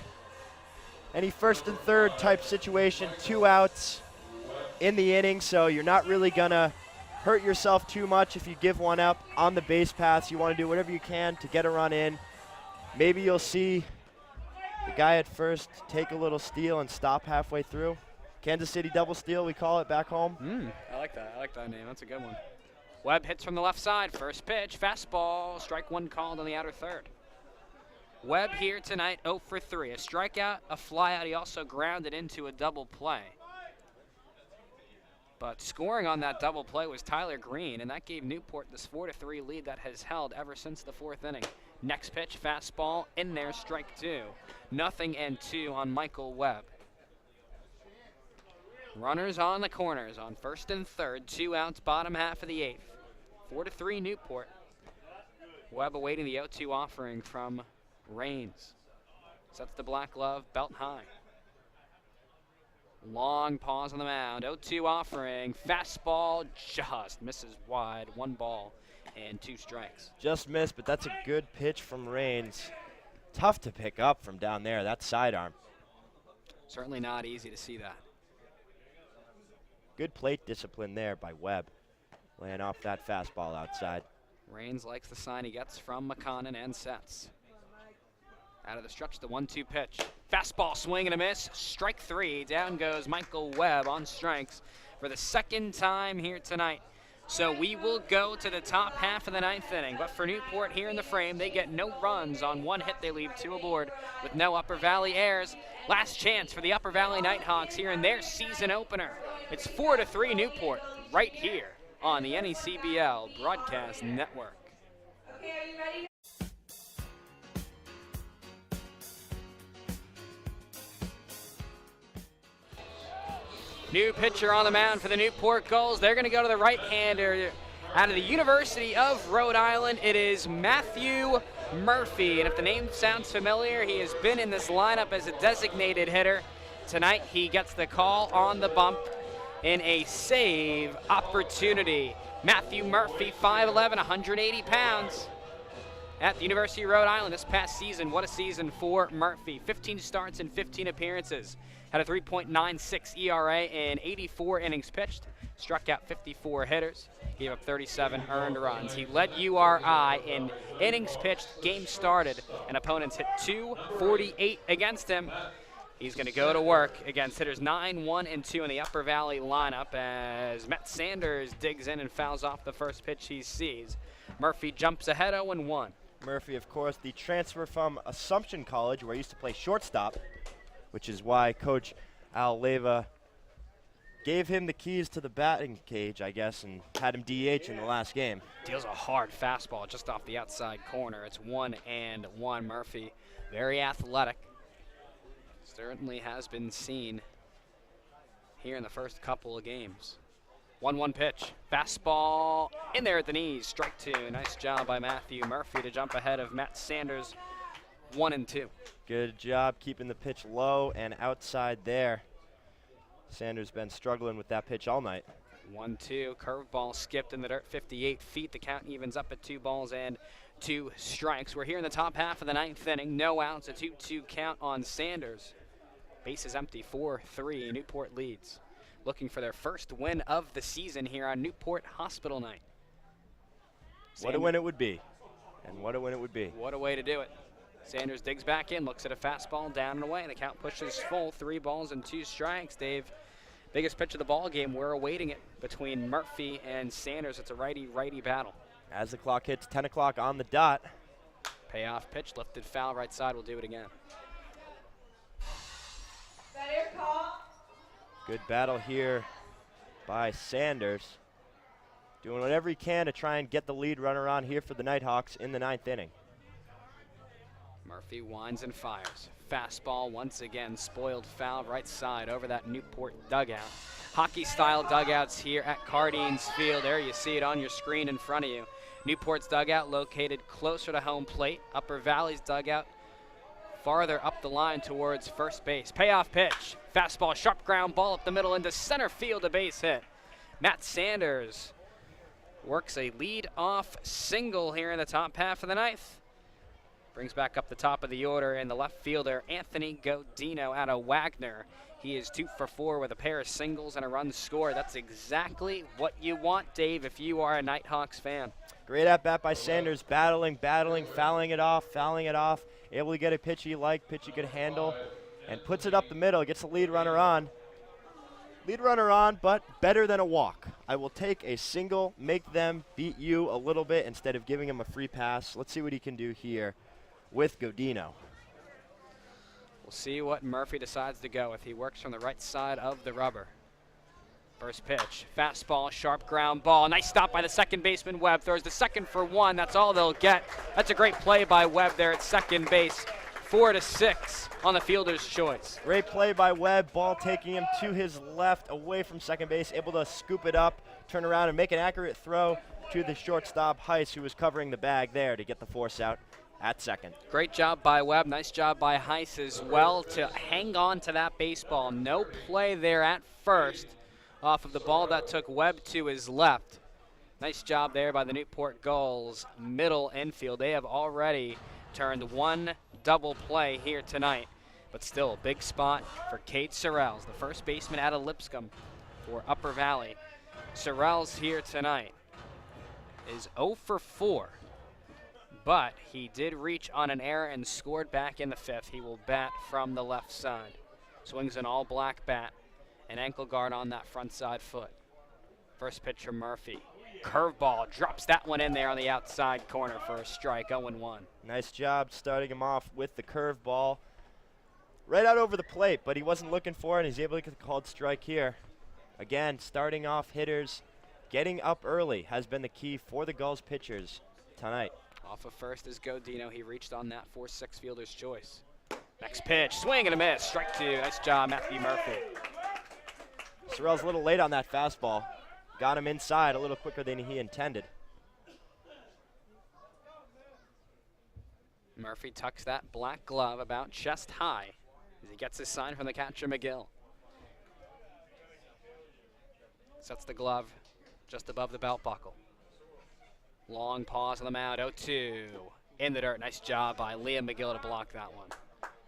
S4: any first and third type situation. 2 outs in the inning, so you're not really going to hurt yourself too much if you give one up on the base paths. You want to do whatever you can to get a run in. Maybe you'll see the guy at first take a little steal and stop halfway through. Kansas City double steal, we call it back home.
S3: I like that. I like that name. That's a good one. Webb hits from the left side. First pitch, fastball. Strike 1 called on the outer third. Webb here tonight, 0 for 3. A strikeout, a flyout. He also grounded into a double play. But scoring on that double play was Tyler Green, and that gave Newport this 4-3 lead that has held ever since the 4th inning. Next pitch, fastball, in there, strike 2. 0-2 on Michael Webb. Runners on the corners on first and third, 2 outs, bottom half of the 8th. 4-3 Newport. Webb awaiting the 0-2 offering from Rains. Sets the black glove, belt high. Long pause on the mound, 0-2 offering, fastball just misses wide, 1 ball and 2 strikes.
S4: Just missed, but that's a good pitch from Rains. Tough to pick up from down there, that sidearm.
S3: Certainly not easy to see that.
S4: Good plate discipline there by Webb, laying off that fastball outside.
S3: Rains likes the sign he gets from McConnon and sets. Out of the stretch, the 1-2 pitch. Fastball swing and a miss. Strike 3. Down goes Michael Webb on strikes for the 2nd time here tonight. So we will go to the top half of the 9th inning. But for Newport here in the frame, they get no runs on 1 hit. They leave 2 aboard with no Upper Valley airs. Last chance for the Upper Valley Nighthawks here in their season opener. It's 4-3 Newport right here on the NECBL Broadcast Network.
S13: Okay, are you ready?
S3: New pitcher on the mound for the Newport Gulls. They're going to go to the right-hander, Out of the University of Rhode Island, it is Matthew Murphy. And if the name sounds familiar, he has been in this lineup as a designated hitter. Tonight, he gets the call on the bump in a save opportunity. Matthew Murphy, 5'11", 180 pounds. At the University of Rhode Island this past season, what a season for Murphy. 15 starts and 15 appearances. Had a 3.96 ERA in 84 innings pitched. Struck out 54 hitters. Gave up 37 earned runs. He led URI in innings pitched, games started, and opponents hit 248 against him. He's going to go to work against hitters 9, 1, and 2 in the Upper Valley lineup as Matt Sanders digs in and fouls off the first pitch he sees. Murphy jumps ahead 0-1.
S4: Murphy, of course, the transfer from Assumption College, where he used to play shortstop, which is why Coach Al Leyva gave him the keys to the batting cage, I guess, and had him DH in the last game.
S3: Deals a hard fastball just off the outside corner. It's 1-1. Murphy, very athletic. Certainly has been seen here in the first couple of games. 1-1 pitch. Fastball in there at the knees. Strike two. Nice job by Matthew Murphy to jump ahead of Matt Sanders. 1-2.
S4: Good job keeping the pitch low and outside there. Sanders been struggling with that pitch all night.
S3: 1-2. Curveball skipped in the dirt, 58 feet. The count evens up at 2 balls and 2 strikes. We're here in the top half of the 9th inning. No outs, a 2-2 count on Sanders. Bases empty, 4-3. Newport leads. Looking for their first win of the season here on Newport Hospital Night.
S4: What a win it would be. And what a win it would be.
S3: What a way to do it. Sanders digs back in, looks at a fastball, down and away. The count pushes full, 3 balls and 2 strikes. Dave, biggest pitch of the ball game. We're awaiting it between Murphy and Sanders. It's a righty-righty battle.
S4: As the clock hits 10 o'clock on the dot.
S3: Payoff pitch, lifted foul, right side. We'll do it again.
S13: Better call.
S4: Good battle here by Sanders. Doing whatever he can to try and get the lead runner on here for the Nighthawks in the 9th inning.
S3: Murphy winds and fires. Fastball once again, spoiled foul, right side over that Newport dugout. Hockey-style dugouts here at Cardines Field. There you see it on your screen in front of you. Newport's dugout located closer to home plate. Upper Valley's dugout farther up the line towards first base. Payoff pitch. Fastball, sharp ground ball up the middle into center field, a base hit. Matt Sanders works a lead-off single here in the top half of the 9th. Brings back up the top of the order, and the left fielder, Anthony Godino out of Wagner. He is 2 for 4 with a pair of singles and a run scored. That's exactly what you want, Dave, if you are a Nighthawks fan.
S4: Great at-bat by Sanders, battling, fouling it off, able to get a pitch he liked, pitch he could handle, and puts it up the middle, gets the lead runner on. Lead runner on, but better than a walk. I will take a single, make them beat you a little bit instead of giving him a free pass. Let's see what he can do here with Godino.
S3: We'll see what Murphy decides to go with. He works from the right side of the rubber. First pitch, fastball, sharp ground ball. Nice stop by the second baseman, Webb. Throws the second for 1. That's all they'll get. That's a great play by Webb there at second base. 4-6 on the fielder's choice.
S4: Great play by Webb. Ball taking him to his left, away from second base, able to scoop it up, turn around, and make an accurate throw to the shortstop, Heiss, who was covering the bag there to get the force out at second.
S3: Great job by Webb. Nice job by Heiss as well to hang on to that baseball. No play there at first off of the ball that took Webb to his left. Nice job there by the Newport Gulls middle infield. They have already turned 1 double play here tonight, but still a big spot for Kate Sorrells, the first baseman out of Lipscomb for Upper Valley. Sorrells here tonight is 0 for 4, but he did reach on an error and scored back in the 5th. He will bat from the left side. Swings an all-black bat, an ankle guard on that front side foot. First pitch from Murphy. Curveball, drops that one in there on the outside corner for a strike, 0-1.
S4: Nice job starting him off with the curveball. Right out over the plate, but he wasn't looking for it. He's able to get the called strike here. Again, starting off hitters, getting up early has been the key for the Gulls pitchers tonight.
S3: Off of first is Godino. He reached on that 4-6 fielder's choice. Next pitch, swing and a miss, strike 2. Nice job, Matthew Murphy.
S4: Sorrell's a little late on that fastball. got him inside a little quicker than he intended.
S3: Murphy tucks that black glove about chest high as he gets his sign from the catcher, McGill. Sets the glove just above the belt buckle. Long pause on the mound, 0-2. In the dirt, nice job by Liam McGill to block that one.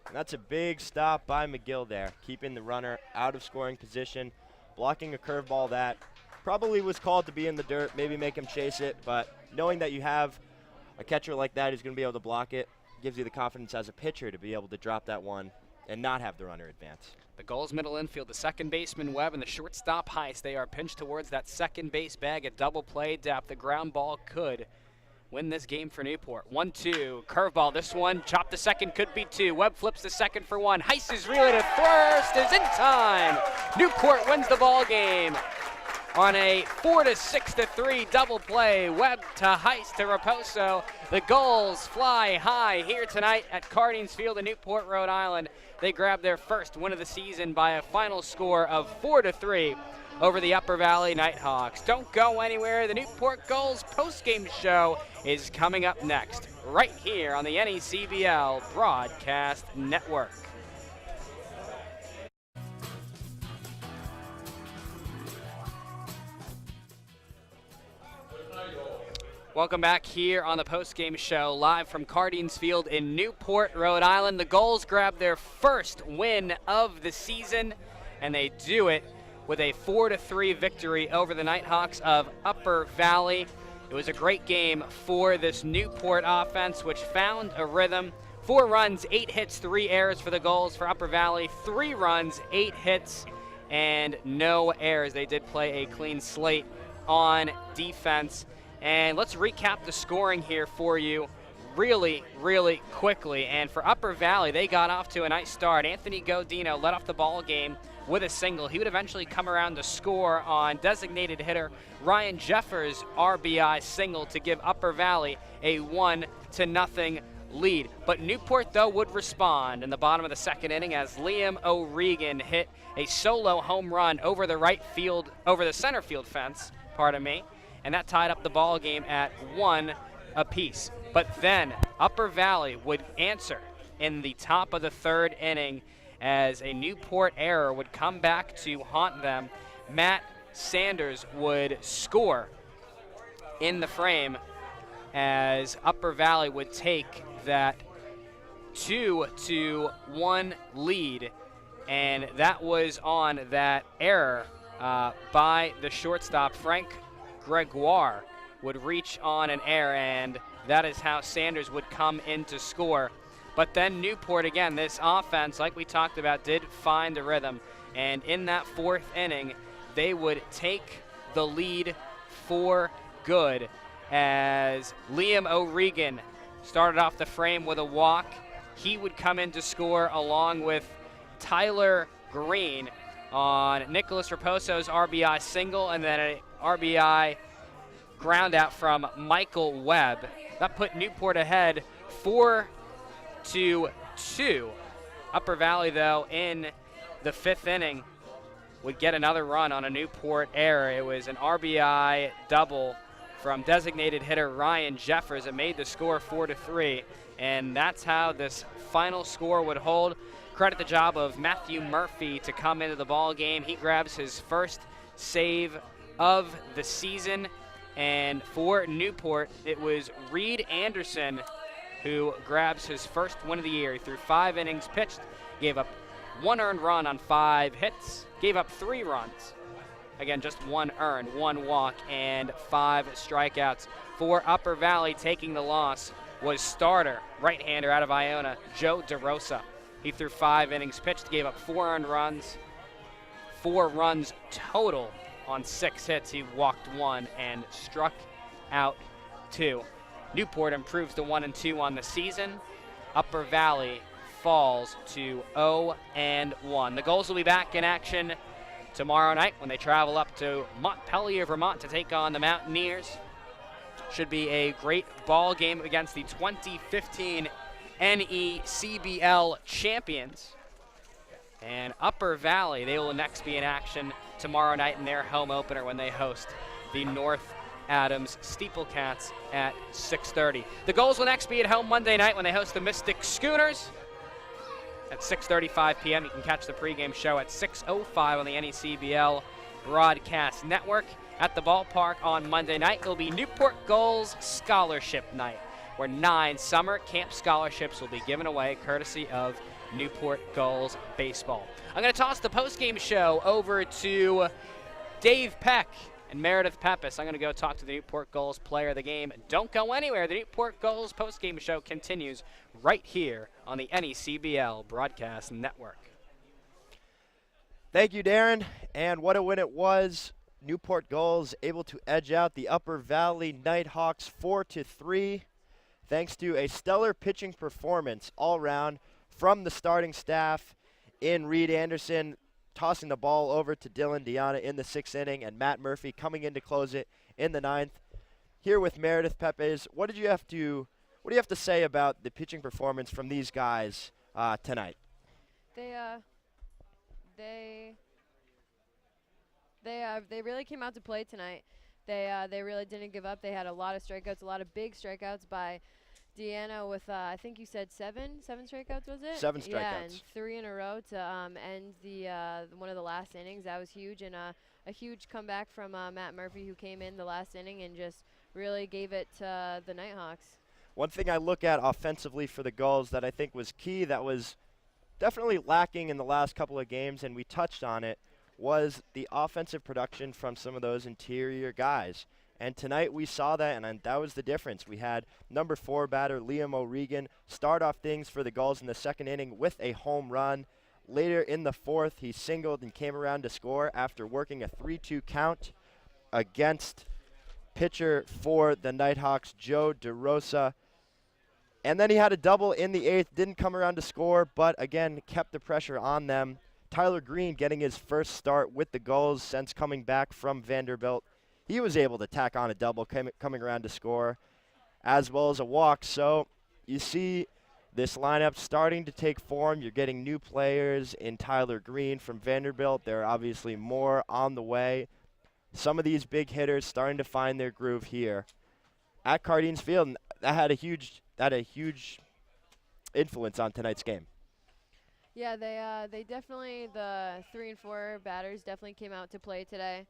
S4: And that's a big stop by McGill there, keeping the runner out of scoring position, blocking a curveball that probably was called to be in the dirt, maybe make him chase it, but knowing that you have a catcher like that who's going to be able to block it gives you the confidence as a pitcher to be able to drop that one and not have the runner advance.
S3: The Gulls middle infield, the second baseman Webb and the shortstop Heist, they are pinched towards that second base bag at double play depth. The ground ball could win this game for Newport. 1-2, curveball, this one, chop the second, could be two. Webb flips the second for one. Heist is relay to first, is in time. Newport wins the ball game on a 4-6-3 double play. Webb to Heist to Raposo. The Gulls fly high here tonight at Cardings Field in Newport, Rhode Island. They grab their first win of the season by a final score of 4-3 over the Upper Valley Nighthawks. Don't go anywhere. The Newport Gulls postgame show is coming up next, right here on the NECBL Broadcast Network. Welcome back here on the postgame show, live from Cardines Field in Newport, Rhode Island. The Gulls grab their first win of the season, and they do it with a 4-3 victory over the Nighthawks of Upper Valley. It was a great game for this Newport offense, which found a rhythm. 4 runs, 8 hits, 3 errors for the Gulls. For Upper Valley, 3 runs, 8 hits, and no errors. They did play a clean slate on defense. And let's recap the scoring here for you really, really quickly. And for Upper Valley, they got off to a nice start. Anthony Godino led off the ball game with a single. He would eventually come around to score on designated hitter Ryan Jeffers' RBI single to give Upper Valley a 1-0 lead. But Newport, though, would respond in the bottom of the second inning as Liam O'Regan hit a solo home run over the center field fence, and that tied up the ball game at 1 apiece. But then Upper Valley would answer in the top of the third inning as a Newport error would come back to haunt them. Matt Sanders would score in the frame as Upper Valley would take that 2-1 lead, and that was on that error by the shortstop. Frank Gregoire would reach on an error, and that is how Sanders would come in to score. But then Newport, again, this offense, like we talked about, did find a rhythm. And in that fourth inning, they would take the lead for good as Liam O'Regan started off the frame with a walk. He would come in to score along with Tyler Green on Nicholas Raposo's RBI single, and then an RBI ground out from Michael Webb. That put Newport ahead 4-2. Upper Valley, though, in the fifth inning would get another run on a Newport error. It was an RBI double from designated hitter Ryan Jeffers. It made the score 4-3, and that's how this final score would hold. Credit the job of Matthew Murphy to come into the ball game. He grabs his first save of the season. And for Newport, it was Reed Anderson who grabs his first win of the year. He threw 5 innings pitched, gave up 1 earned run on 5 hits, gave up 3 runs. Again, just 1 earned, 1 walk, and 5 strikeouts. For Upper Valley, taking the loss was starter, right-hander out of Iona, Joe DeRosa. He threw 5 innings pitched, gave up 4 earned runs, 4 runs total on 6 hits. He walked 1 and struck out 2. Newport improves to 1-2 on the season. Upper Valley falls to 0-1. The Gulls will be back in action tomorrow night when they travel up to Montpelier, Vermont to take on the Mountaineers. Should be a great ball game against the 2015 NECBL champions. And Upper Valley, they will next be in action tomorrow night in their home opener when they host the North Adams Steeplecats at 6:30. The Gulls will next be at home Monday night when they host the Mystic Schooners at 6:35 p.m. You can catch the pregame show at 6:05 on the NECBL Broadcast Network. At the ballpark on Monday night, it'll be Newport Gulls Scholarship Night, where 9 summer camp scholarships will be given away courtesy of Newport Gulls baseball. I'm going to toss the postgame show over to Dave Peck and Meredith Pepis. I'm going to go talk to the Newport Gulls player of the game. Don't go anywhere. The Newport Gulls postgame show continues right here on the NECBL Broadcast Network.
S4: Thank you, Darren. And what a win it was. Newport Gulls able to edge out the Upper Valley Nighthawks 4-3, thanks to a stellar pitching performance all around from the starting staff in Reed Anderson, tossing the ball over to Dylan Diana in the 6th inning, and Matt Murphy coming in to close it in the 9th. Here with Meredith Pepes, what do you have to say about the pitching performance from these guys tonight?
S8: They really came out to play tonight. They really didn't give up. They had a lot of strikeouts, a lot of big strikeouts by Deanna with, I think you said seven strikeouts, was it?
S4: 7 strikeouts.
S8: Yeah, and 3 in a row to end the one of the last innings. That was huge, and a huge comeback from Matt Murphy, who came in the last inning and just really gave it to the Nighthawks.
S4: One thing I look at offensively for the Gulls that I think was key, that was definitely lacking in the last couple of games, and we touched on it, was the offensive production from some of those interior guys. And tonight we saw that, and that was the difference. We had number 4 batter Liam O'Regan start off things for the Gulls in the 2nd inning with a home run. Later in the 4th, he singled and came around to score after working a 3-2 count against pitcher for the Nighthawks, Joe DeRosa. And then he had a double in the 8th, didn't come around to score, but again kept the pressure on them. Tyler Green getting his first start with the Gulls since coming back from Vanderbilt. He was able to tack on a double coming around to score, as well as a walk. So you see this lineup starting to take form. You're getting new players in Tyler Green from Vanderbilt. There are obviously more on the way. Some of these big hitters starting to find their groove here at Cardines Field, and that had a huge influence on tonight's game.
S8: Yeah, they definitely, the 3 and 4 batters definitely came out to play today.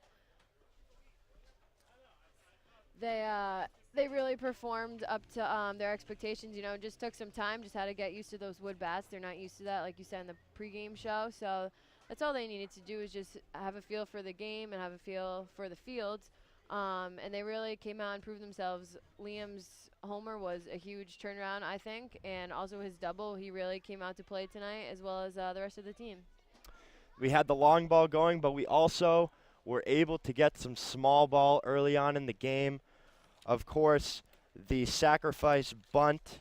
S8: They really performed up to their expectations. You know, it just took some time, just had to get used to those wood bats. They're not used to that, like you said in the pregame show. So that's all they needed to do, is just have a feel for the game and have a feel for the fields. And they really came out and proved themselves. Liam's homer was a huge turnaround, I think, and also his double. He really came out to play tonight, as well as the rest of the team.
S4: We had the long ball going, but we also were able to get some small ball early on in the game. Of course, the sacrifice bunt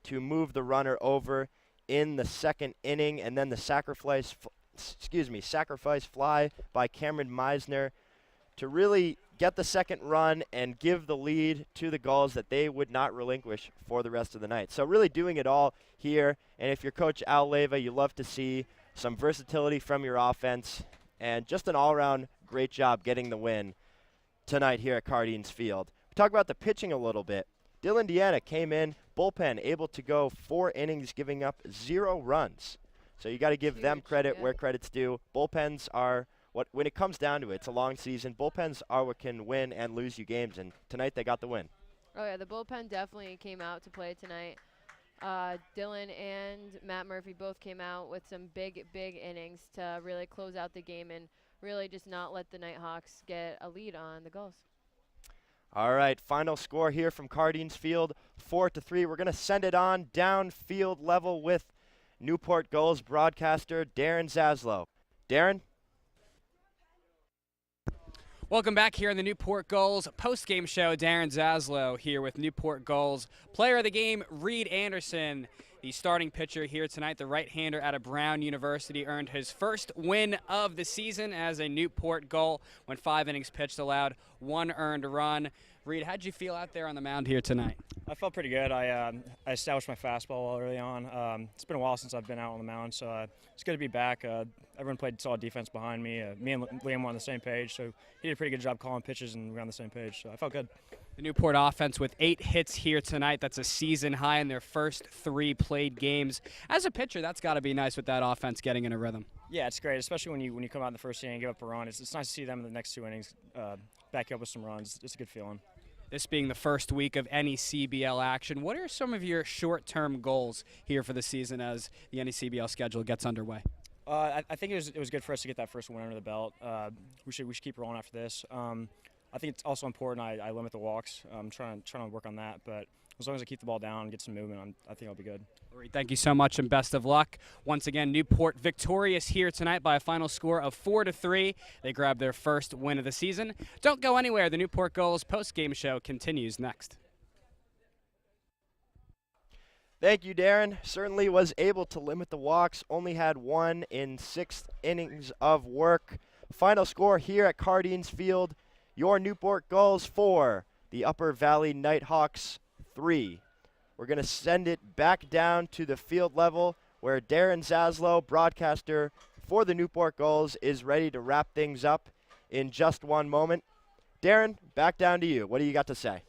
S4: to move the runner over in the 2nd inning, and then the sacrifice fly by Cameron Meisner to really get the 2nd run and give the lead to the Gulls that they would not relinquish for the rest of the night. So really doing it all here, and if you're Coach Al Leyva, you love to see some versatility from your offense, and just an all-around great job getting the win tonight here at Cardines Field. Talk about the pitching a little bit. Dylan Deanna came in, bullpen, able to go 4 innings, giving up 0 runs. So you got to give them credit where credit's due. Bullpens are when it comes down to it, it's a long season. Bullpens are what can win and lose you games, and tonight they got the win.
S8: Oh yeah, the bullpen definitely came out to play tonight. Dylan and Matt Murphy both came out with some big innings to really close out the game and really just not let the Nighthawks get a lead on the Gulls.
S4: All right, final score here from Cardines Field, 4-3. We're going to send it on down field level with Newport Gulls broadcaster Darren Zaslow. Darren?
S3: Welcome back here in the Newport Gulls post-game show. Darren Zaslow here with Newport Gulls player of the game, Reed Anderson. the starting pitcher here tonight, the right-hander out of Brown University, earned his first win of the season as a Newport Gull. Went 5 innings pitched, allowed 1 earned run. Reed, how'd you feel out there on the mound here tonight?
S14: I felt pretty good. I established my fastball early on. It's been a while since I've been out on the mound, so it's good to be back. Everyone played solid defense behind me. Me and Liam were on the same page, so he did a pretty good job calling pitches, and we were on the same page, so I felt good.
S3: The Newport offense with 8 hits here tonight. That's a season high in their first 3 played games. As a pitcher, that's got to be nice with that offense getting in a rhythm.
S14: Yeah, it's great, especially when you come out in the first inning and give up a run. It's nice to see them in the next 2 innings back you up with some runs. It's a good feeling.
S3: This being the first week of NECBL action, what are some of your short-term goals here for the season as the NECBL schedule gets underway?
S14: I think it was good for us to get that first win under the belt. We should keep rolling after this. I think it's also important I limit the walks. I'm trying to work on that, but as long as I keep the ball down and get some movement, I think I'll be good.
S3: Thank you so much and best of luck. Once again, Newport victorious here tonight by a final score of 4-3. They grabbed their first win of the season. Don't go anywhere. The Newport Gulls post-game show continues next.
S4: Thank you, Darren. Certainly was able to limit the walks. Only had 1 in 6 innings of work. Final score here at Cardines Field. Your Newport Gulls 4, the Upper Valley Nighthawks 3. We're going to send it back down to the field level where Darren Zaslow, broadcaster for the Newport Gulls, is ready to wrap things up in just one moment. Darren, back down to you. What do you got to say?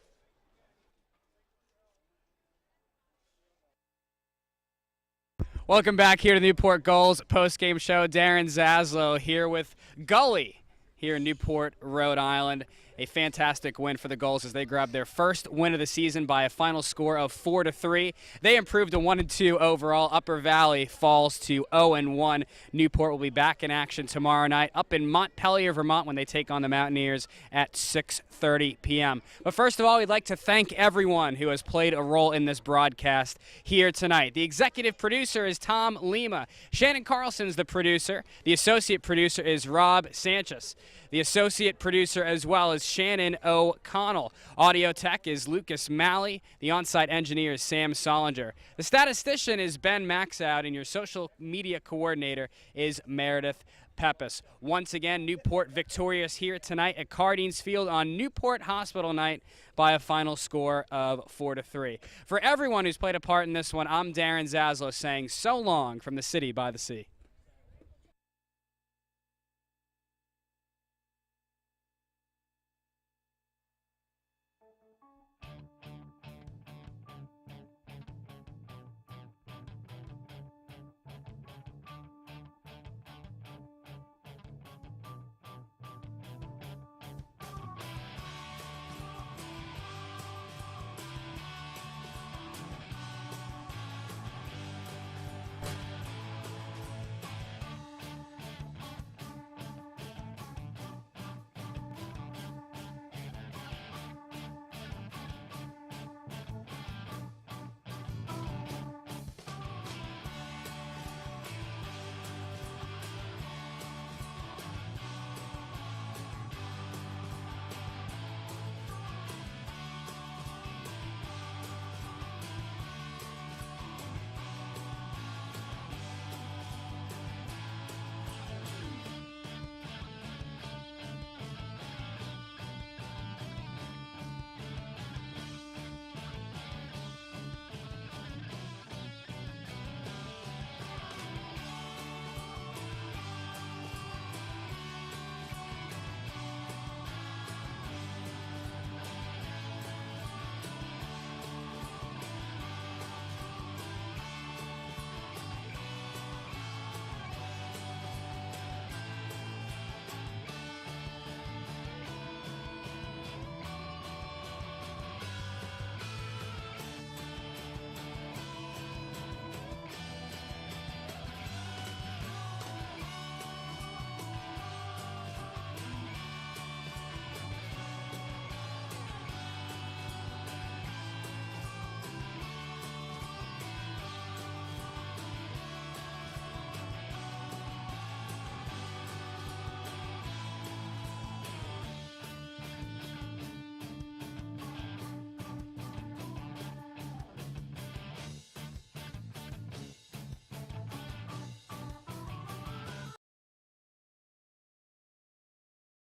S3: Welcome back here to the Newport Gulls post-game show. Darren Zaslow here with Gully here in Newport, Rhode Island. A fantastic win for the Gulls as they grabbed their first win of the season by a final score of 4-3. They improved to 1-2 overall. Upper Valley falls to 0-1. Newport will be back in action tomorrow night up in Montpelier, Vermont when they take on the Mountaineers at 6:30 p.m. But first of all, we'd like to thank everyone who has played a role in this broadcast here tonight. The executive producer is Tom Lima. Shannon Carlson's the producer. The associate producer is Rob Sanchez. The associate producer as well is Shannon O'Connell. Audio tech is Lucas Malley. The on-site engineer is Sam Solinger. The statistician is Ben Maxout, and your social media coordinator is Meredith Pepis. Once again, Newport victorious here tonight at Cardines Field on Newport Hospital night by a final score of 4-3. For everyone who's played a part in this one, I'm Darren Zaslow saying so long from the city by the sea.